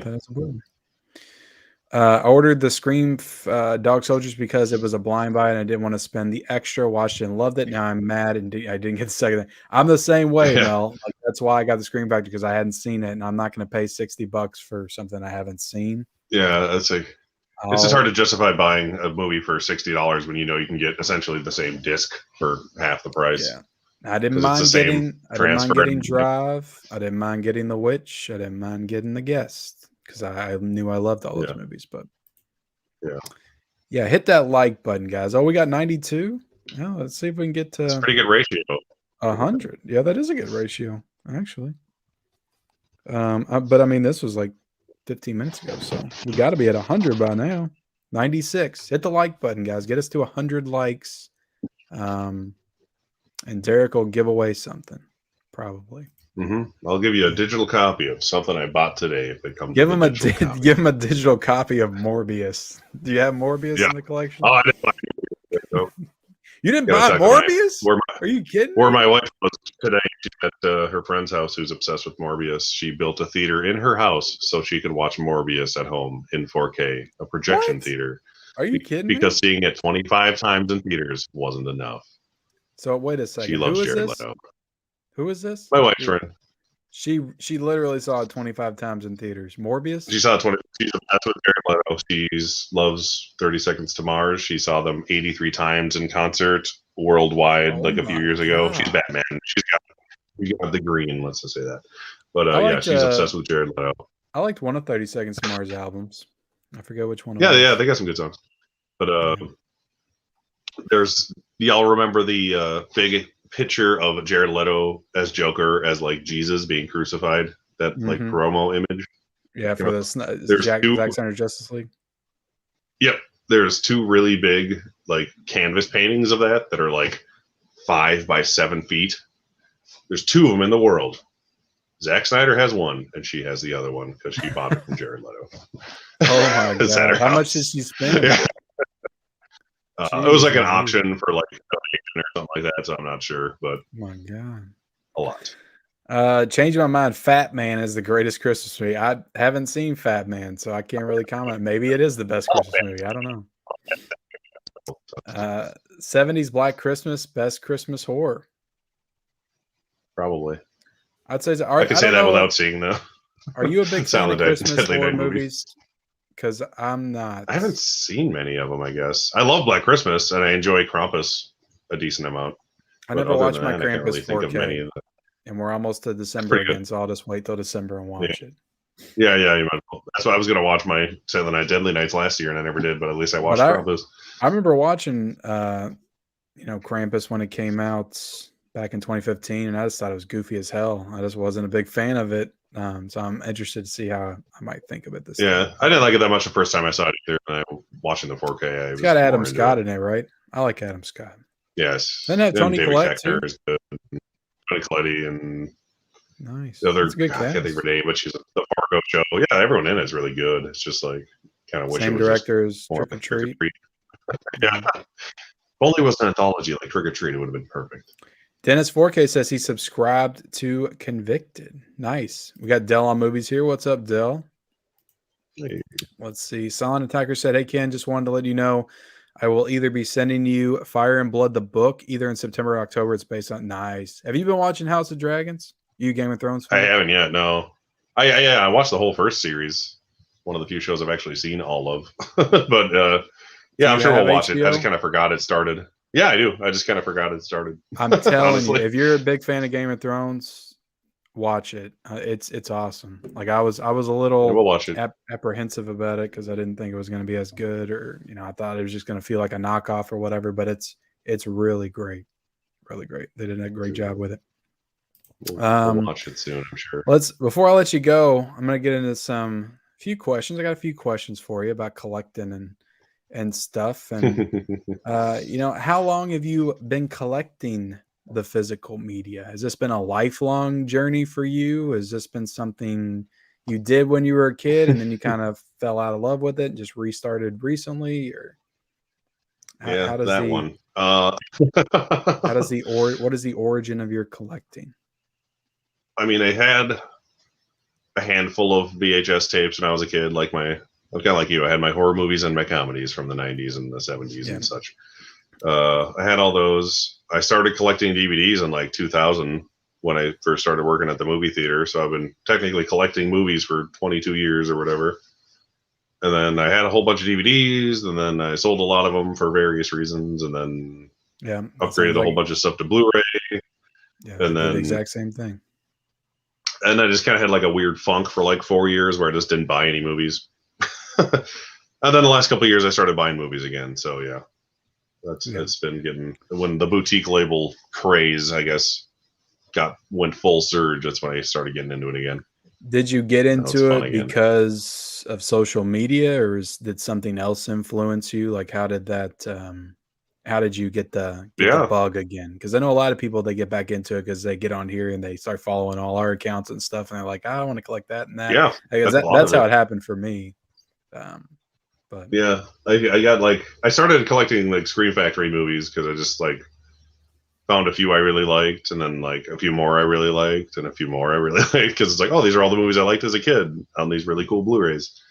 I ordered the Scream Dog Soldiers because it was a blind buy and I didn't want to spend the extra. Watched it and loved it. Now I'm mad and I didn't get the second thing. I'm the same way, Mel. That's why I got the Scream Factor because I hadn't seen it and I'm not going to pay $60 for something I haven't seen. Yeah, it's like it's just hard to justify buying a movie for $60 when you know you can get essentially the same disc for half the price. Yeah. I didn't mind getting Drive. I didn't mind getting The Witch. I didn't mind getting The Guest because I knew I loved all those movies. But yeah, hit that like button, guys. Oh, we got 92. Yeah, let's see if we can get to. It's a pretty good ratio. 100. Yeah, that is a good ratio, actually. But I mean, this was like 15 minutes ago, so we got to be at 100 by now. 96. Hit the like button, guys. Get us to 100 likes. And Derek will give away something, probably. I'll give you a digital copy of something I bought today if it comes. Give him a digital copy of Morbius. Do you have Morbius in the collection? Oh, I didn't buy it. No. You didn't buy Morbius? Are you kidding? Where my wife was today, she's at her friend's house who's obsessed with Morbius. She built a theater in her house so she could watch Morbius at home in 4K, a projection theater. Are you kidding? Because seeing it 25 times in theaters wasn't enough. So wait a second. She loves Jared Leto. Who is this? My wife's friend. She literally saw it 25 times in theaters. Morbius? She saw it 20. She's obsessed with Jared Leto. She loves 30 Seconds to Mars. She saw them 83 times in concert worldwide, like a few years ago. She's Batman. She's got the green. Let's just say that. But she's obsessed with Jared Leto. I liked one of 30 Seconds to Mars albums. I forget which one. Yeah, they got some good songs. But y'all remember the big picture of Jared Leto as Joker as like Jesus being crucified, that like promo image. Yeah, for the Zack Snyder Justice League. Yep, there's two really big like canvas paintings of that are like 5 by 7 feet. There's 2 of them in the world. Zack Snyder has one, and she has the other one because she bought it from Jared Leto. Oh my god! How much did she spend? Yeah. It was like an auction for like or something like that, so I'm not sure, but oh my god, a lot. Changing my mind. Fat Man is the greatest Christmas movie. I haven't seen Fat Man, so I can't really comment. Maybe it is the best Christmas movie. I don't know. 70s Black Christmas, best Christmas horror. Probably. I'd say. I can say that without seeing though. Are you a big fan of Christmas horror movies? Because I'm not. I haven't seen many of them, I guess. I love Black Christmas, and I enjoy Krampus a decent amount. I never watched my Krampus 4K. And we're almost to December again, so I'll just wait till December and watch it. Yeah, you might. That's why I was going to watch my Silent Night Deadly Nights last year, and I never did, but at least I watched Krampus. I remember watching, Krampus when it came out back in 2015, and I just thought it was goofy as hell. I just wasn't a big fan of it. So I'm interested to see how I might think of it this time. I didn't like it that much the first time I saw it either. And watching the 4K, it's got Adam Scott in it, right? I like Adam Scott. Yes. Then that Tony Collette too. Tony Collette and nice. The other, I can't think of her name, but she's the Fargo show. Yeah, everyone in it is really good. It's just like kind of wish same it was director as Trick or Treat. Yeah. If only it was an anthology like Trick or Treat, it would have been perfect. Dennis 4K says he subscribed to Convicted. Nice. We got Dell on movies here. What's up, Dell? Hey. Let's see. Silent Attacker said, hey, Ken, just wanted to let you know I will either be sending you Fire and Blood, the book, either in September or October. It's based on nice. Have you been watching House of Dragons? You Game of Thrones fan? I haven't yet, no. I watched the whole first series. One of the few shows I've actually seen all of. But I'm sure we'll watch it. I just kind of forgot it started. Yeah, I do. I just kind of forgot it started. I'm telling you, if you're a big fan of Game of Thrones, watch it. It's awesome. Like I was a little we'll watch it. Apprehensive about it because I didn't think it was going to be as good, or I thought it was just going to feel like a knockoff or whatever. But it's really great, really great. They did a great job with it. We'll watch it soon, I'm sure. Before I let you go, I'm going to get into few questions. I got a few questions for you about collecting and stuff. And, how long have you been collecting the physical media? Has this been a lifelong journey for you? Has this been something you did when you were a kid and then you kind of fell out of love with it and just restarted recently? Or how does that one? What is the origin of your collecting? I mean, I had a handful of VHS tapes when I was a kid, I'm kind of like you. I had my horror movies and my comedies from the 90s and the 70s and such. I had all those. I started collecting DVDs in 2000 when I first started working at the movie theater. So I've been technically collecting movies for 22 years or whatever. And then I had a whole bunch of DVDs, and then I sold a lot of them for various reasons, and then upgraded a whole bunch of stuff to Blu-ray. Yeah, and then the exact same thing. And I just kind of had like a weird funk for like 4 years where I just didn't buy any movies. And then the last couple of years I started buying movies again. So yeah, it's been getting, when the boutique label craze, I guess, went full surge. That's when I started getting into it again. Did you get into it because of social media, or did something else influence you? Like, how did that? How did you get the bug again? Because I know a lot of people, they get back into it because they get on here and they start following all our accounts and stuff, and they're like, I want to collect that and that. Yeah, that's how it happened for me. But yeah, I got like, I started collecting like Scream Factory movies because I just like found a few I really liked, and then like a few more I really liked, and a few more I really liked, because it's like, oh, these are all the movies I liked as a kid on these really cool Blu-rays.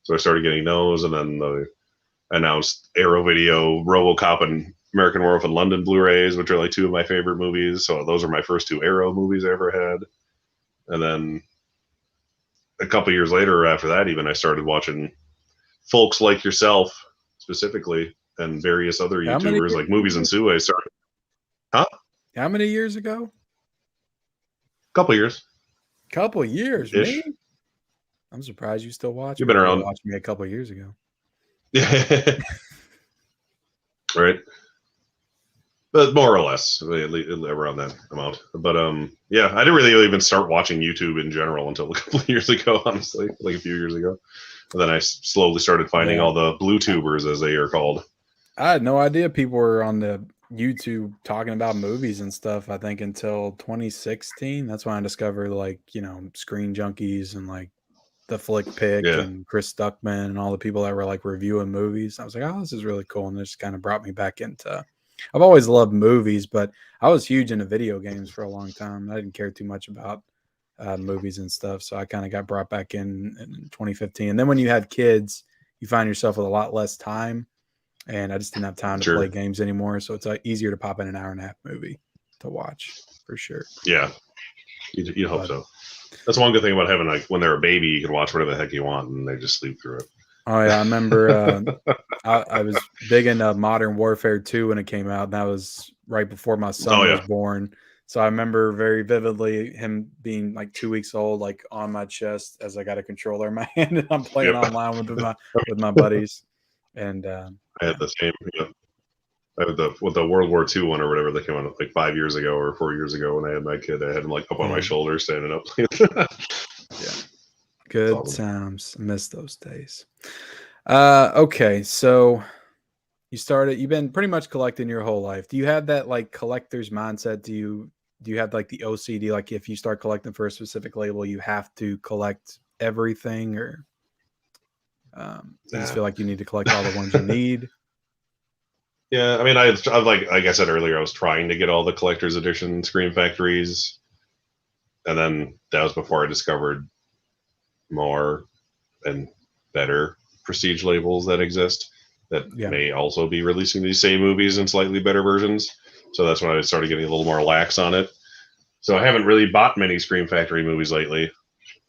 So I started getting those, and then the announced Arrow Video, RoboCop, and American Werewolf in London Blu-rays, which are like two of my favorite movies. So those are my first two Arrow movies I ever had. And then a couple years later, after that, even, I started watching folks like yourself specifically, and various other YouTubers like Movies and Sue. I started. Huh? How many years ago? Couple years. Couple years, me? I'm surprised you still watch. You've been around. Watching me a couple years ago. Yeah. Right. But more or less, around that amount. But yeah, I didn't really even start watching YouTube in general until a couple of years ago, honestly, like a few years ago. And then I slowly started finding all the blue tubers, as they are called. I had no idea people were on the YouTube talking about movies and stuff, I think, until 2016. That's when I discovered, like, Screen Junkies and like the Flick Pick and Chris Stuckman and all the people that were like reviewing movies. I was like, oh, this is really cool. And this kind of brought me back into, I've always loved movies, but I was huge into video games for a long time. I didn't care too much about movies and stuff. So I kind of got brought back in 2015. And then when you have kids, you find yourself with a lot less time. And I just didn't have time to play games anymore. So it's easier to pop in an hour-and-a-half movie to watch, for sure. Yeah. You'd hope so. That's one good thing about having, like, when they're a baby, you can watch whatever the heck you want, and they just sleep through it. Oh, yeah. I remember I was big into Modern Warfare 2 when it came out, and that was right before my son was born. So I remember very vividly him being like 2 weeks old, like on my chest as I got a controller in my hand, and I'm playing online with my buddies. And I had the same. I had with the World War II one or whatever that came out like 5 years ago or 4 years ago when I had my kid. I had him like up on my shoulder, standing up. Yeah, good times. I miss those days. Okay, so you've been pretty much collecting your whole life. Do you have that like collector's mindset? Do you have like the OCD? Like if you start collecting for a specific label, you have to collect everything, or you just feel like you need to collect all the ones you need? Yeah, I mean, I've like I said earlier, I was trying to get all the collector's edition Scream Factories, and then that was before I discovered more and better prestige labels that exist that may also be releasing these same movies in slightly better versions. So that's when I started getting a little more lax on it. So I haven't really bought many Scream Factory movies lately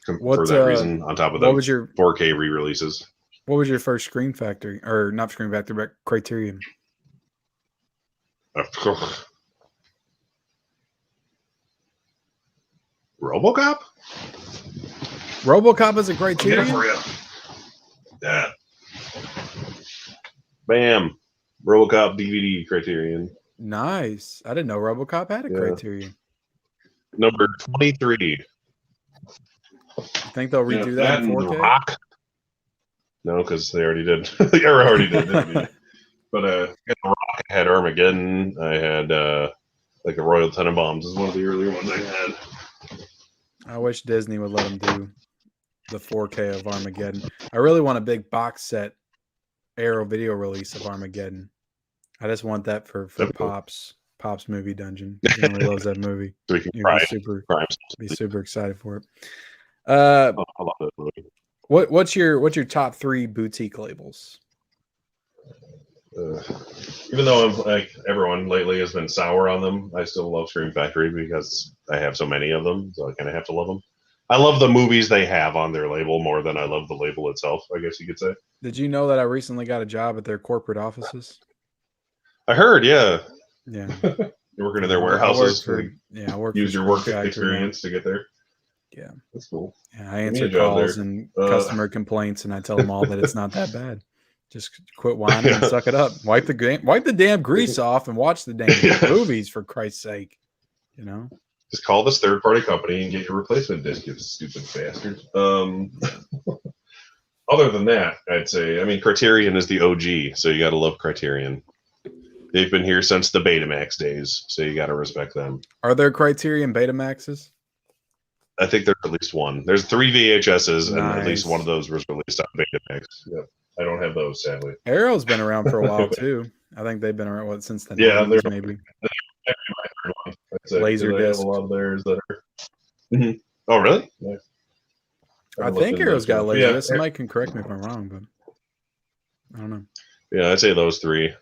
for that reason, on top of the 4K re-releases. What was your first Scream Factory, or not Scream Factory, but Criterion? RoboCop? RoboCop is a Criterion? For you. Yeah. Bam. RoboCop DVD Criterion. Nice. I didn't know RoboCop had a Criterion. Number 23. You think they'll redo that in 4K? Rock. No, because they already did. They already did. But The Rock, I had Armageddon. I had like the Royal Tenenbaums is one of the earlier ones I had. I wish Disney would let them do the 4K of Armageddon. I really want a big box set Arrow video release of Armageddon. I just want that for Pop's movie dungeon. He really loves that movie. So we can be super excited for it. I love that movie. What's your top 3 boutique labels? Even though like everyone lately has been sour on them, I still love Scream Factory because I have so many of them, so I kind of have to love them. I love the movies they have on their label more than I love the label itself, I guess you could say. Did you know that I recently got a job at their corporate offices? I heard, yeah. Yeah. You're working in their I warehouses. I work Use for your work Screen Factory experience to get there. Yeah. That's cool. Yeah, I Give me a answer job calls there. and customer complaints, and I tell them all that it's not that bad. Just quit whining and suck it up. Wipe the damn grease off and watch the damn movies, for Christ's sake. You know? Just call this third-party company and get your replacement disc, you stupid bastards. Other than that, I'd say, I mean, Criterion is the OG, so you got to love Criterion. They've been here since the Betamax days, so you got to respect them. Are there Criterion Betamaxes? I think there's at least one. There's 3 VHSs, and at least one of those was released on Betamax. Yep. I don't have those, sadly. Arrow's been around for a while, too. I think they've been around, since the 90s, maybe. Laserdisc. I have a lot of theirs that are... Mm-hmm. Oh, really? Yeah. I think Arrow's got Laserdisc. Somebody can correct me if I'm wrong, but I don't know. Yeah, I'd say those three.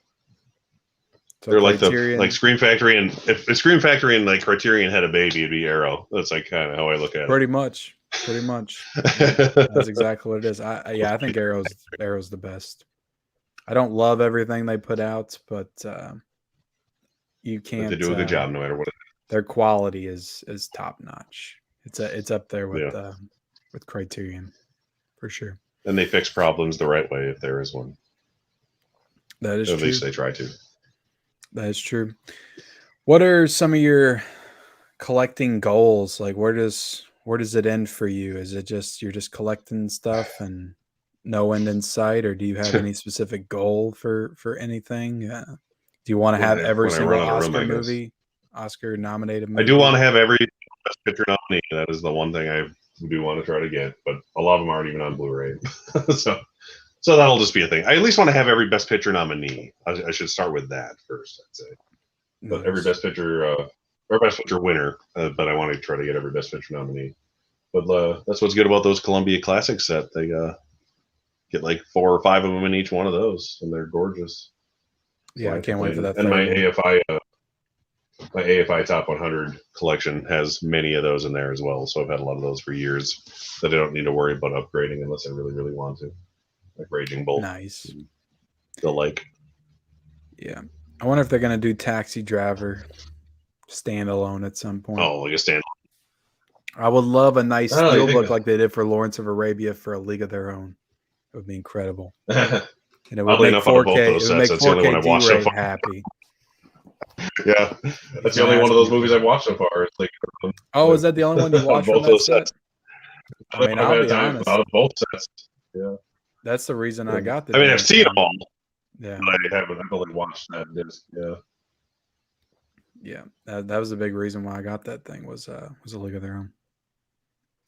So they're like Scream Factory, and if Scream Factory and like Criterion had a baby, it'd be Arrow. That's like kind of how I look at it. Pretty much. That's exactly what it is. I think Arrow's the best. I don't love everything they put out, but you can't. They do a good job no matter what. Their quality is top notch. It's up there with Criterion, for sure. And they fix problems the right way if there is one. That is true. At least they try to. That is true. What are some of your collecting goals? Like, where does it end for you? Is it just you're just collecting stuff and no end in sight, or do you have any specific goal for anything? Do you want to have every single Oscar movie, Oscar nominated movie? I do want to have every Best Picture nominee. That is the one thing I do want to try to get, but a lot of them aren't even on Blu-ray. So that'll just be a thing. I at least want to have every Best Picture nominee. I should start with that first, I'd say. But Nice. every Best Picture or Best Picture winner, but I want to try to get every Best Picture nominee. But that's what's good about those Columbia Classic set. They get like 4 or 5 of them in each one of those, and they're gorgeous. Yeah, I can't wait for that. And my AFI Top 100 collection has many of those in there as well. So I've had a lot of those for years that I don't need to worry about upgrading unless I really, really want to. Like Raging Bull. Nice. The like. Yeah. I wonder if they're going to do Taxi Driver standalone at some point. Oh, like a standalone. I would love a nice steelbook like they did for Lawrence of Arabia for A League of Their Own. It would be incredible. And it would make 4K. It would make 4K D-Rate happy. Yeah, that's the only one of those movies I've watched so far. It's like, is that the only one you watched both on that those set? sets? I mean, I'll be honest. Out of both sets. Yeah. That's the reason I got the. I mean, I've seen them all. Yeah. But I've only watched that disc. Yeah. Yeah, that was the big reason why I got that thing was A League of Their Own.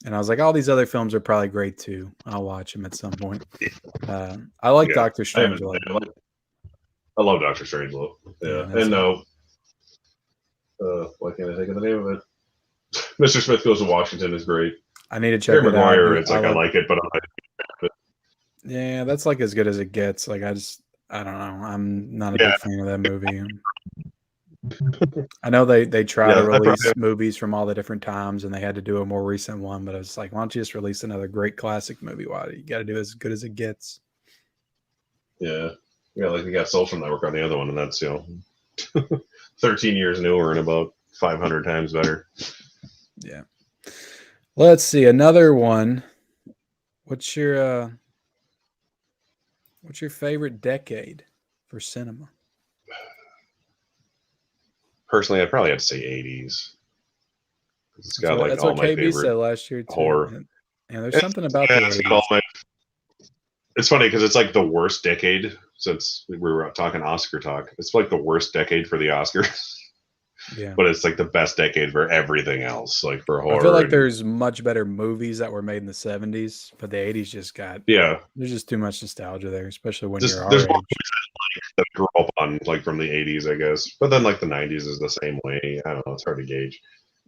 And I was like, all these other films are probably great too. I'll watch them at some point. I like Doctor Strangelove. I love Doctor Strangelove. Yeah, and why can't I think of the name of it? Mr. Smith Goes to Washington is great. I need to check it out. It's like I like it, but I'm not. Yeah, that's like as good as it gets. Like I don't know. I'm not a big fan of that movie. I know they try to release movies from all the different times, and they had to do a more recent one. But I was like, why don't you just release another great classic movie? Why you got to do as good as it gets? Yeah, like we got Social Network on the other one, and that's 13 years newer and about 500 times better. Yeah. Let's see another one. What's your favorite decade for cinema? Personally, I'd probably have to say 80s. It's got that's what KB said last year too. Horror. And there's something about the 80s. It's funny because it's like the worst decade since we were talking Oscar talk. It's like the worst decade for the Oscars. Yeah. But it's like the best decade for everything else, like for horror. I feel like there's much better movies that were made in the 70s, but the 80s just got there's just too much nostalgia there, especially when you're our age. That grew up on like from the 80s, I guess. But then like the 90s is the same way. I don't know, it's hard to gauge.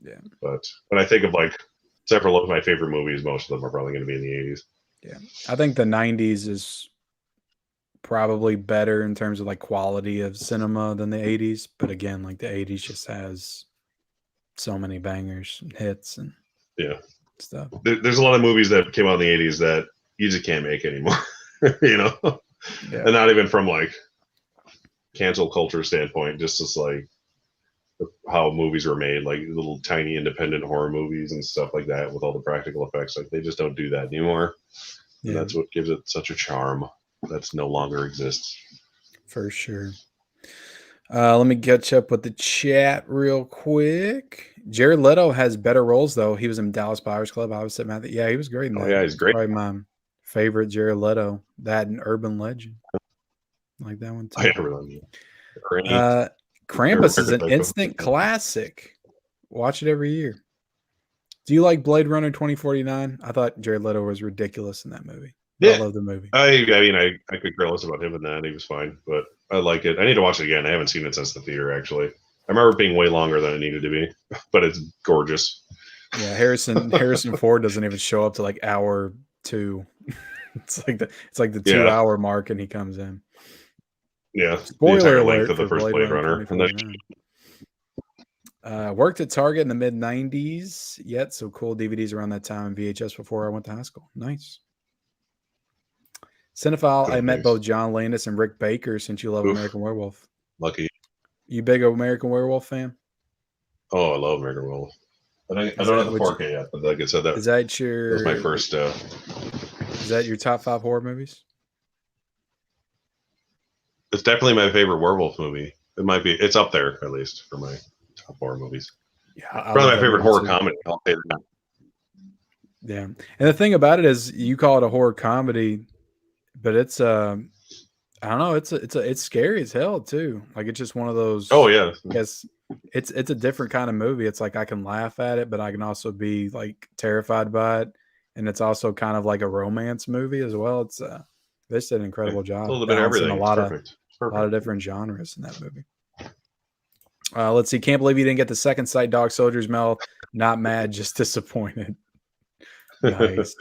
Yeah. But when I think of like several of my favorite movies, most of them are probably going to be in the 80s. Yeah. I think the 90s is probably better in terms of like quality of cinema than the 80s, but again, like the 80s just has so many bangers and hits, and stuff. There's a lot of movies that came out in the 80s that you just can't make anymore, you know, and not even from like cancel culture standpoint, just as like how movies were made, like little tiny independent horror movies and stuff like that with all the practical effects. Like they just don't do that anymore. And that's what gives it such a charm that's no longer exists. For sure. Let me catch up with the chat real quick. Jared Leto has better roles, though. He was in Dallas Buyers Club. I was sitting yeah, he was great in that. Yeah, he's great. Probably my favorite Jared Leto. That and Urban Legend. I like that one too. Krampus is an instant classic. Watch it every year. Do you like Blade Runner 2049? I thought Jared Leto was ridiculous in that movie. Yeah. I love the movie. I mean, I could care less about him in that. He was fine, but I like it. I need to watch it again. I haven't seen it since the theater, actually. I remember it being way longer than it needed to be, but it's gorgeous. Yeah, Harrison Ford doesn't even show up to like hour 2. It's like the 2 hour mark, and he comes in. Yeah, spoiler length alert of the first Blade Runner. Worked at Target in the mid '90s. Yet so cool DVDs around that time and VHS before I went to high school. Nice. Cinephile. I met both John Landis and Rick Baker since you love American Werewolf. Lucky. You big American Werewolf fan? Oh, I love American Werewolf. I don't have the 4K yet, but like I said, that was my first. Is that your top 5 horror movies? It's definitely my favorite werewolf movie. It might be. It's up there at least for my top horror movies. Yeah, probably my favorite horror comedy. I'll say that. Yeah, and the thing about it is, you call it a horror comedy, but it's I don't know. It's scary as hell too. Like it's just one of those. Oh yeah. Yes, it's a different kind of movie. It's like I can laugh at it, but I can also be like terrified by it, and it's also kind of like a romance movie as well. It's they did an incredible job. A little bit of everything. A lot of different genres in that movie. Let's see. Can't believe you didn't get the second sight. Dog Soldier's Mouth. Not mad, just disappointed. Nice.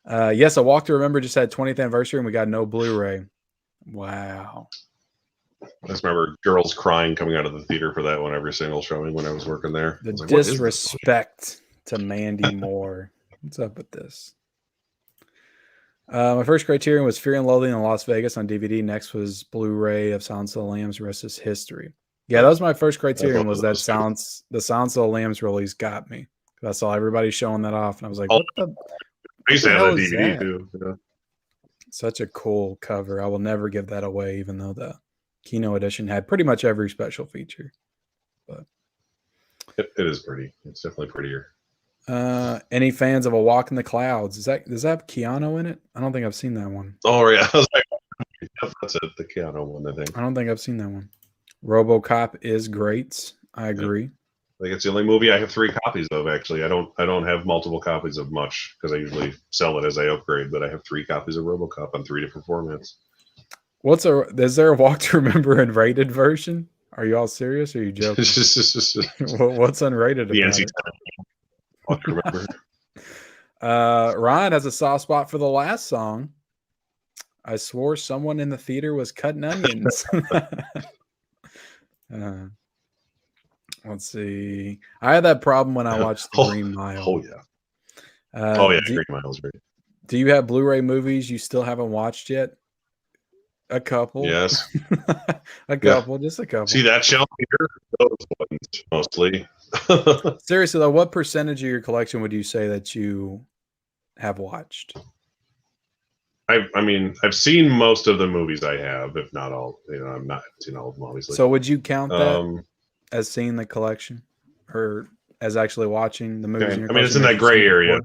Yes, A Walk to Remember just had 20th anniversary, and we got no Blu-ray. Wow. I just remember girls crying coming out of the theater for that one every single showing when I was working there. The disrespect to Mandy Moore. What's up with this? My first criterion was Fear and Loathing in Las Vegas on DVD. Next was Blu-ray of Silence of the Lambs. Rest is history. Yeah, that was my first criterion. Was that the Silence of the Lambs release got me? I saw everybody showing that off, and I was like, "What the?" I used to have that DVD too. Yeah. Such a cool cover. I will never give that away, even though the Kino edition had pretty much every special feature. But it is pretty. It's definitely prettier. Any fans of A Walk in the Clouds? Does that have Keanu in it? I don't think I've seen that one. Oh yeah, I was like, that's it. The Keanu one, I think. I don't think I've seen that one. RoboCop is great. I agree. Yeah. I think it's the only movie I have 3 copies of. Actually, I don't have multiple copies of much because I usually sell it as I upgrade. But I have 3 copies of RoboCop on 3 different formats. Is there a Walk to Remember and rated version? Are you all serious? Or are you joking? What's unrated about it? Walk to Remember. Ryan has a soft spot for the last song. I swore someone in the theater was cutting onions. Let's see. I had that problem when I watched the Green Mile. Oh yeah. Green Mile is great. Do you have Blu-ray movies you still haven't watched yet? A couple. Yes. Just a couple. See that shelf here? Those ones mostly. Seriously though, what percentage of your collection would you say that you have watched? I mean, I've seen most of the movies I have, if not all. I've not seen all of them, obviously. So would you count that as seeing the collection, or as actually watching the movies? Okay. I mean, it's in that gray area. I've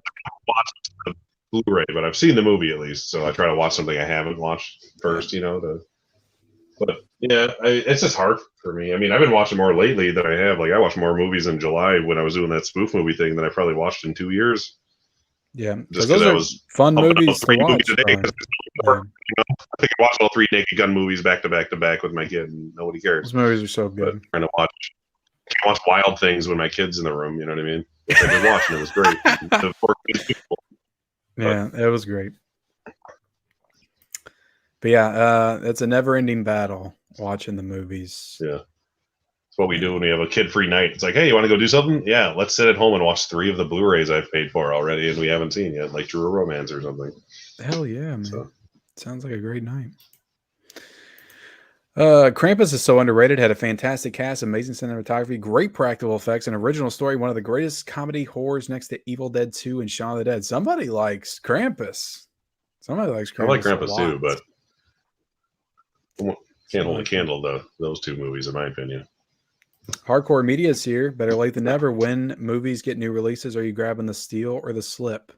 watched the Blu-ray, but I've seen the movie at least. So I try to watch something I haven't watched first, But yeah, it's just hard for me. I mean, I've been watching more lately than I have. Like I watched more movies in July when I was doing that spoof movie thing than I probably watched in 2 years. Yeah, just because I was fun movies to watch. Today, I think I watched all 3 Naked Gun movies back to back with my kid, and nobody cares. Those movies are so good. But trying to watch Wild Things when my kid's in the room. You know what I mean? Which I've been watching. It was great. Yeah, it was great. But yeah, it's a never-ending battle watching the movies. Yeah, that's what we do when we have a kid-free night. It's like, hey, you want to go do something? Yeah, let's sit at home and watch 3 of the Blu-rays I've paid for already and we haven't seen yet, like True Romance or something. Hell yeah, man. So. Sounds like a great night. Krampus is so underrated. Had a fantastic cast, amazing cinematography, great practical effects, and original story. One of the greatest comedy horrors next to Evil Dead 2 and Shaun of the Dead. Somebody likes Krampus. Somebody likes Krampus. I like Krampus too, but can't hold a candle to those 2 movies, in my opinion. Hardcore Media is here. Better late than never. When movies get new releases, are you grabbing the steal or the slip?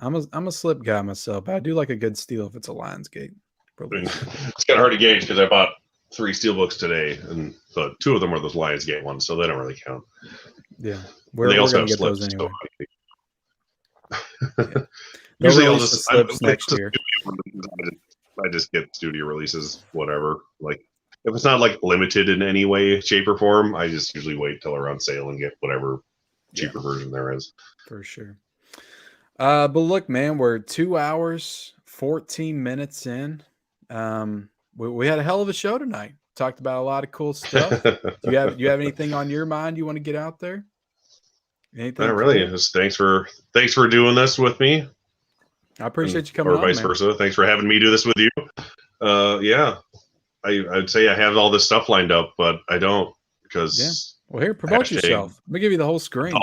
I'm a slip guy myself, but I do like a good steal if it's a Lionsgate release. It's kind of hard to gauge because I bought 3 steelbooks today, and but 2 of them are those Lionsgate ones, so they don't really count. Yeah, they also have get slips. those anyway. Yeah. Usually I'll just slips next year. I just get studio releases, whatever. Like if it's not like limited in any way, shape, or form, I just usually wait till they're on sale and get whatever cheaper version there is. For sure. But look, man, we're 2 hours, 14 minutes in. We had a hell of a show tonight. Talked about a lot of cool stuff. Do you have anything on your mind you want to get out there? Anything? Not really. Just thanks for doing this with me. I appreciate you coming on, or vice versa. Thanks for having me do this with you. Yeah, I'd say I have all this stuff lined up, but I don't because. Well, here, promote yourself. Let me give you the whole screen.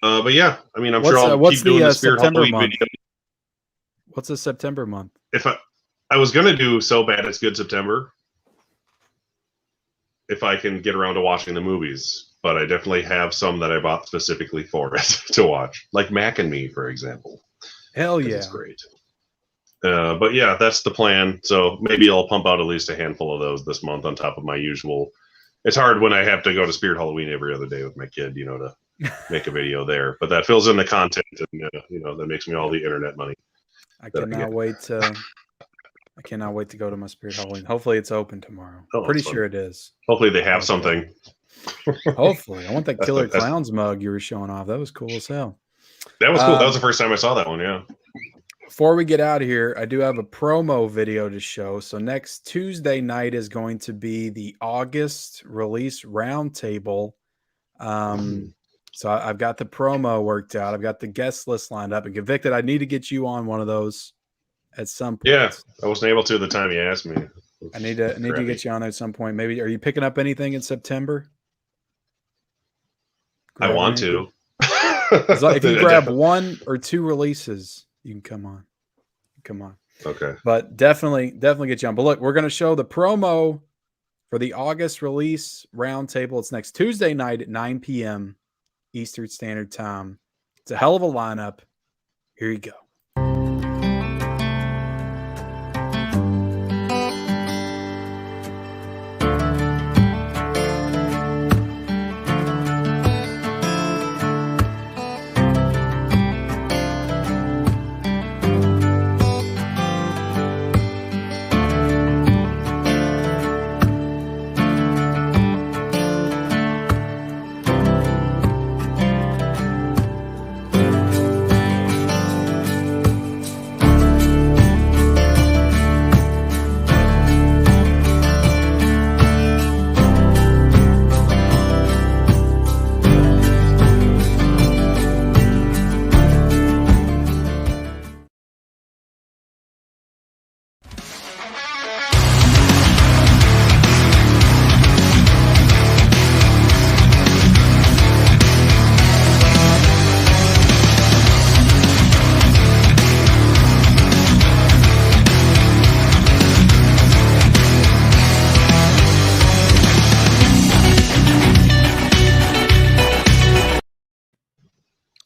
But yeah, I mean, I'm sure I'll keep doing the Spirit Halloween video. What's the September month? If I was gonna do So Bad It's Good September, if I can get around to watching the movies, but I definitely have some that I bought specifically for it to watch, like Mac and Me, for example. Hell yeah, it's great. But yeah, that's the plan. So maybe I'll pump out at least a handful of those this month on top of my usual. It's hard when I have to go to Spirit Halloween every other day with my kid, to make a video there. But that fills in the content, and that makes me all the internet money. I cannot wait to go to my Spirit Halloween. Hopefully it's open tomorrow. Pretty sure it is. Hopefully they have something. Hopefully. I want that Killer Clowns mug you were showing off. That was cool as hell. That was cool. That was the first time I saw that one, yeah. Before we get out of here, I do have a promo video to show. So next Tuesday night is going to be the August release roundtable. So I've got the promo worked out. I've got the guest list lined up. And Convicted, I need to get you on one of those at some point. Yeah, I wasn't able to at the time you asked me. I need to get you on there at some point. Maybe are you picking up anything in September? I want to. If you grab 1 or 2 releases, you can come on. Okay. But definitely get you on. But look, we're going to show the promo for the August release roundtable. It's next Tuesday night at 9 p.m. Eastern Standard Time. It's a hell of a lineup. Here you go.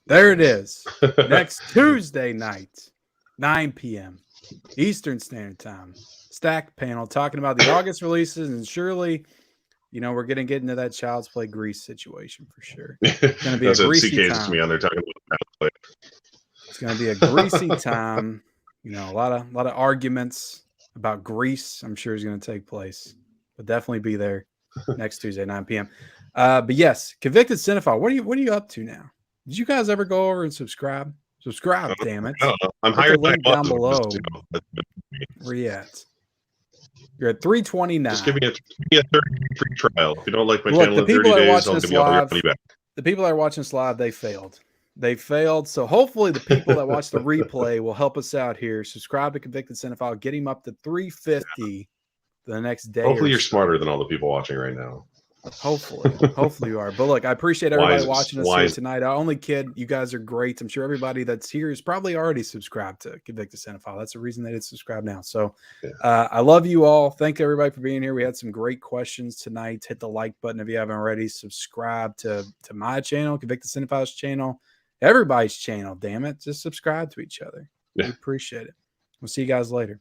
There it is. Next Tuesday night, 9 p.m. Eastern Standard Time. Stacked panel talking about the August releases, and surely, we're going to get into that Child's Play Grease situation for sure. It's going to be a greasy time. Me on there talking about it's going to be a greasy time. A lot of arguments about Grease. I'm sure is going to take place, but definitely be there next Tuesday, 9 p.m. But yes, Convicted Cinephile. What are you up to now? Did you guys ever go over and subscribe? Subscribe, damn it. I'm hired link down below. Where you at? You're at 329. Just give me a 30-day free trial. If you don't like my Look, channel the in people 30 that are days, watching I'll this give you all your live, money back. the people that are watching this live, they failed. They failed. So hopefully the people that watch the replay will help us out here. Subscribe to Convicted Cinephile. Get him up to 350 the next day. Hopefully you're smarter than all the people watching right now. Hopefully you are. But look, I appreciate everybody watching us here tonight. I only kid. You guys are great. I'm sure everybody that's here is probably already subscribed to Convicted Cinephile. That's the reason they did subscribe now. So I love you all. Thank everybody for being here. We had some great questions tonight. Hit the like button if you haven't already. Subscribe to my channel, Convicted Cinephile's channel, everybody's channel. Damn it. Just subscribe to each other. We appreciate it. We'll see you guys later.